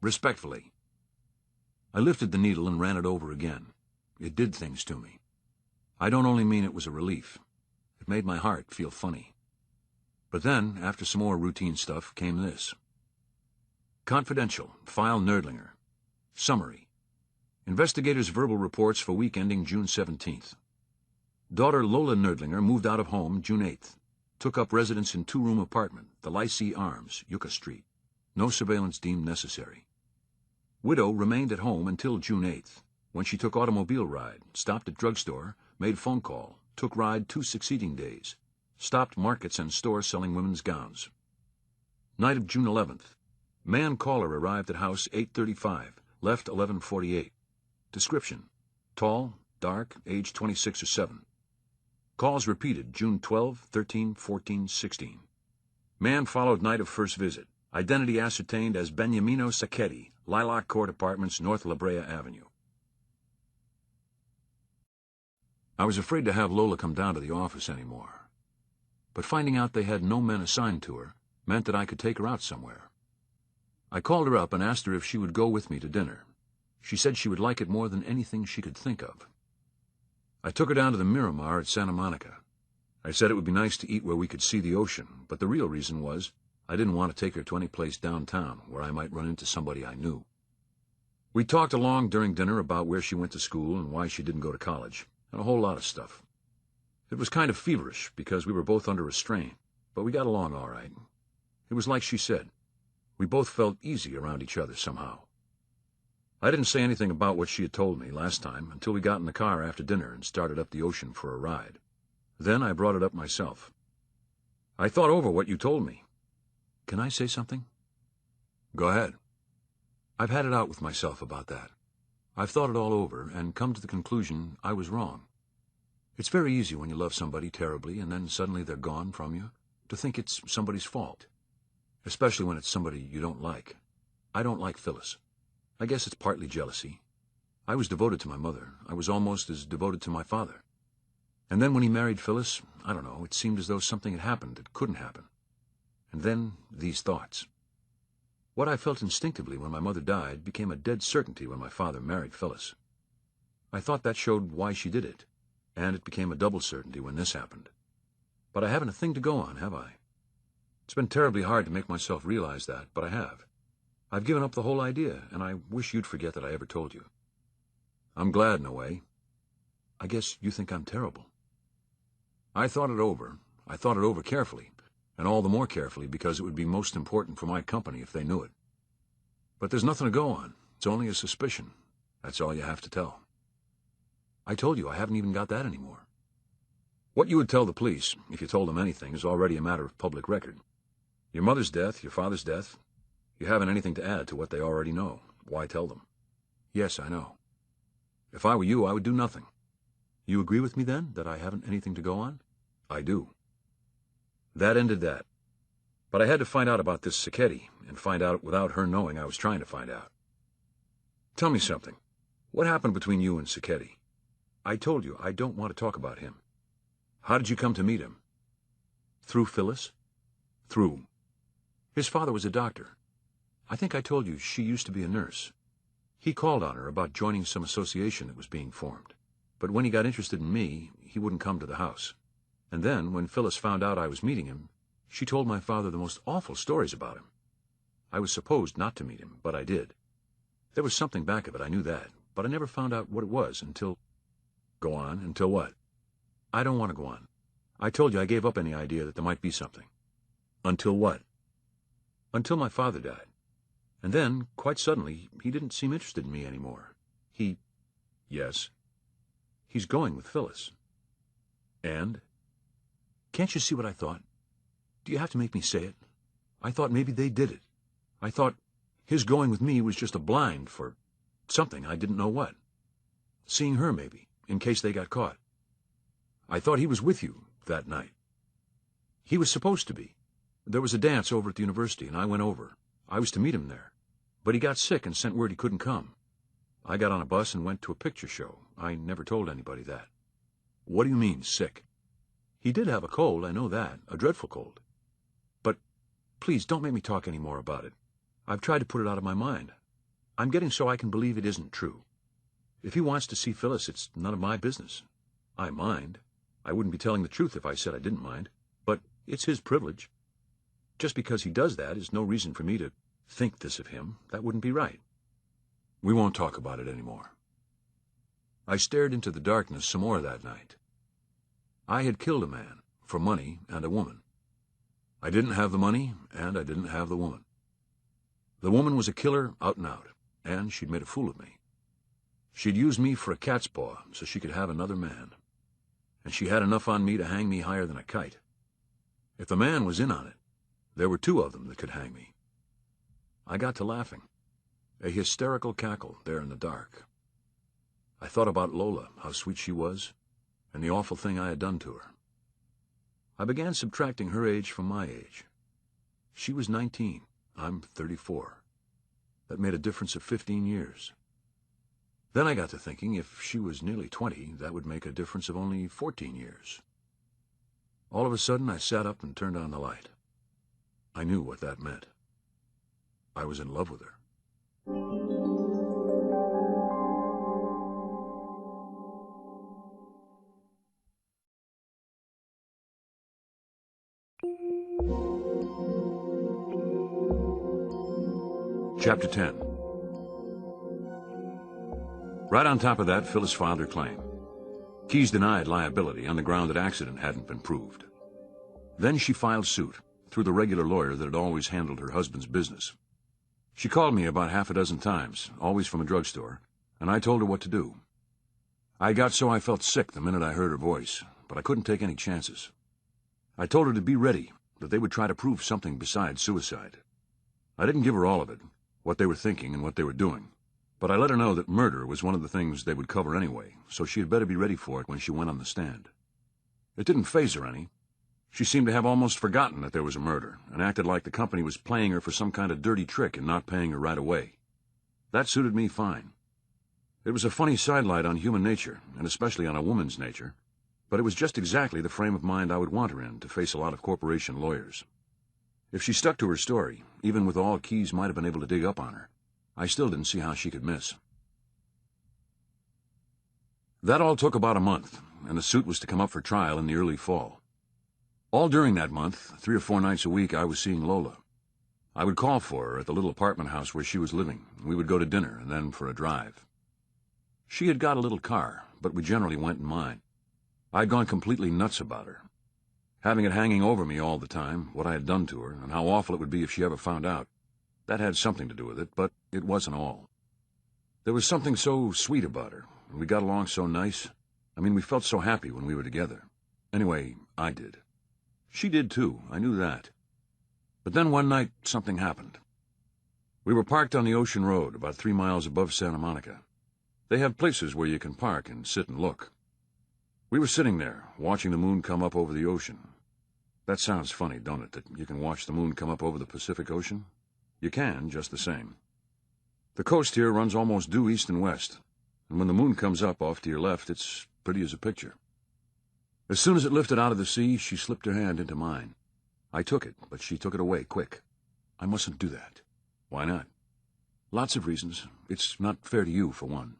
Respectfully. I lifted the needle and ran it over again. It did things to me. I don't only mean it was a relief. It made my heart feel funny. But then, after some more routine stuff, came this. Confidential, file Nerdlinger. Summary. Investigators' verbal reports for week ending June 17th. Daughter Lola Nerdlinger moved out of home June 8th. Took up residence in two-room apartment, the Lycée Arms, Yucca Street. No surveillance deemed necessary. Widow remained at home until June 8th, when she took automobile ride, stopped at drugstore, made phone call, took ride 2 succeeding days, stopped markets and stores selling women's gowns. Night of June 11th. Man caller arrived at house 8:35, left 11:48. Description: tall, dark, age 26 or 7. Calls repeated June 12, 13, 14, 16. Man followed night of first visit. Identity ascertained as Beniamino Sacchetti, Lilac Court Apartments, North La Brea Avenue. I was afraid to have Lola come down to the office anymore, but finding out they had no men assigned to her meant that I could take her out somewhere. I called her up and asked her if she would go with me to dinner. She said she would like it more than anything she could think of. I took her down to the Miramar at Santa Monica. I said it would be nice to eat where we could see the ocean, but the real reason was I didn't want to take her to any place downtown where I might run into somebody I knew. We talked along during dinner about where she went to school and why she didn't go to college, and a whole lot of stuff. It was kind of feverish because we were both under a strain, but we got along all right. It was like she said. We both felt easy around each other somehow. I didn't say anything about what she had told me last time until we got in the car after dinner and started up the ocean for a ride. Then I brought it up myself. I thought over what you told me. Can I say something? Go ahead. I've had it out with myself about that. I've thought it all over and come to the conclusion I was wrong. It's very easy when you love somebody terribly and then suddenly they're gone from you to think it's somebody's fault, especially when it's somebody you don't like. I don't like Phyllis. I guess it's partly jealousy. I was devoted to my mother. I was almost as devoted to my father. And then when he married Phyllis, I don't know, it seemed as though something had happened that couldn't happen. And then these thoughts. What I felt instinctively when my mother died became a dead certainty when my father married Phyllis. I thought that showed why she did it, and it became a double certainty when this happened. But I haven't a thing to go on, have I? It's been terribly hard to make myself realize that, but I have. I've given up the whole idea, and I wish you'd forget that I ever told you. I'm glad in a way. I guess you think I'm terrible. I thought it over. I thought it over carefully, and all the more carefully because it would be most important for my company if they knew it. But there's nothing to go on. It's only a suspicion. That's all you have to tell. I told you I haven't even got that anymore. What you would tell the police, if you told them anything, is already a matter of public record. Your mother's death, your father's death. You haven't anything to add to what they already know. Why tell them? Yes, I know. If I were you, I would do nothing. You agree with me, then, that I haven't anything to go on? I do. That ended that. But I had to find out about this Sacchetti, and find out without her knowing I was trying to find out. Tell me something. What happened between you and Sacchetti? I told you I don't want to talk about him. How did you come to meet him? Through Phyllis? Through. His father was a doctor. I think I told you she used to be a nurse. He called on her about joining some association that was being formed. But when he got interested in me, he wouldn't come to the house. And then, when Phyllis found out I was meeting him, she told my father the most awful stories about him. I was supposed not to meet him, but I did. There was something back of it, I knew that, but I never found out what it was until... Go on, until what? I don't want to go on. I told you I gave up any idea that there might be something. Until what? Until my father died. And then, quite suddenly, he didn't seem interested in me anymore. He... Yes? He's going with Phyllis. And? Can't you see what I thought? Do you have to make me say it? I thought maybe they did it. I thought his going with me was just a blind for something, I didn't know what. Seeing her, maybe, in case they got caught. I thought he was with you that night. He was supposed to be. There was a dance over at the university, and I went over. I was to meet him there. But he got sick and sent word he couldn't come. I got on a bus and went to a picture show. I never told anybody that. What do you mean, sick? He did have a cold, I know that, a dreadful cold. But please, don't make me talk any more about it. I've tried to put it out of my mind. I'm getting so I can believe it isn't true. If he wants to see Phyllis, it's none of my business. I mind. I wouldn't be telling the truth if I said I didn't mind. But it's his privilege. Just because he does that is no reason for me to think this of him. That wouldn't be right. We won't talk about it anymore. I stared into the darkness some more that night. I had killed a man for money and a woman. I didn't have the money, and I didn't have the woman. The woman was a killer out and out, and she'd made a fool of me. She'd used me for a cat's paw so she could have another man. And she had enough on me to hang me higher than a kite. If the man was in on it, there were two of them that could hang me. I got to laughing, a hysterical cackle there in the dark. I thought about Lola, how sweet she was, and the awful thing I had done to her. I began subtracting her age from my age. She was 19, I'm 34. That made a difference of 15 years. Then I got to thinking if she was nearly 20, that would make a difference of only 14 years. All of a sudden, I sat up and turned on the light. I knew what that meant. I was in love with her. Chapter 10. Right on top of that, Phyllis filed her claim. Keyes denied liability on the ground that accident hadn't been proved. Then she filed suit through the regular lawyer that had always handled her husband's business. She called me about half a dozen times, always from a drugstore, and I told her what to do. I got so I felt sick the minute I heard her voice, but I couldn't take any chances. I told her to be ready, that they would try to prove something besides suicide. I didn't give her all of it, what they were thinking and what they were doing, but I let her know that murder was one of the things they would cover anyway, so she had better be ready for it when she went on the stand. It didn't faze her any. She seemed to have almost forgotten that there was a murder, and acted like the company was playing her for some kind of dirty trick and not paying her right away. That suited me fine. It was a funny sidelight on human nature, and especially on a woman's nature, but it was just exactly the frame of mind I would want her in to face a lot of corporation lawyers. If she stuck to her story, even with all Keyes might have been able to dig up on her, I still didn't see how she could miss. That all took about a month, and the suit was to come up for trial in the early fall. All during that month, 3 or 4 nights a week, I was seeing Lola. I would call for her at the little apartment house where she was living. We would go to dinner and then for a drive. She had got a little car, but we generally went in mine. I'd gone completely nuts about her. Having it hanging over me all the time, what I had done to her, and how awful it would be if she ever found out. That had something to do with it, but it wasn't all. There was something so sweet about her, and we got along so nice. I mean, we felt so happy when we were together. Anyway, I did. She did too, I knew that. But then one night, something happened. We were parked on the Ocean Road, about 3 miles above Santa Monica. They have places where you can park and sit and look. We were sitting there, watching the moon come up over the ocean. That sounds funny, don't it, that you can watch the moon come up over the Pacific Ocean? You can, just the same. The coast here runs almost due east and west, and when the moon comes up off to your left, it's pretty as a picture. As soon as it lifted out of the sea, she slipped her hand into mine. I took it, but she took it away quick. I mustn't do that. Why not? Lots of reasons. It's not fair to you, for one.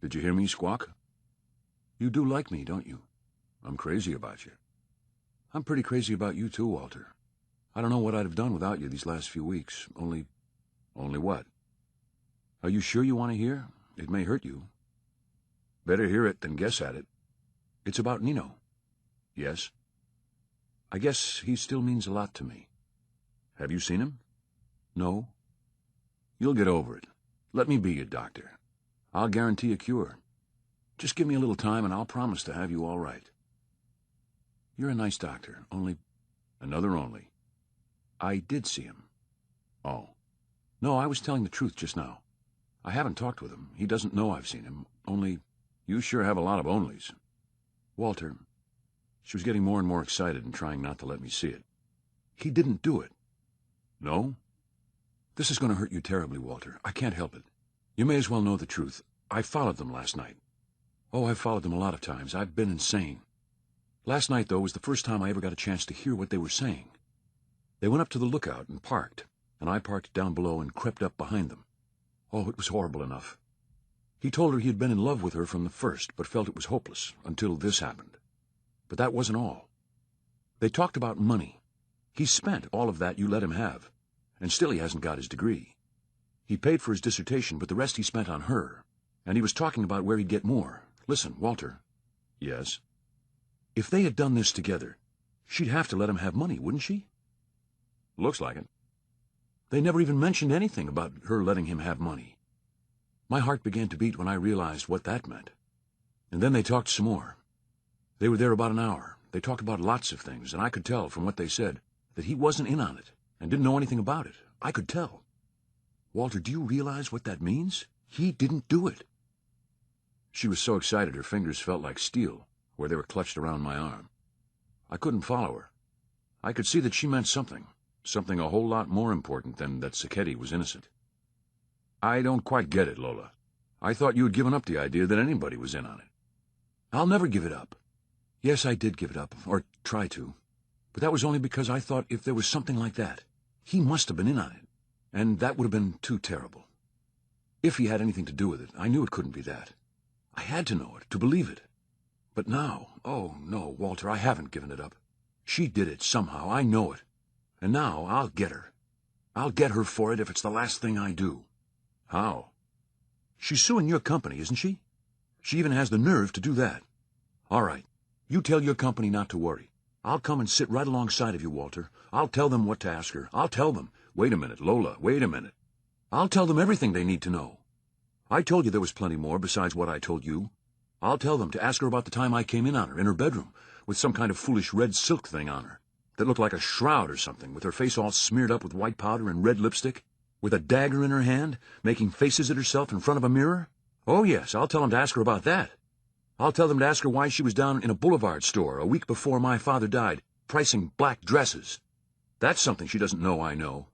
Did you hear me squawk? You do like me, don't you? I'm crazy about you. I'm pretty crazy about you too, Walter. I don't know what I'd have done without you these last few weeks. Only what? Are you sure you want to hear? It may hurt you. Better hear it than guess at it. It's about Nino. Yes? I guess he still means a lot to me. Have you seen him? No. You'll get over it. Let me be your doctor. I'll guarantee a cure. Just give me a little time and I'll promise to have you all right. You're a nice doctor, only... Another only. I did see him. Oh. No, I was telling the truth just now. I haven't talked with him. He doesn't know I've seen him. Only, you sure have a lot of onlys. Walter, she was getting more and more excited and trying not to let me see it. He didn't do it. No? This is going to hurt you terribly, Walter. I can't help it. You may as well know the truth. I followed them last night. Oh, I've followed them a lot of times. I've been insane. Last night, though, was the first time I ever got a chance to hear what they were saying. They went up to the lookout and parked, and I parked down below and crept up behind them. Oh, it was horrible enough. He told her he had been in love with her from the first, but felt it was hopeless until this happened. But that wasn't all. They talked about money. He spent all of that you let him have, and still he hasn't got his degree. He paid for his dissertation, but the rest he spent on her, and he was talking about where he'd get more. Listen, Walter. Yes? If they had done this together, she'd have to let him have money, wouldn't she? Looks like it. They never even mentioned anything about her letting him have money. My heart began to beat when I realized what that meant. And then they talked some more. They were there about an hour. They talked about lots of things, and I could tell from what they said that he wasn't in on it and didn't know anything about it. I could tell. Walter, do you realize what that means? He didn't do it. She was so excited her fingers felt like steel where they were clutched around my arm. I couldn't follow her. I could see that she meant something a whole lot more important than that Sacchetti was innocent. I don't quite get it, Lola. I thought you had given up the idea that anybody was in on it. I'll never give it up. Yes, I did give it up, or try to. But that was only because I thought if there was something like that, he must have been in on it, and that would have been too terrible. If he had anything to do with it, I knew it couldn't be that. I had to know it, to believe it. But now, oh, no, Walter, I haven't given it up. She did it somehow, I know it. And now I'll get her. I'll get her for it if it's the last thing I do. How? She's suing your company, isn't she? She even has the nerve to do that. All right, you tell your company not to worry. I'll come and sit right alongside of you, Walter. I'll tell them what to ask her. I'll tell them. Wait a minute, Lola, wait a minute. I'll tell them everything they need to know. I told you there was plenty more besides what I told you. I'll tell them to ask her about the time I came in on her in her bedroom with some kind of foolish red silk thing on her that looked like a shroud or something, with her face all smeared up with white powder and red lipstick, with a dagger in her hand, making faces at herself in front of a mirror. Oh, yes, I'll tell them to ask her about that. I'll tell them to ask her why she was down in a boulevard store a week before my father died, pricing black dresses. That's something she doesn't know I know.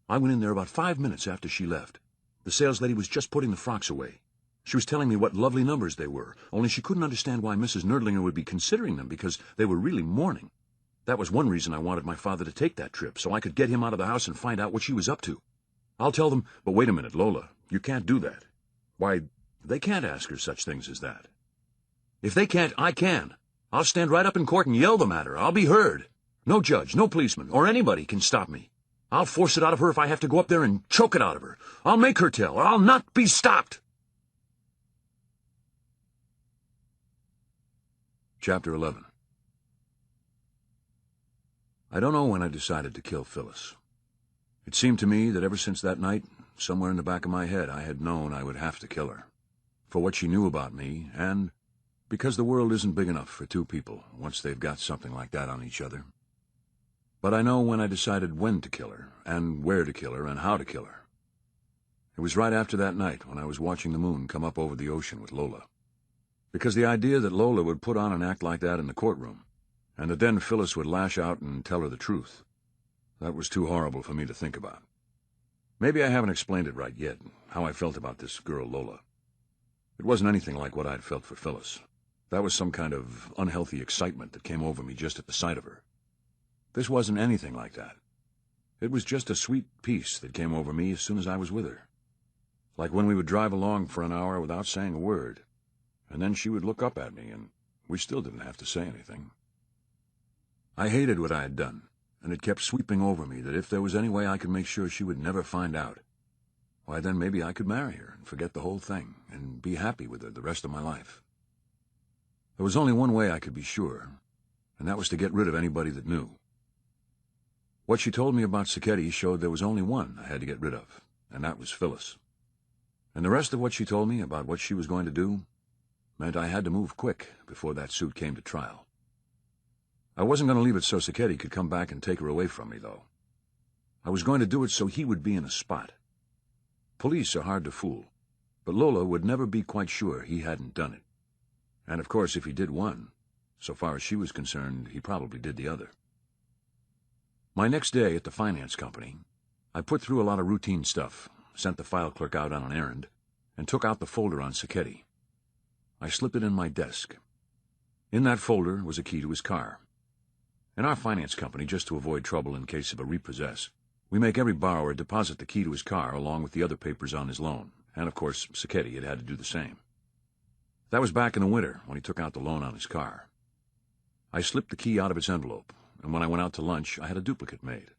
I went in there about 5 minutes after she left. The saleslady was just putting the frocks away. She was telling me what lovely numbers they were, only she couldn't understand why Mrs. Nerdlinger would be considering them, because they were really mourning. That was one reason I wanted my father to take that trip, so I could get him out of the house and find out what she was up to. I'll tell them, but wait a minute, Lola, you can't do that. Why, they can't ask her such things as that. If they can't, I can. I'll stand right up in court and yell them at her. I'll be heard. No judge, no policeman, or anybody can stop me. I'll force it out of her if I have to go up there and choke it out of her. I'll make her tell, or I'll not be stopped. Chapter 11. I don't know when I decided to kill Phyllis. It seemed to me that ever since that night, somewhere in the back of my head, I had known I would have to kill her. For what she knew about me, and because the world isn't big enough for two people once they've got something like that on each other. But I know when I decided when to kill her, and where to kill her, and how to kill her. It was right after that night when I was watching the moon come up over the ocean with Lola. Because the idea that Lola would put on an act like that in the courtroom, and that then Phyllis would lash out and tell her the truth, that was too horrible for me to think about. Maybe I haven't explained it right yet, how I felt about this girl Lola. It wasn't anything like what I'd felt for Phyllis. That was some kind of unhealthy excitement that came over me just at the sight of her. This wasn't anything like that. It was just a sweet peace that came over me as soon as I was with her. Like when we would drive along for an hour without saying a word, and then she would look up at me, and we still didn't have to say anything. I hated what I had done, and it kept sweeping over me that if there was any way I could make sure she would never find out, why then maybe I could marry her and forget the whole thing, and be happy with her the rest of my life. There was only one way I could be sure, and that was to get rid of anybody that knew. What she told me about Sacchetti showed there was only one I had to get rid of, and that was Phyllis. And the rest of what she told me about what she was going to do meant I had to move quick before that suit came to trial. I wasn't going to leave it so Sacchetti could come back and take her away from me, though. I was going to do it so he would be in a spot. Police are hard to fool, but Lola would never be quite sure he hadn't done it. And of course, if he did one, so far as she was concerned, he probably did the other. My next day at the finance company, I put through a lot of routine stuff, sent the file clerk out on an errand, and took out the folder on Sacchetti. I slipped it in my desk. In that folder was a key to his car. In our finance company, just to avoid trouble in case of a repossess, we make every borrower deposit the key to his car along with the other papers on his loan, and of course Sacchetti had to do the same. That was back in the winter when he took out the loan on his car. I slipped the key out of its envelope, and when I went out to lunch, I had a duplicate made.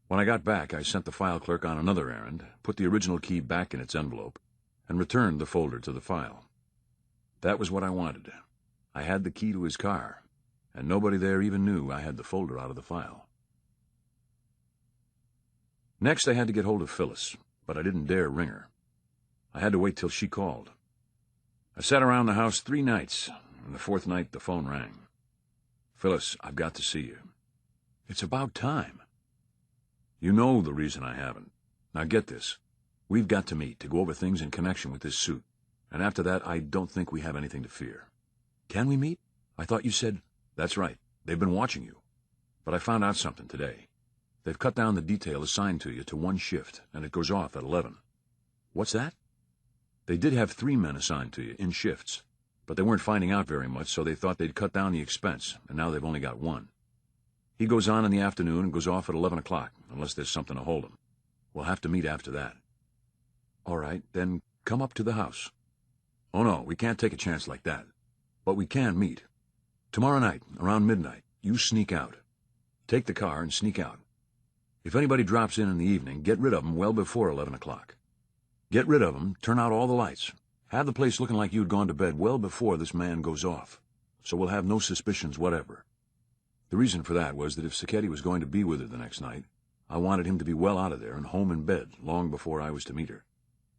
When I got back, I sent the file clerk on another errand, put the original key back in its envelope, and returned the folder to the file. That was what I wanted. I had the key to his car, and nobody there even knew I had the folder out of the file. Next, I had to get hold of Phyllis, but I didn't dare ring her. I had to wait till she called. I sat around the house 3 nights, and the 4th night the phone rang. "Phyllis, I've got to see you." "It's about time." "You know the reason I haven't. Now get this. We've got to meet to go over things in connection with this suit, and after that I don't think we have anything to fear." "Can we meet? I thought you said—" "That's right. They've been watching you. But I found out something today. They've cut down the detail assigned to you to 1 shift, and it goes off at 11. "What's that?" "They did have 3 men assigned to you in shifts, but they weren't finding out very much, so they thought they'd cut down the expense, and now they've only got 1. He goes on in the afternoon and goes off at 11 o'clock, unless there's something to hold him. We'll have to meet after that." "All right, then come up to the house." "Oh, no, we can't take a chance like that. But we can meet. Tomorrow night, around midnight, you sneak out. Take the car and sneak out. If anybody drops in the evening, get rid of them well before 11 o'clock. Get rid of them, turn out all the lights. Have the place looking like you'd gone to bed well before this man goes off, so we'll have no suspicions whatever." The reason for that was that if Sacchetti was going to be with her the next night, I wanted him to be well out of there and home in bed long before I was to meet her.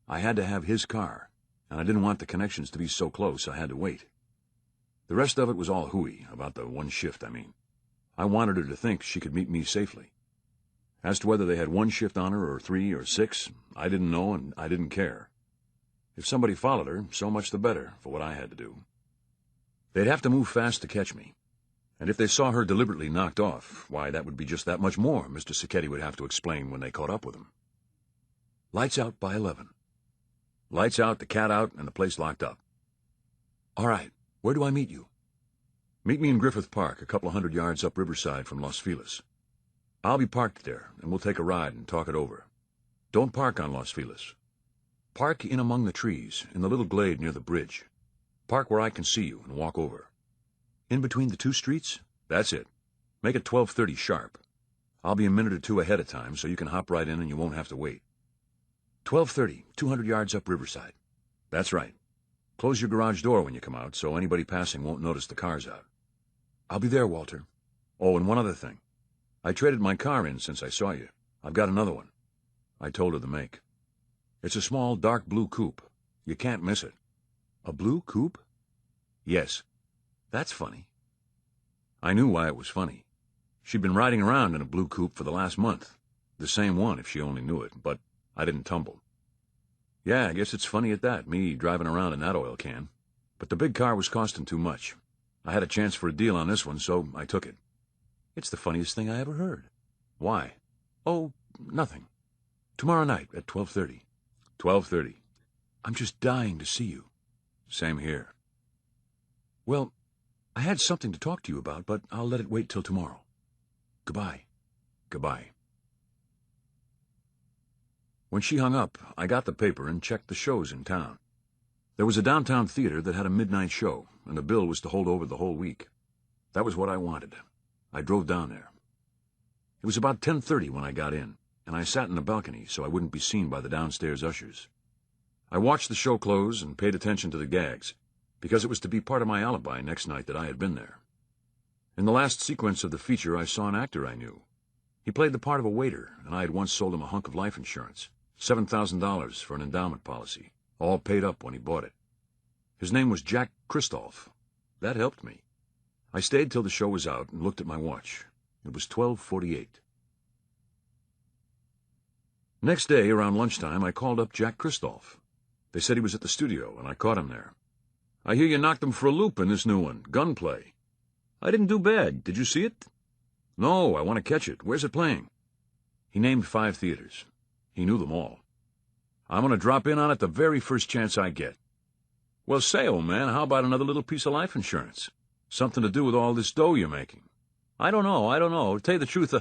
I had to have his car, and I didn't want the connections to be so close I had to wait. The rest of it was all hooey, about the 1 shift, I mean. I wanted her to think she could meet me safely. As to whether they had 1 shift on her or 3 or 6, I didn't know and I didn't care. If somebody followed her, so much the better for what I had to do. They'd have to move fast to catch me. And if they saw her deliberately knocked off, why, that would be just that much more Mr. Sacchetti would have to explain when they caught up with him. Lights out by 11. Lights out, the cat out, and the place locked up. "All right, where do I meet you?" "Meet me in Griffith Park, a couple of 100 yards up Riverside from Los Feliz. I'll be parked there, and we'll take a ride and talk it over. Don't park on Los Feliz. Park in among the trees, in the little glade near the bridge. Park where I can see you and walk over." "In between the 2 streets?" "That's it. Make it 12:30 sharp. I'll be a minute or 2 ahead of time, so you can hop right in and you won't have to wait." 12:30, 200 yards up Riverside." "That's right. Close your garage door when you come out, so anybody passing won't notice the car's out." "I'll be there, Walter." "Oh, and one other thing. I traded my car in since I saw you. I've got another one." I told her the make. "It's a small, dark blue coupe. You can't miss it." "A blue coupe?" "Yes." "That's funny." I knew why it was funny. She'd been riding around in a blue coupe for the last month. The same one, if she only knew it, but I didn't tumble. "Yeah, I guess it's funny at that, me driving around in that oil can. But the big car was costing too much. I had a chance for a deal on this one, so I took it." "It's the funniest thing I ever heard." "Why?" "Oh, nothing. Tomorrow night at 12:30. 12:30. I'm just dying to see you." "Same here." "Well, I had something to talk to you about, but I'll let it wait till tomorrow. Goodbye." "Goodbye." When she hung up, I got the paper and checked the shows in town. There was a downtown theater that had a midnight show, and the bill was to hold over the whole week. That was what I wanted. I drove down there. It was about 10:30 when I got in, and I sat in the balcony so I wouldn't be seen by the downstairs ushers. I watched the show close and paid attention to the gags, because it was to be part of my alibi next night that I had been there. In the last sequence of the feature, I saw an actor I knew. He played the part of a waiter, and I had once sold him a hunk of life insurance, $7,000 for an endowment policy, all paid up when he bought it. His name was Jack Christoph. That helped me. I stayed till the show was out and looked at my watch. It was 12:48. Next day, around lunchtime, I called up Jack Christoph. They said he was at the studio, and I caught him there. "I hear you knocked him for a loop in this new one, Gunplay." "I didn't do bad. Did you see it?" No, I want to catch it. Where's it playing? He named 5 theaters. He knew them all. I'm going to drop in on it the very first chance I get. Well, say, old man, how about another little piece of life insurance? Something to do with all this dough you're making. I don't know. To tell you the truth,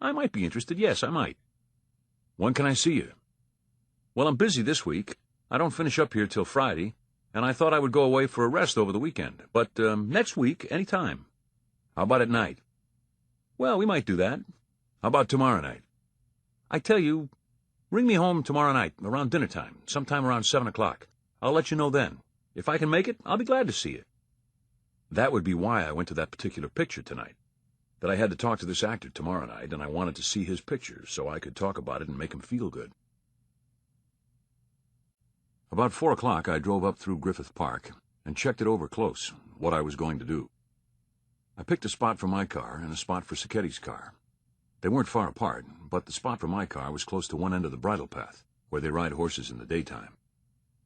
I might be interested. Yes, I might. When can I see you? Well, I'm busy this week. I don't finish up here till Friday, and I thought I would go away for a rest over the weekend. But next week, any time. How about at night? Well, we might do that. How about tomorrow night? I tell you, ring me home tomorrow night, around dinner time, sometime around 7 o'clock. I'll let you know then. If I can make it, I'll be glad to see you. That would be why I went to that particular picture tonight. That I had to talk to this actor tomorrow night, and I wanted to see his picture so I could talk about it and make him feel good. About 4 o'clock, I drove up through Griffith Park and checked it over close, what I was going to do. I picked a spot for my car and a spot for Sacchetti's car. They weren't far apart, but the spot for my car was close to one end of the bridle path, where they ride horses in the daytime.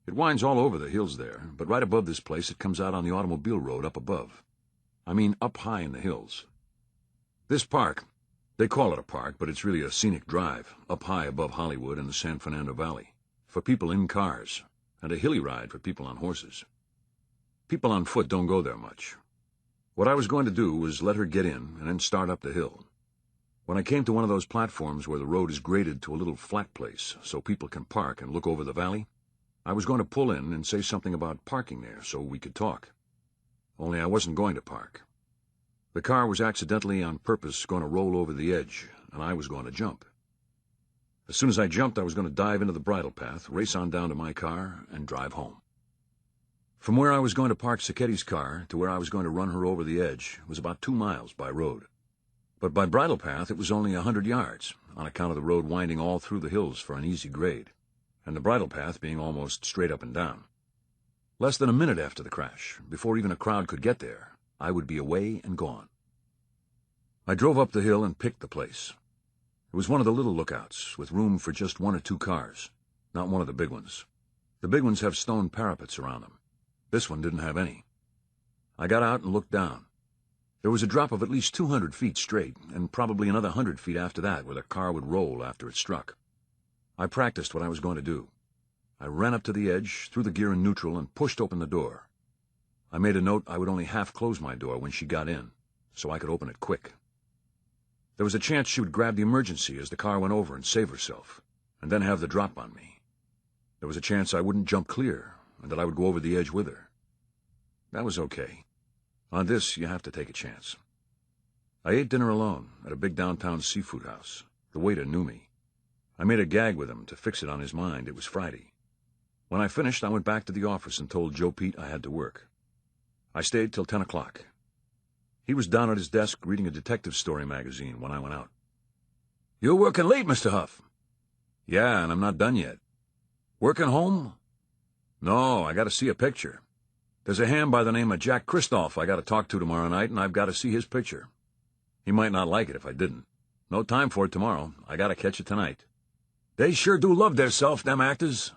It winds all over the hills there, but right above this place it comes out on the automobile road up above. I mean up high in the hills. This park, they call it a park, but it's really a scenic drive, up high above Hollywood and the San Fernando Valley, for people in cars, and a hilly ride for people on horses. People on foot don't go there much. What I was going to do was let her get in and then start up the hill. When I came to one of those platforms where the road is graded to a little flat place so people can park and look over the valley, I was going to pull in and say something about parking there so we could talk. Only I wasn't going to park. The car was accidentally on purpose going to roll over the edge, and I was going to jump. As soon as I jumped, I was going to dive into the bridle path, race on down to my car, and drive home. From where I was going to park Sacchetti's car to where I was going to run her over the edge was about 2 miles by road. But by bridle path it was only 100 yards, on account of the road winding all through the hills for an easy grade, and the bridle path being almost straight up and down. Less than a minute after the crash, before even a crowd could get there, I would be away and gone. I drove up the hill and picked the place. It was one of the little lookouts, with room for just 1 or 2 cars, not one of the big ones. The big ones have stone parapets around them. This one didn't have any. I got out and looked down. There was a drop of at least 200 feet straight, and probably another 100 feet after that where the car would roll after it struck. I practiced what I was going to do. I ran up to the edge, threw the gear in neutral, and pushed open the door. I made a note I would only half close my door when she got in, so I could open it quick. There was a chance she would grab the emergency as the car went over and save herself, and then have the drop on me. There was a chance I wouldn't jump clear, and that I would go over the edge with her. That was okay. On this, you have to take a chance. I ate dinner alone at a big downtown seafood house. The waiter knew me. I made a gag with him to fix it on his mind. It was Friday. When I finished, I went back to the office and told Joe Pete I had to work. I stayed till 10 o'clock. He was down at his desk reading a detective story magazine when I went out. "You're working late, Mr. Huff." "Yeah, and I'm not done yet." "Working home?" "No, I got to see a picture. There's a ham by the name of Jack Christoph I got to talk to tomorrow night, and I've got to see his picture. He might not like it if I didn't. No time for it tomorrow. I got to catch it tonight. They sure do love theirself, them actors."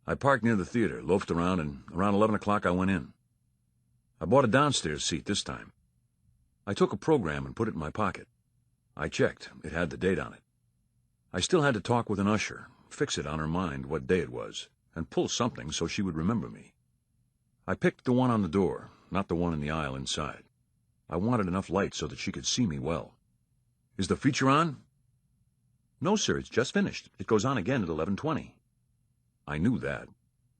I parked near the theater, loafed around, and around 11 o'clock I went in. I bought a downstairs seat this time. I took a program and put it in my pocket. I checked. It had the date on it. I still had to talk with an usher, fix it on her mind what day it was, and pull something so she would remember me. I picked the one on the door, not the one in the aisle inside. I wanted enough light so that she could see me well. "Is the feature on?" "No, sir, it's just finished. It goes on again at 11:20. I knew that.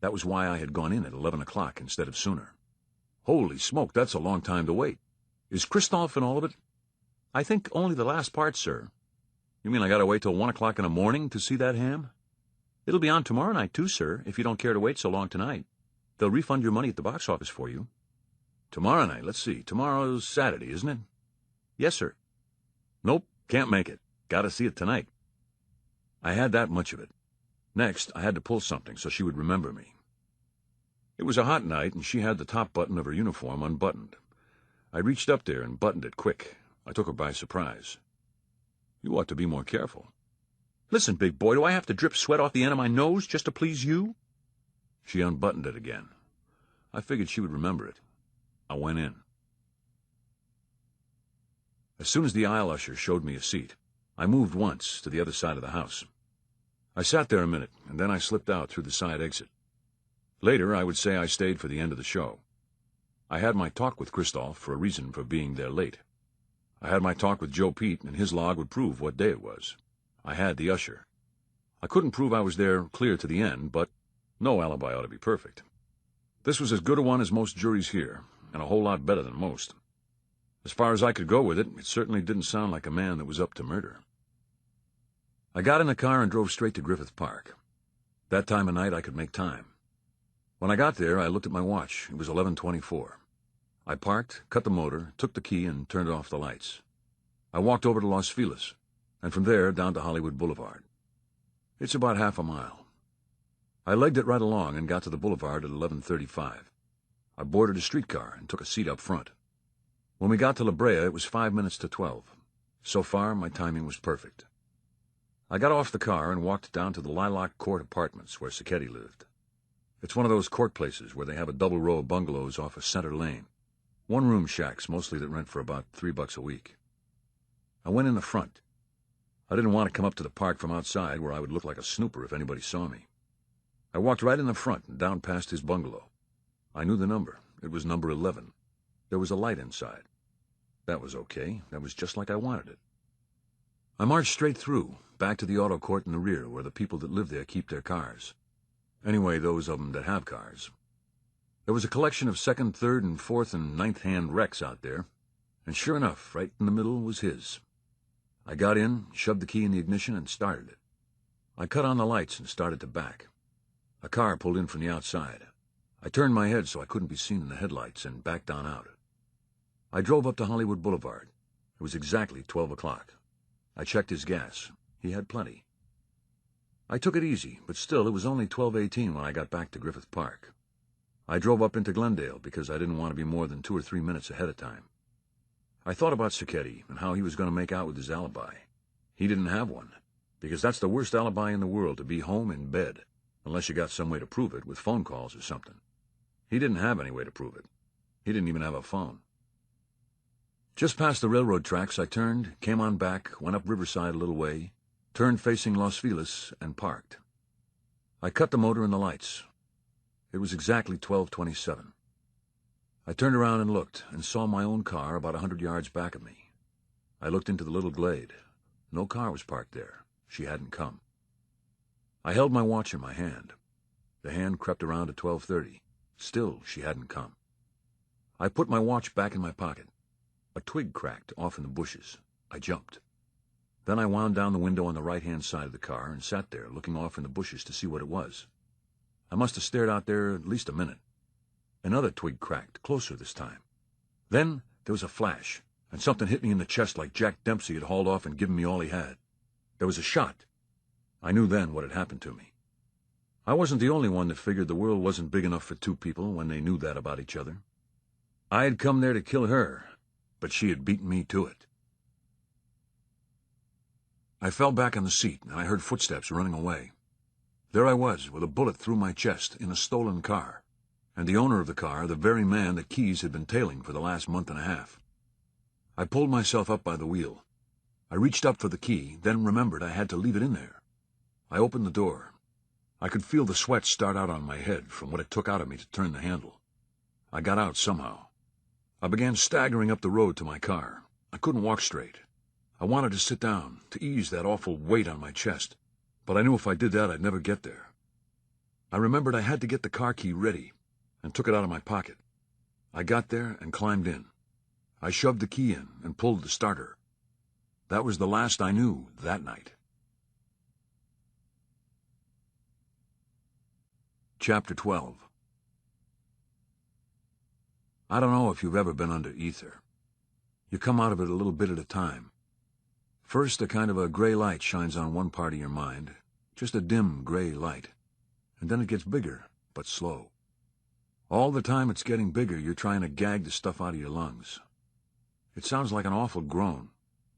That was why I had gone in at 11 o'clock instead of sooner. Holy smoke, that's a long time to wait. Is Christoph in all of it? I think only the last part, sir. You mean I gotta wait till 1 o'clock in the morning to see that ham? It'll be on tomorrow night, too, sir, if you don't care to wait so long tonight. They'll refund your money at the box office for you." "Tomorrow night, let's see. Tomorrow's Saturday, isn't it?" "Yes, sir." "Nope, can't make it. Gotta see it tonight." I had that much of it. Next, I had to pull something so she would remember me. It was a hot night, and she had the top button of her uniform unbuttoned. I reached up there and buttoned it quick. I took her by surprise. "You ought to be more careful." "Listen, big boy, do I have to drip sweat off the end of my nose just to please you?" She unbuttoned it again. I figured she would remember it. I went in. As soon as the aisle usher showed me a seat, I moved once to the other side of the house. I sat there a minute, and then I slipped out through the side exit. Later, I would say I stayed for the end of the show. I had my talk with Christoph for a reason for being there late. I had my talk with Joe Pete, and his log would prove what day it was. I had the usher. I couldn't prove I was there clear to the end, but no alibi ought to be perfect. This was as good a one as most juries hear, and a whole lot better than most. As far as I could go with it, it certainly didn't sound like a man that was up to murder. I got in the car and drove straight to Griffith Park. That time of night I could make time. When I got there, I looked at my watch. It was 11:24. I parked, cut the motor, took the key, and turned off the lights. I walked over to Los Feliz, and from there down to Hollywood Boulevard. It's about half a mile. I legged it right along and got to the boulevard at 11:35. I boarded a streetcar and took a seat up front. When we got to La Brea, it was 5 minutes to 12. So far, my timing was perfect. I got off the car and walked down to the Lilac Court Apartments where Sacchetti lived. It's one of those court places where they have a double row of bungalows off a center lane. One-room shacks, mostly, that rent for about $3 a week. I went in the front. I didn't want to come up to the park from outside where I would look like a snooper if anybody saw me. I walked right in the front and down past his bungalow. I knew the number. It was number 11. There was a light inside. That was okay. That was just like I wanted it. I marched straight through, back to the auto court in the rear where the people that live there keep their cars. Anyway, those of them that have cars. There was a collection of second, third, and fourth, and ninth-hand wrecks out there, and sure enough, right in the middle was his. I got in, shoved the key in the ignition, and started it. I cut on the lights and started to back. A car pulled in from the outside. I turned my head so I couldn't be seen in the headlights and backed on out. I drove up to Hollywood Boulevard. It was exactly 12 o'clock. I checked his gas. He had plenty. I took it easy, but still it was only 12:18 when I got back to Griffith Park. I drove up into Glendale because I didn't want to be more than 2 or 3 minutes ahead of time. I thought about Sacchetti and how he was going to make out with his alibi. He didn't have one, because that's the worst alibi in the world, to be home in bed, unless you got some way to prove it with phone calls or something. He didn't have any way to prove it. He didn't even have a phone. Just past the railroad tracks, I turned, came on back, went up Riverside a little way, turned facing Los Feliz, and parked. I cut the motor and the lights. It was exactly 12:27. I turned around and looked, and saw my own car about 100 yards back of me. I looked into the little glade. No car was parked there. She hadn't come. I held my watch in my hand. The hand crept around to 12:30. Still, she hadn't come. I put my watch back in my pocket. A twig cracked off in the bushes. I jumped. Then I wound down the window on the right-hand side of the car and sat there, looking off in the bushes to see what it was. I must have stared out there at least a minute. Another twig cracked, closer this time. Then there was a flash, and something hit me in the chest like Jack Dempsey had hauled off and given me all he had. There was a shot. I knew then what had happened to me. I wasn't the only one that figured the world wasn't big enough for two people when they knew that about each other. I had come there to kill her, but she had beaten me to it. I fell back on the seat, and I heard footsteps running away. There I was, with a bullet through my chest, in a stolen car, and the owner of the car, the very man that Keyes had been tailing for the last month and a half. I pulled myself up by the wheel. I reached up for the key, then remembered I had to leave it in there. I opened the door. I could feel the sweat start out on my head from what it took out of me to turn the handle. I got out somehow. I began staggering up the road to my car. I couldn't walk straight. I wanted to sit down, to ease that awful weight on my chest, but I knew if I did that I'd never get there. I remembered I had to get the car key ready, and took it out of my pocket. I got there and climbed in. I shoved the key in and pulled the starter. That was the last I knew that night. Chapter 12. I don't know if you've ever been under ether. You come out of it a little bit at a time. First, a kind of a gray light shines on one part of your mind, just a dim gray light, and then it gets bigger, but slow. All the time it's getting bigger, you're trying to gag the stuff out of your lungs. It sounds like an awful groan,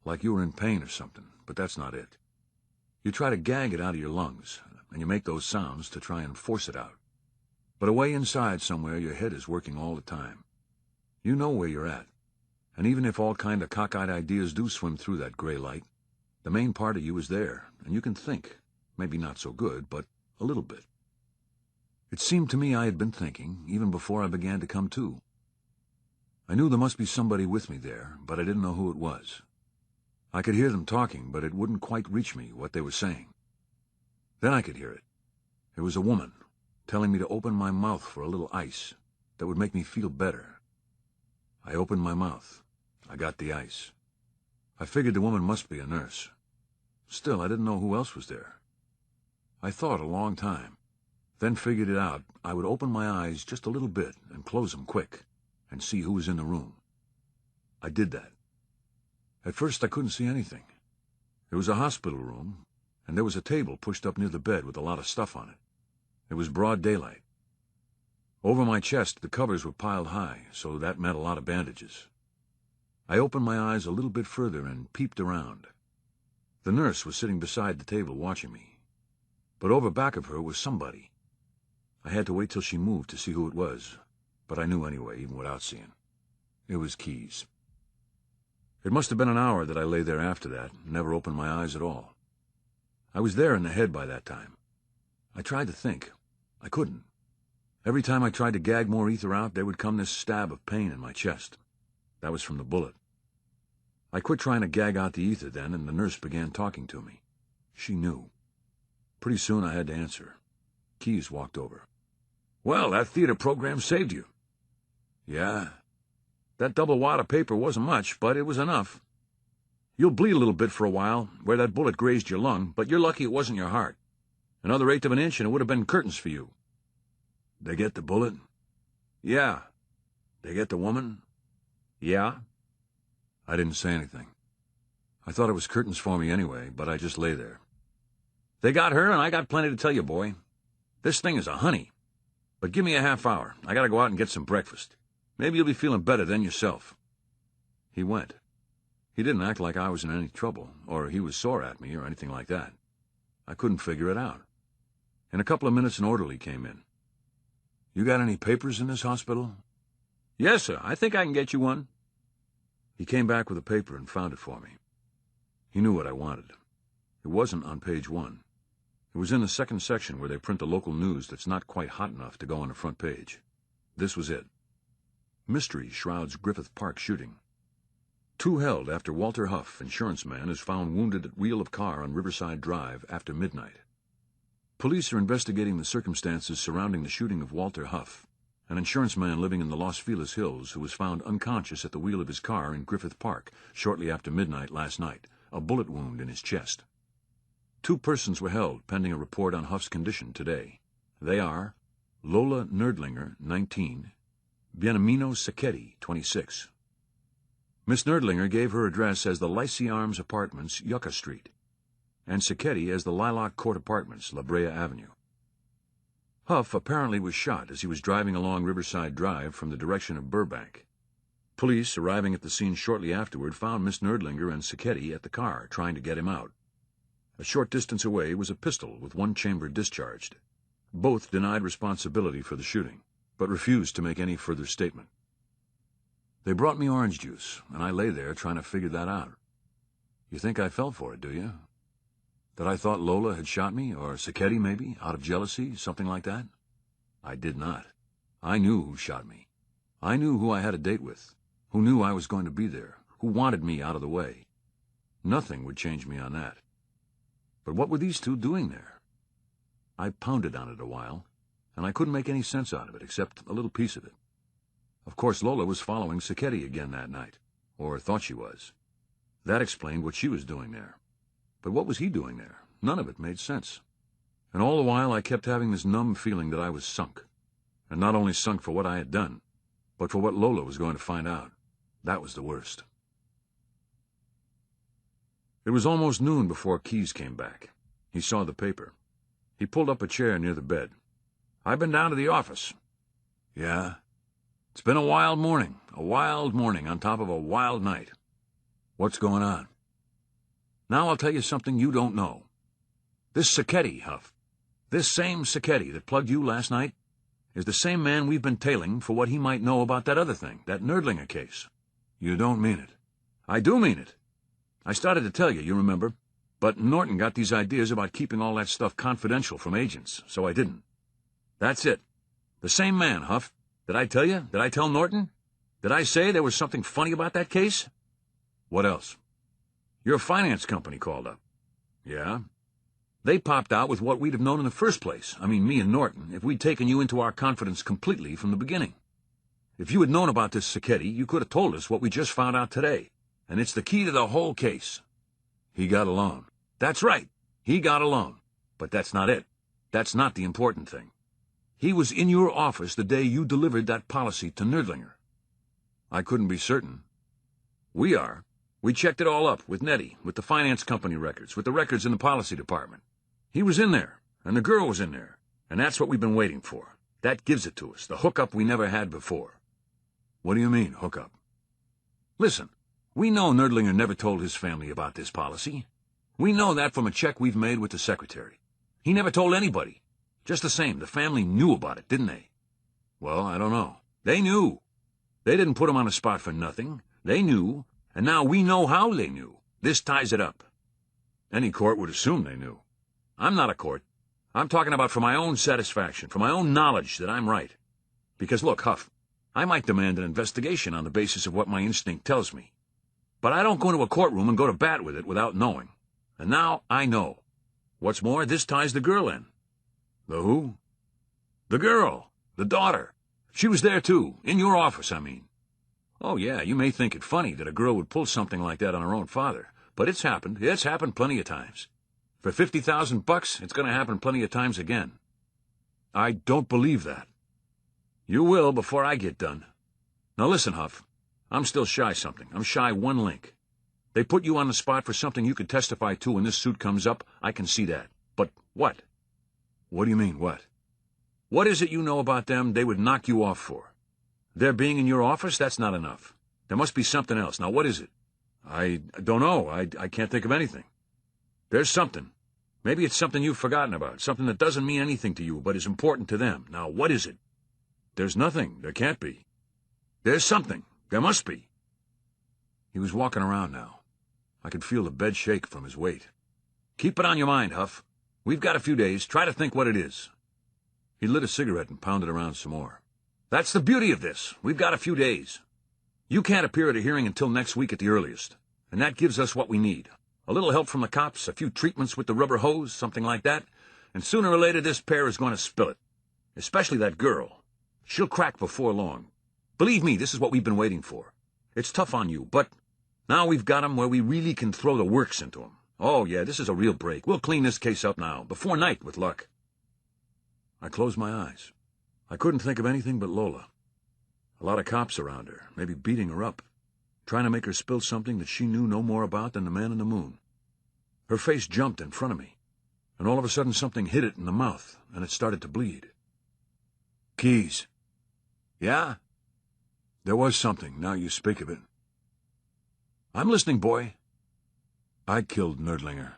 like you were in pain or something, but that's not it. You try to gag it out of your lungs, and you make those sounds to try and force it out. But away inside somewhere, your head is working all the time. You know where you're at. And even if all kind of cockeyed ideas do swim through that gray light, the main part of you is there, and you can think. Maybe not so good, but a little bit. It seemed to me I had been thinking, even before I began to come to. I knew there must be somebody with me there, but I didn't know who it was. I could hear them talking, but it wouldn't quite reach me what they were saying. Then I could hear it. It was a woman, telling me to open my mouth for a little ice that would make me feel better. I opened my mouth. I got the ice. I figured the woman must be a nurse. Still, I didn't know who else was there. I thought a long time, then figured it out. I would open my eyes just a little bit and close them quick and see who was in the room. I did that. At first, I couldn't see anything. It was a hospital room, and there was a table pushed up near the bed with a lot of stuff on it. It was broad daylight. Over my chest, the covers were piled high, so that meant a lot of bandages. I opened my eyes a little bit further and peeped around. The nurse was sitting beside the table watching me. But over back of her was somebody. I had to wait till she moved to see who it was, but I knew anyway, even without seeing. It was Keyes. It must have been an hour that I lay there after that, and never opened my eyes at all. I was there in the head by that time. I tried to think. I couldn't. Every time I tried to gag more ether out, there would come this stab of pain in my chest. That was from the bullet. I quit trying to gag out the ether then, and the nurse began talking to me. She knew. Pretty soon I had to answer. Keyes walked over. "Well, that theater program saved you." "Yeah. That double wad of paper wasn't much, but it was enough. You'll bleed a little bit for a while, where that bullet grazed your lung, but you're lucky it wasn't your heart. Another eighth of an inch and it would have been curtains for you." "They get the bullet?" "Yeah." "They get the woman?" "Yeah." I didn't say anything. I thought it was curtains for me anyway, but I just lay there. "They got her, and I got plenty to tell you, boy. This thing is a honey. But give me a half hour. I gotta go out and get some breakfast. Maybe you'll be feeling better then yourself." He went. He didn't act like I was in any trouble, or he was sore at me, or anything like that. I couldn't figure it out. In a couple of minutes, an orderly came in. "You got any papers in this hospital?" "Yes, sir. I think I can get you one." He came back with a paper and found it for me. He knew what I wanted. It wasn't on page 1. It was in the second section where they print the local news that's not quite hot enough to go on the front page. This was it. "Mystery shrouds Griffith Park shooting. 2 held after Walter Huff, insurance man, is found wounded at wheel of car on Riverside Drive after midnight. Police are investigating the circumstances surrounding the shooting of Walter Huff, an insurance man living in the Los Feliz Hills who was found unconscious at the wheel of his car in Griffith Park shortly after midnight last night, a bullet wound in his chest. 2 persons were held pending a report on Huff's condition today. They are Lola Nerdlinger, 19, Beniamino Sacchetti, 26. Miss Nerdlinger gave her address as the Lycee Arms Apartments, Yucca Street, and Sacchetti as the Lilac Court Apartments, La Brea Avenue. Huff apparently was shot as he was driving along Riverside Drive from the direction of Burbank. Police, arriving at the scene shortly afterward, found Miss Nerdlinger and Sacchetti at the car, trying to get him out. A short distance away was a pistol with 1 chamber discharged. Both denied responsibility for the shooting, but refused to make any further statement. They brought me orange juice, and I lay there trying to figure that out. You think I fell for it, do you? That I thought Lola had shot me, or Sacchetti maybe, out of jealousy, something like that? I did not. I knew who shot me. I knew who I had a date with, who knew I was going to be there, who wanted me out of the way. Nothing would change me on that. But what were these 2 doing there? I pounded on it a while, and I couldn't make any sense out of it, except a little piece of it. Of course, Lola was following Sacchetti again that night, or thought she was. That explained what she was doing there. But what was he doing there? None of it made sense. And all the while I kept having this numb feeling that I was sunk. And not only sunk for what I had done, but for what Lola was going to find out. That was the worst. It was almost noon before Keyes came back. He saw the paper. He pulled up a chair near the bed. "I've been down to the office." "Yeah?" "It's been a wild morning on top of a wild night." "What's going on?" "Now I'll tell you something you don't know. This Sacchetti, Huff, this same Sacchetti that plugged you last night, is the same man we've been tailing for what he might know about that other thing, that Nerdlinger case. You don't mean it. I do mean it. I started to tell you, you remember, but Norton got these ideas about keeping all that stuff confidential from agents, so I didn't. That's it. The same man, Huff. Did I tell you? Did I tell Norton? Did I say there was something funny about that case? What else? Your finance company called up. Yeah? They popped out with what we'd have known in the first place, I mean me and Norton, if we'd taken you into our confidence completely from the beginning. If you had known about this Sacchetti, you could have told us what we just found out today, and it's the key to the whole case. He got a loan. That's right, he got a loan. But that's not it. That's not the important thing. He was in your office the day you delivered that policy to Nerdlinger. I couldn't be certain. We are. We checked it all up with Nettie, with the finance company records, with the records in the policy department. He was in there, and the girl was in there, and that's what we've been waiting for. That gives it to us, the hookup we never had before. What do you mean, hookup? Listen, we know Nerdlinger never told his family about this policy. We know that from a check we've made with the secretary. He never told anybody. Just the same, the family knew about it, didn't they? Well, I don't know. They knew. They didn't put him on the spot for nothing. They knew, and now we know how they knew. This ties it up. Any court would assume they knew. I'm not a court. I'm talking about for my own satisfaction, for my own knowledge that I'm right. Because look, Huff, I might demand an investigation on the basis of what my instinct tells me. But I don't go into a courtroom and go to bat with it without knowing. And now I know. What's more, this ties the girl in. The who? The girl. The daughter. She was there, too. In your office, I mean. Oh, yeah, you may think it funny that a girl would pull something like that on her own father. But it's happened. It's happened plenty of times. For $50,000, it's going to happen plenty of times again. I don't believe that. You will before I get done. Now listen, Huff. I'm still shy something. I'm shy one link. They put you on the spot for something you could testify to when this suit comes up. I can see that. But what? What do you mean, what? What is it you know about them they would knock you off for? Their being in your office, that's not enough. There must be something else. Now, what is it? I don't know. I can't think of anything. There's something. Maybe it's something you've forgotten about, something that doesn't mean anything to you, but is important to them. Now, what is it? There's nothing. There can't be. There's something. There must be. He was walking around now. I could feel the bed shake from his weight. Keep it on your mind, Huff. We've got a few days. Try to think what it is. He lit a cigarette and pounded around some more. That's the beauty of this. We've got a few days. You can't appear at a hearing until next week at the earliest, and that gives us what we need. A little help from the cops, a few treatments with the rubber hose, something like that, and sooner or later this pair is going to spill it. Especially that girl. She'll crack before long. Believe me, this is what we've been waiting for. It's tough on you, but now we've got 'em where we really can throw the works into 'em. Oh, yeah, this is a real break. We'll clean this case up now, before night with luck. I closed my eyes. I couldn't think of anything but Lola. A lot of cops around her, maybe beating her up, trying to make her spill something that she knew no more about than the man in the moon. Her face jumped in front of me, and all of a sudden something hit it in the mouth, and it started to bleed. Keys. Yeah? There was something, now you speak of it. I'm listening, boy. I killed Nerdlinger.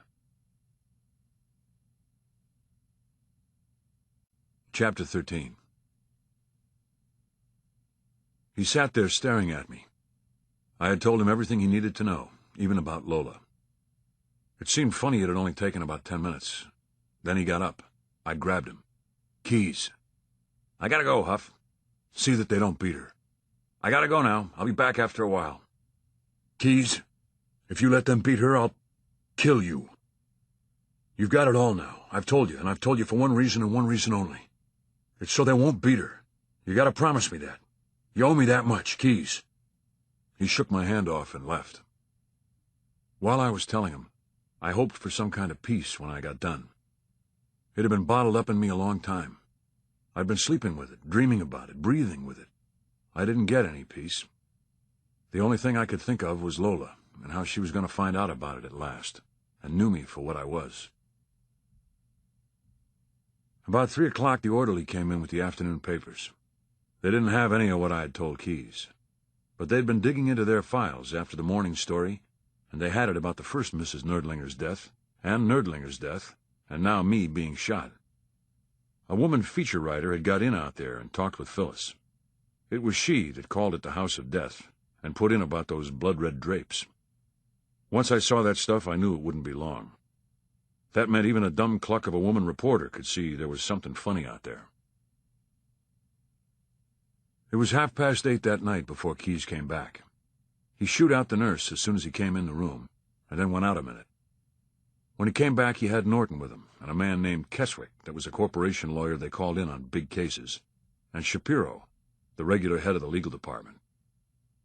Chapter 13. He sat there staring at me. I had told him everything he needed to know, even about Lola. It seemed funny it had only taken about 10 minutes. Then he got up. I grabbed him. Keys. I gotta go, Huff. See that they don't beat her. I gotta go now. I'll be back after a while. Keys, if you let them beat her, I'll kill you. You've got it all now. I've told you, and I've told you for one reason and one reason only. It's so they won't beat her. You gotta promise me that. You owe me that much, Keys. He shook my hand off and left. While I was telling him, I hoped for some kind of peace when I got done. It had been bottled up in me a long time. I'd been sleeping with it, dreaming about it, breathing with it. I didn't get any peace. The only thing I could think of was Lola, and how she was going to find out about it at last, and knew me for what I was. About 3 o'clock, the orderly came in with the afternoon papers. They didn't have any of what I had told Keys, but they'd been digging into their files after the morning story, and they had it about the first Mrs. Nerdlinger's death, and Nerdlinger's death, and now me being shot. A woman feature writer had got in out there and talked with Phyllis. It was she that called it the House of Death, and put in about those blood-red drapes. Once I saw that stuff, I knew it wouldn't be long. That meant even a dumb cluck of a woman reporter could see there was something funny out there. It was 8:30 that night before Keyes came back. He shooed out the nurse as soon as he came in the room, and then went out a minute. When he came back, he had Norton with him, and a man named Keswick that was a corporation lawyer they called in on big cases, and Shapiro, the regular head of the legal department.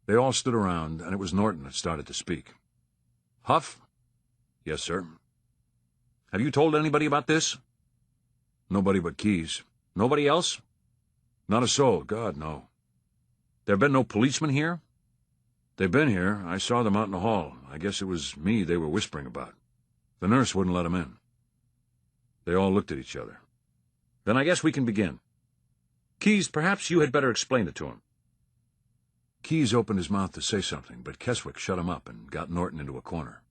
They all stood around, and it was Norton that started to speak. "Huff?" "Yes, sir." "Have you told anybody about this?" "Nobody but Keyes." "Nobody else?" "Not a soul, God, no." "There have been no policemen here?" "They've been here. I saw them out in the hall. I guess it was me they were whispering about. The nurse wouldn't let them in." They all looked at each other. "Then I guess we can begin. Keyes, perhaps you had better explain it to him." Keyes opened his mouth to say something, but Keswick shut him up and got Norton into a corner.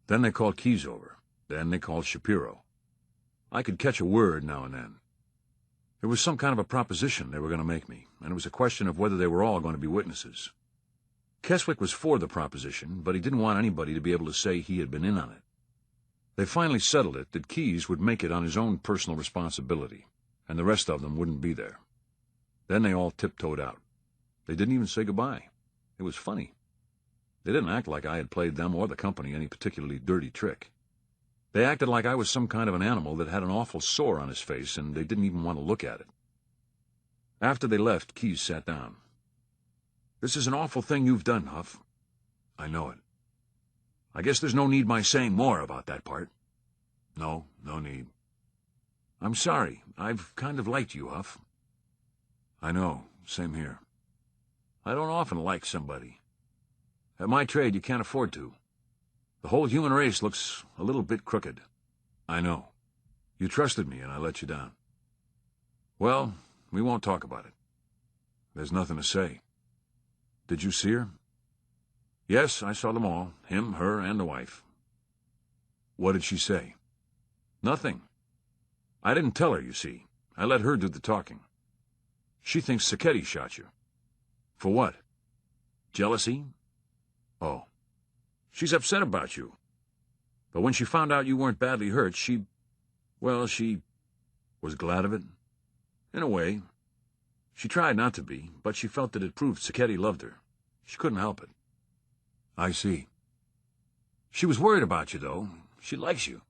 Then they called Keyes over. Then they called Shapiro. I could catch a word now and then. It was some kind of a proposition they were going to make me, and it was a question of whether they were all going to be witnesses. Keswick was for the proposition, but he didn't want anybody to be able to say he had been in on it. They finally settled it that Keyes would make it on his own personal responsibility, and the rest of them wouldn't be there. Then they all tiptoed out. They didn't even say goodbye. It was funny. They didn't act like I had played them or the company any particularly dirty trick. They acted like I was some kind of an animal that had an awful sore on his face, and they didn't even want to look at it. After they left, Keyes sat down. "This is an awful thing you've done, Huff." "I know it." "I guess there's no need my saying more about that part." "No need." "I'm sorry. I've kind of liked you, Huff." "I know. Same here." "I don't often like somebody. At my trade, you can't afford to. The whole human race looks a little bit crooked." "I know. You trusted me, and I let you down." "Well, we won't talk about it. There's nothing to say." "Did you see her?" "Yes, I saw them all, him, her, and the wife." "What did she say?" "Nothing. I didn't tell her, you see. I let her do the talking. She thinks Sacchetti shot you." "For what?" "Jealousy." "Oh." "She's upset about you. But when she found out you weren't badly hurt, she was glad of it. In a way. She tried not to be, but she felt that it proved Sacchetti loved her. She couldn't help it." "I see." "She was worried about you, though. She likes you."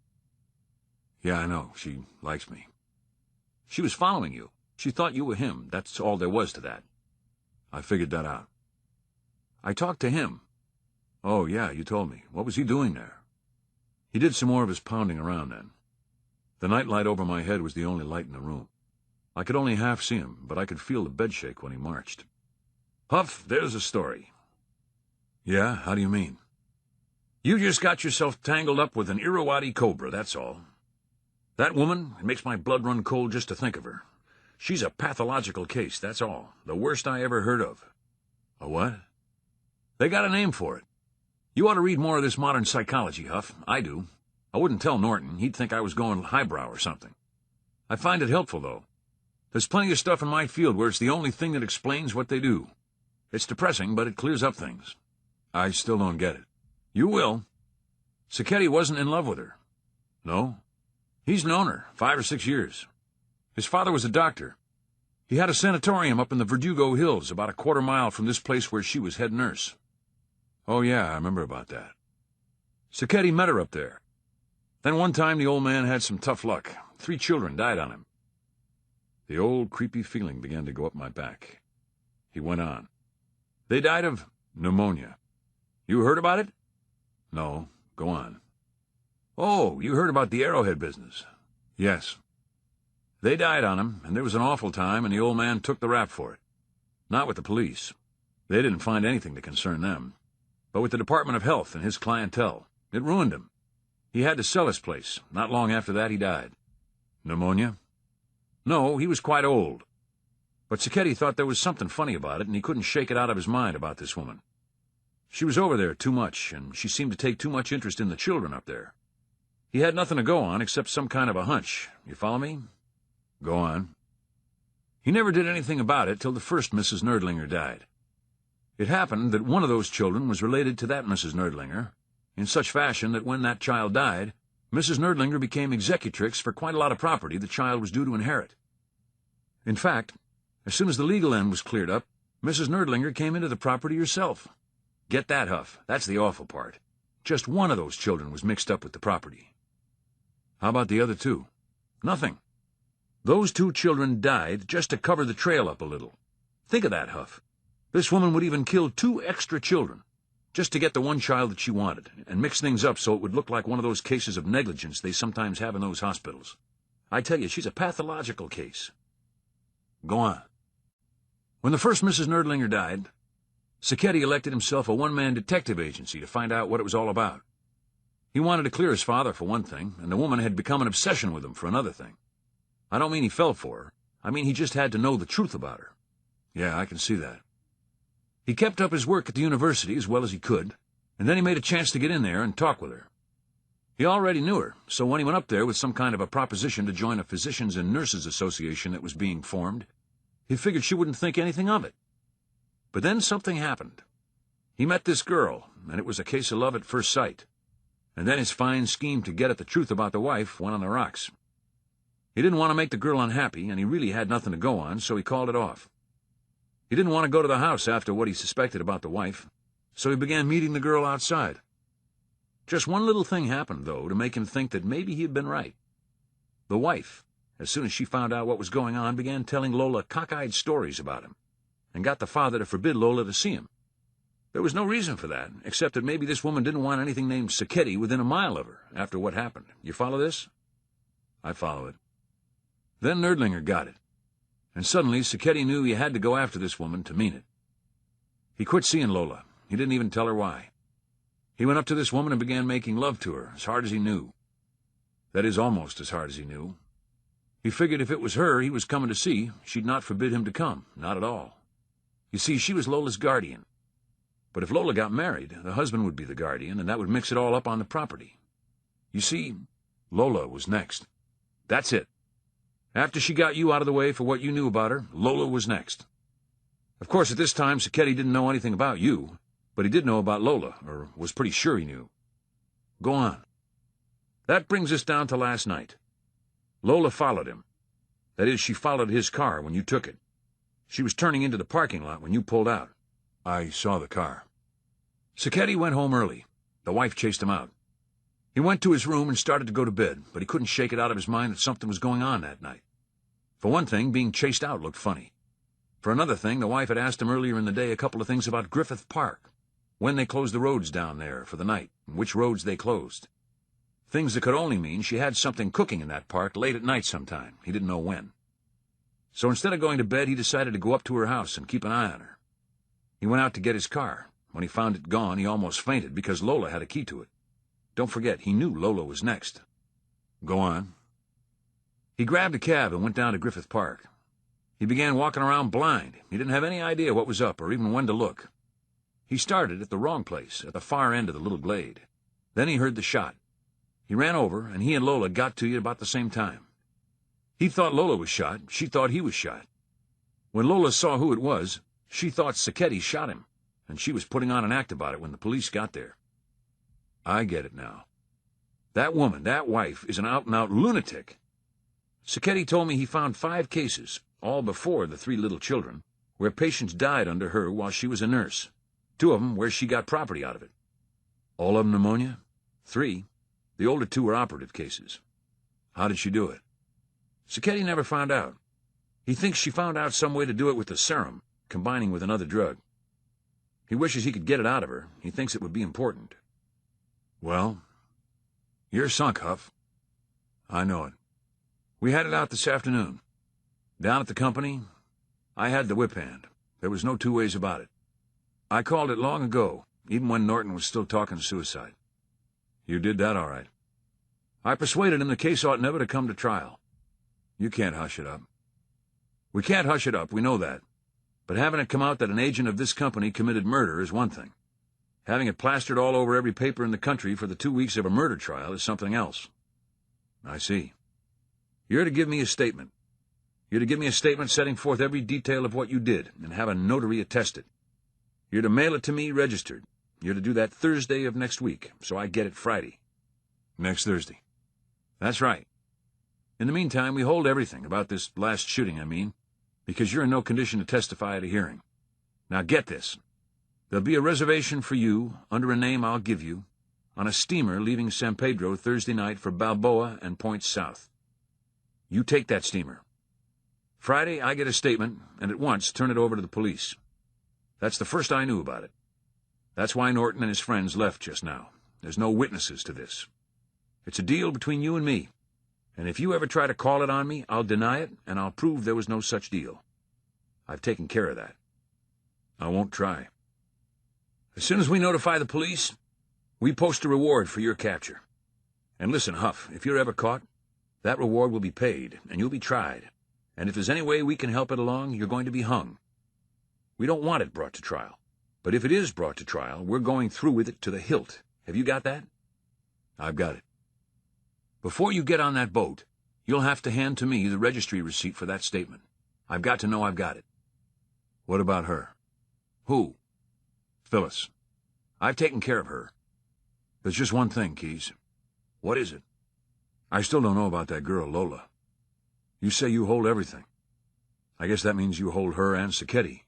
"Yeah, I know. She likes me." "She was following you. She thought you were him. That's all there was to that." "I figured that out." "I talked to him." "Oh, yeah, you told me. What was he doing there?" "He did some more of his pounding around then. The nightlight over my head was the only light in the room. I could only half see him, but I could feel the bed shake when he marched." "Huff, there's a story." "Yeah? How do you mean?" "You just got yourself tangled up with an Irrawaddy cobra, that's all. That woman, it makes my blood run cold just to think of her. She's a pathological case, that's all. The worst I ever heard of." "A what?" "They got a name for it. You ought to read more of this modern psychology, Huff. I do. I wouldn't tell Norton. He'd think I was going highbrow or something. I find it helpful, though. There's plenty of stuff in my field where it's the only thing that explains what they do. It's depressing, but it clears up things." "I still don't get it." "You will. Sacchetti wasn't in love with her." "No?" "He's known her 5 or 6 years. His father was a doctor. He had a sanatorium up in the Verdugo Hills, about a quarter-mile from this place where she was head nurse." "Oh, yeah, I remember about that." "Sacchetti met her up there. Then one time the old man had some tough luck. 3 children died on him." The old creepy feeling began to go up my back. He went on. "They died of pneumonia. You heard about it?" "No. Go on." "Oh, you heard about the Arrowhead business?" "Yes." "They died on him, and there was an awful time, and the old man took the rap for it. Not with the police. They didn't find anything to concern them. But with the Department of Health and his clientele. It ruined him. He had to sell his place. Not long after that, he died." "Pneumonia?" "No, he was quite old. But Sacchetti thought there was something funny about it, and he couldn't shake it out of his mind about this woman. She was over there too much, and she seemed to take too much interest in the children up there. He had nothing to go on except some kind of a hunch. You follow me?" "Go on." "He never did anything about it till the first Mrs. Nerdlinger died. It happened that one of those children was related to that Mrs. Nerdlinger, in such fashion that when that child died, Mrs. Nerdlinger became executrix for quite a lot of property the child was due to inherit. In fact, as soon as the legal end was cleared up, Mrs. Nerdlinger came into the property herself. Get that, Huff. That's the awful part. Just one of those children was mixed up with the property. How about the other two? Nothing. Those two children died just to cover the trail up a little. Think of that, Huff. This woman would even kill 2 extra children, just to get the one child that she wanted, and mix things up so it would look like one of those cases of negligence they sometimes have in those hospitals. I tell you, she's a pathological case. Go on. When the first Mrs. Nerdlinger died, Sacchetti elected himself a one-man detective agency to find out what it was all about. He wanted to clear his father, for one thing, and the woman had become an obsession with him for another thing. I don't mean he fell for her. I mean he just had to know the truth about her. Yeah, I can see that. He kept up his work at the university as well as he could, and then he made a chance to get in there and talk with her. He already knew her, so when he went up there with some kind of a proposition to join a Physicians and Nurses Association that was being formed, he figured she wouldn't think anything of it. But then something happened. He met this girl, and it was a case of love at first sight. And then his fine scheme to get at the truth about the wife went on the rocks. He didn't want to make the girl unhappy, and he really had nothing to go on, so he called it off. He didn't want to go to the house after what he suspected about the wife, so he began meeting the girl outside. Just one little thing happened, though, to make him think that maybe he had been right. The wife, as soon as she found out what was going on, began telling Lola cockeyed stories about him, and got the father to forbid Lola to see him. There was no reason for that, except that maybe this woman didn't want anything named Sacchetti within a mile of her after what happened. You follow this? I follow it. Then Nerdlinger got it, and suddenly Sacchetti knew he had to go after this woman to mean it. He quit seeing Lola. He didn't even tell her why. He went up to this woman and began making love to her as hard as he knew. That is, almost as hard as he knew. He figured if it was her he was coming to see, she'd not forbid him to come, not at all. You see, she was Lola's guardian. But if Lola got married, the husband would be the guardian, and that would mix it all up on the property. You see, Lola was next. That's it. After she got you out of the way for what you knew about her, Lola was next. Of course, at this time, Sacchetti didn't know anything about you, but he did know about Lola, or was pretty sure he knew. Go on. That brings us down to last night. Lola followed him. That is, she followed his car when you took it. She was turning into the parking lot when you pulled out. I saw the car. Sacchetti went home early. The wife chased him out. He went to his room and started to go to bed, but he couldn't shake it out of his mind that something was going on that night. For one thing, being chased out looked funny. For another thing, the wife had asked him earlier in the day a couple of things about Griffith Park, when they closed the roads down there for the night, and which roads they closed. Things that could only mean she had something cooking in that park late at night sometime. He didn't know when. So instead of going to bed, he decided to go up to her house and keep an eye on her. He went out to get his car. When he found it gone, he almost fainted because Lola had a key to it. Don't forget, he knew Lola was next. Go on. He grabbed a cab and went down to Griffith Park. He began walking around blind. He didn't have any idea what was up or even when to look. He started at the wrong place, at the far end of the little glade. Then he heard the shot. He ran over, and he and Lola got to you about the same time. He thought Lola was shot. She thought he was shot. When Lola saw who it was, she thought Sacchetti shot him, and she was putting on an act about it when the police got there. I get it now. That woman, that wife, is an out-and-out lunatic. Sacchetti told me he found 5 cases, all before the 3 little children, where patients died under her while she was a nurse. 2 of them where she got property out of it. All of them pneumonia? 3. The older 2 were operative cases. How did she do it? Sacchetti never found out. He thinks she found out some way to do it with the serum, combining with another drug. He wishes he could get it out of her. He thinks it would be important. Well, you're sunk, Huff. I know it. We had it out this afternoon. Down at the company, I had the whip hand. There was no 2 ways about it. I called it long ago, even when Norton was still talking suicide. You did that all right. I persuaded him the case ought never to come to trial. You can't hush it up. We can't hush it up, we know that. But having it come out that an agent of this company committed murder is one thing. Having it plastered all over every paper in the country for the 2 weeks of a murder trial is something else. I see. You're to give me a statement. You're to give me a statement setting forth every detail of what you did, and have a notary attest it. You're to mail it to me registered. You're to do that Thursday of next week, so I get it Friday. Next Thursday. That's right. In the meantime, we hold everything, about this last shooting, I mean, because you're in no condition to testify at a hearing. Now get this. There'll be a reservation for you, under a name I'll give you, on a steamer leaving San Pedro Thursday night for Balboa and points south. You take that steamer. Friday, I get a statement, and at once turn it over to the police. That's the first I knew about it. That's why Norton and his friends left just now. There's no witnesses to this. It's a deal between you and me, and if you ever try to call it on me, I'll deny it, and I'll prove there was no such deal. I've taken care of that. I won't try. As soon as we notify the police, we post a reward for your capture. And listen, Huff, if you're ever caught, that reward will be paid, and you'll be tried. And if there's any way we can help it along, you're going to be hung. We don't want it brought to trial. But if it is brought to trial, we're going through with it to the hilt. Have you got that? I've got it. Before you get on that boat, you'll have to hand to me the registry receipt for that statement. I've got to know I've got it. What about her? Who? Phyllis. I've taken care of her. There's just one thing, Keyes. What is it? I still don't know about that girl, Lola. You say you hold everything. I guess that means you hold her and Sacchetti,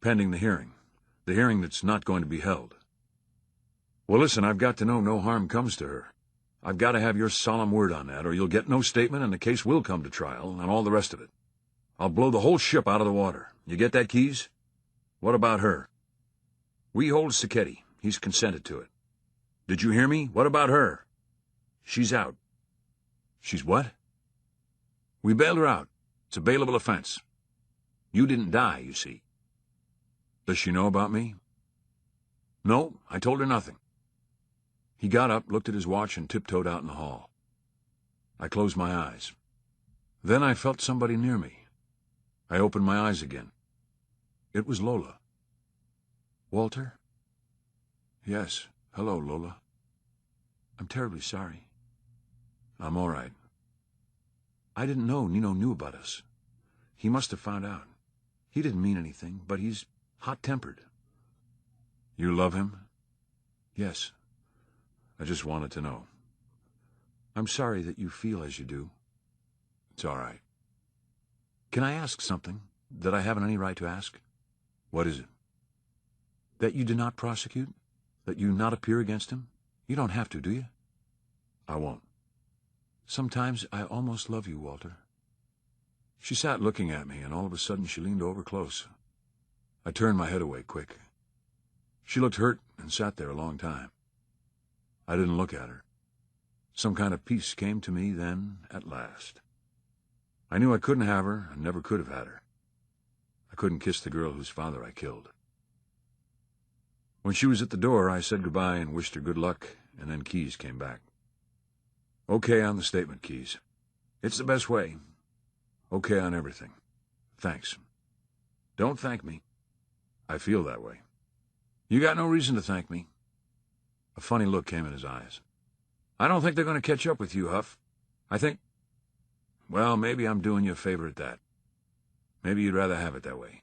pending the hearing that's not going to be held. Well, listen, I've got to know no harm comes to her. I've got to have your solemn word on that, or you'll get no statement and the case will come to trial, and all the rest of it. I'll blow the whole ship out of the water. You get that, Keyes? What about her? We hold Sacchetti. He's consented to it. Did you hear me? What about her? She's out. She's what? We bailed her out. It's a bailable offense. You didn't die, you see. Does she know about me? No, I told her nothing. He got up, looked at his watch, and tiptoed out in the hall. I closed my eyes. Then I felt somebody near me. I opened my eyes again. It was Lola. Walter? Yes. Hello, Lola. I'm terribly sorry. I'm all right. I didn't know Nino knew about us. He must have found out. He didn't mean anything, but he's hot-tempered. You love him? Yes. I just wanted to know. I'm sorry that you feel as you do. It's all right. Can I ask something that I haven't any right to ask? What is it? That you do not prosecute? That you not appear against him? You don't have to, do you? I won't. Sometimes I almost love you, Walter. She sat looking at me, and all of a sudden she leaned over close. I turned my head away quick. She looked hurt and sat there a long time. I didn't look at her. Some kind of peace came to me then, at last. I knew I couldn't have her and never could have had her. I couldn't kiss the girl whose father I killed. When she was at the door, I said goodbye and wished her good luck, and then Keyes came back. Okay on the statement, Keyes. It's the best way. Okay on everything. Thanks. Don't thank me. I feel that way. You got no reason to thank me. A funny look came in his eyes. I don't think they're going to catch up with you, Huff. I think... Well, maybe I'm doing you a favor at that. Maybe you'd rather have it that way.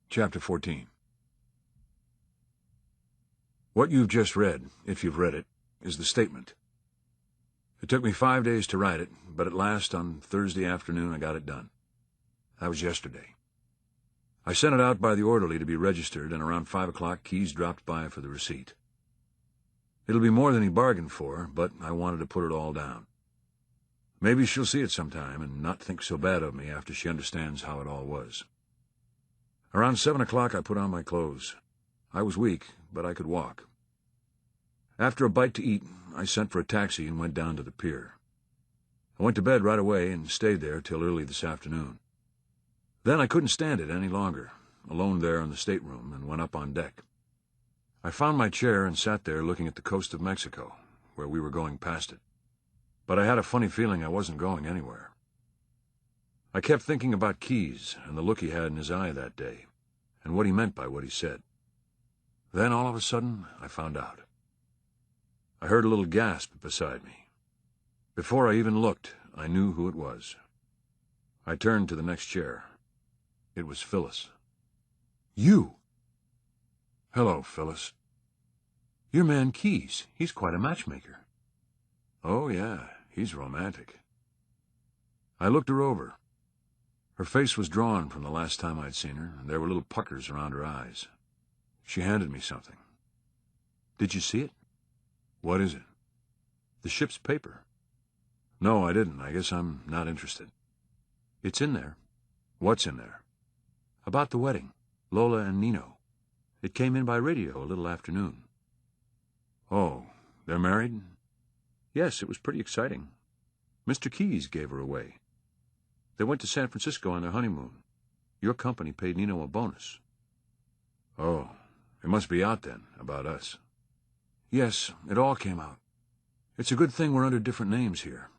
Chapter 14. What you've just read, if you've read it, is the statement. It took me 5 days to write it, but at last, on Thursday afternoon, I got it done. That was yesterday. I sent it out by the orderly to be registered, and around 5 o'clock, Keyes dropped by for the receipt. It'll be more than he bargained for, but I wanted to put it all down. Maybe she'll see it sometime and not think so bad of me after she understands how it all was. Around 7 o'clock, I put on my clothes. I was weak, but I could walk. After a bite to eat, I sent for a taxi and went down to the pier. I went to bed right away and stayed there till early this afternoon. Then I couldn't stand it any longer, alone there in the stateroom, and went up on deck. I found my chair and sat there looking at the coast of Mexico, where we were going past it. But I had a funny feeling I wasn't going anywhere. I kept thinking about Keyes and the look he had in his eye that day, and what he meant by what he said. Then, all of a sudden, I found out. I heard a little gasp beside me. Before I even looked, I knew who it was. I turned to the next chair. It was Phyllis. You! Hello, Phyllis. Your man Keyes. He's quite a matchmaker. Oh, yeah, he's romantic. I looked her over. Her face was drawn from the last time I'd seen her, and there were little puckers around her eyes. She handed me something. Did you see it? What is it? The ship's paper. No, I didn't. I guess I'm not interested. It's in there. What's in there? About the wedding. Lola and Nino. It came in by radio a little after noon. Oh, they're married? Yes, it was pretty exciting. Mr. Keyes gave her away. They went to San Francisco on their honeymoon. Your company paid Nino a bonus. Oh, it must be out then, about us. Yes, it all came out. It's a good thing we're under different names here.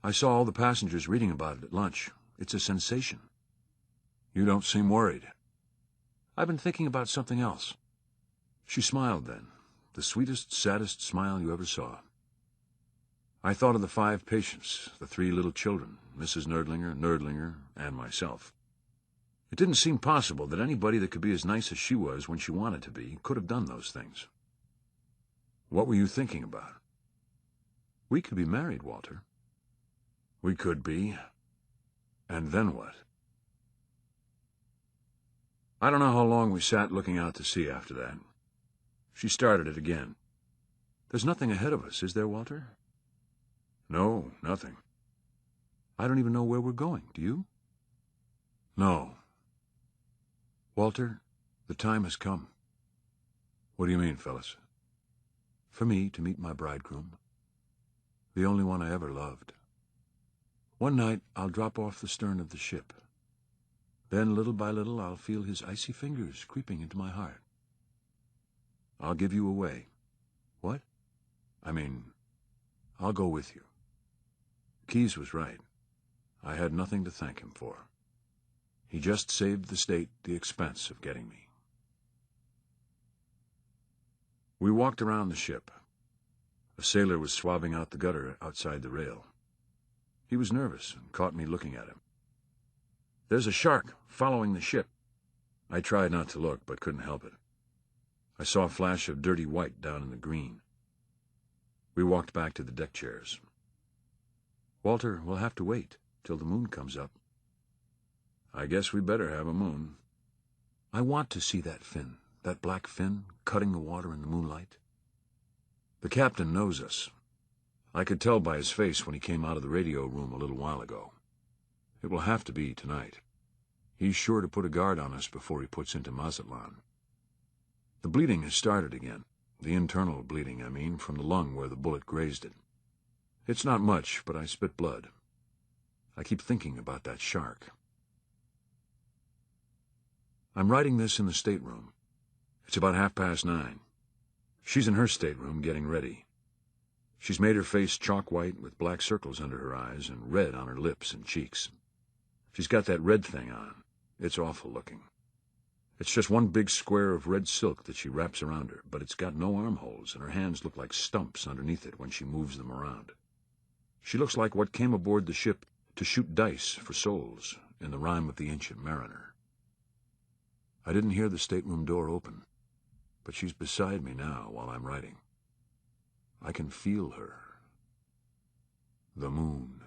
I saw all the passengers reading about it at lunch. It's a sensation. You don't seem worried. I've been thinking about something else. She smiled then, the sweetest, saddest smile you ever saw. I thought of the 5 patients, the 3 little children, Mrs. Nerdlinger, and myself. It didn't seem possible that anybody that could be as nice as she was when she wanted to be could have done those things. What were you thinking about? We could be married, Walter. We could be. And then what? I don't know how long we sat looking out to sea after that. She started it again. There's nothing ahead of us, is there, Walter? No, nothing. I don't even know where we're going, do you? No. Walter, the time has come. What do you mean, Phyllis? For me to meet my bridegroom. The only one I ever loved. One night, I'll drop off the stern of the ship. Then, little by little, I'll feel his icy fingers creeping into my heart. I'll give you away. What? I mean, I'll go with you. Keyes was right. I had nothing to thank him for. He just saved the state the expense of getting me. We walked around the ship. A sailor was swabbing out the gutter outside the rail. He was nervous and caught me looking at him. "There's a shark following the ship." I tried not to look, but couldn't help it. I saw a flash of dirty white down in the green. We walked back to the deck chairs. Walter, we'll have to wait till the moon comes up. I guess we better have a moon. I want to see that fin, that black fin, cutting the water in the moonlight. The captain knows us. I could tell by his face when he came out of the radio room a little while ago. It will have to be tonight. He's sure to put a guard on us before he puts into Mazatlan. The bleeding has started again. The internal bleeding, I mean, from the lung where the bullet grazed it. It's not much, but I spit blood. I keep thinking about that shark. I'm writing this in the stateroom. It's about 9:30. She's in her stateroom getting ready. She's made her face chalk white with black circles under her eyes and red on her lips and cheeks. She's got that red thing on. It's awful looking. It's just one big square of red silk that she wraps around her, but it's got no armholes, and her hands look like stumps underneath it when she moves them around. She looks like what came aboard the ship to shoot dice for souls in the rhyme of the Ancient Mariner. I didn't hear the stateroom door open, but she's beside me now while I'm writing. I can feel her. The moon.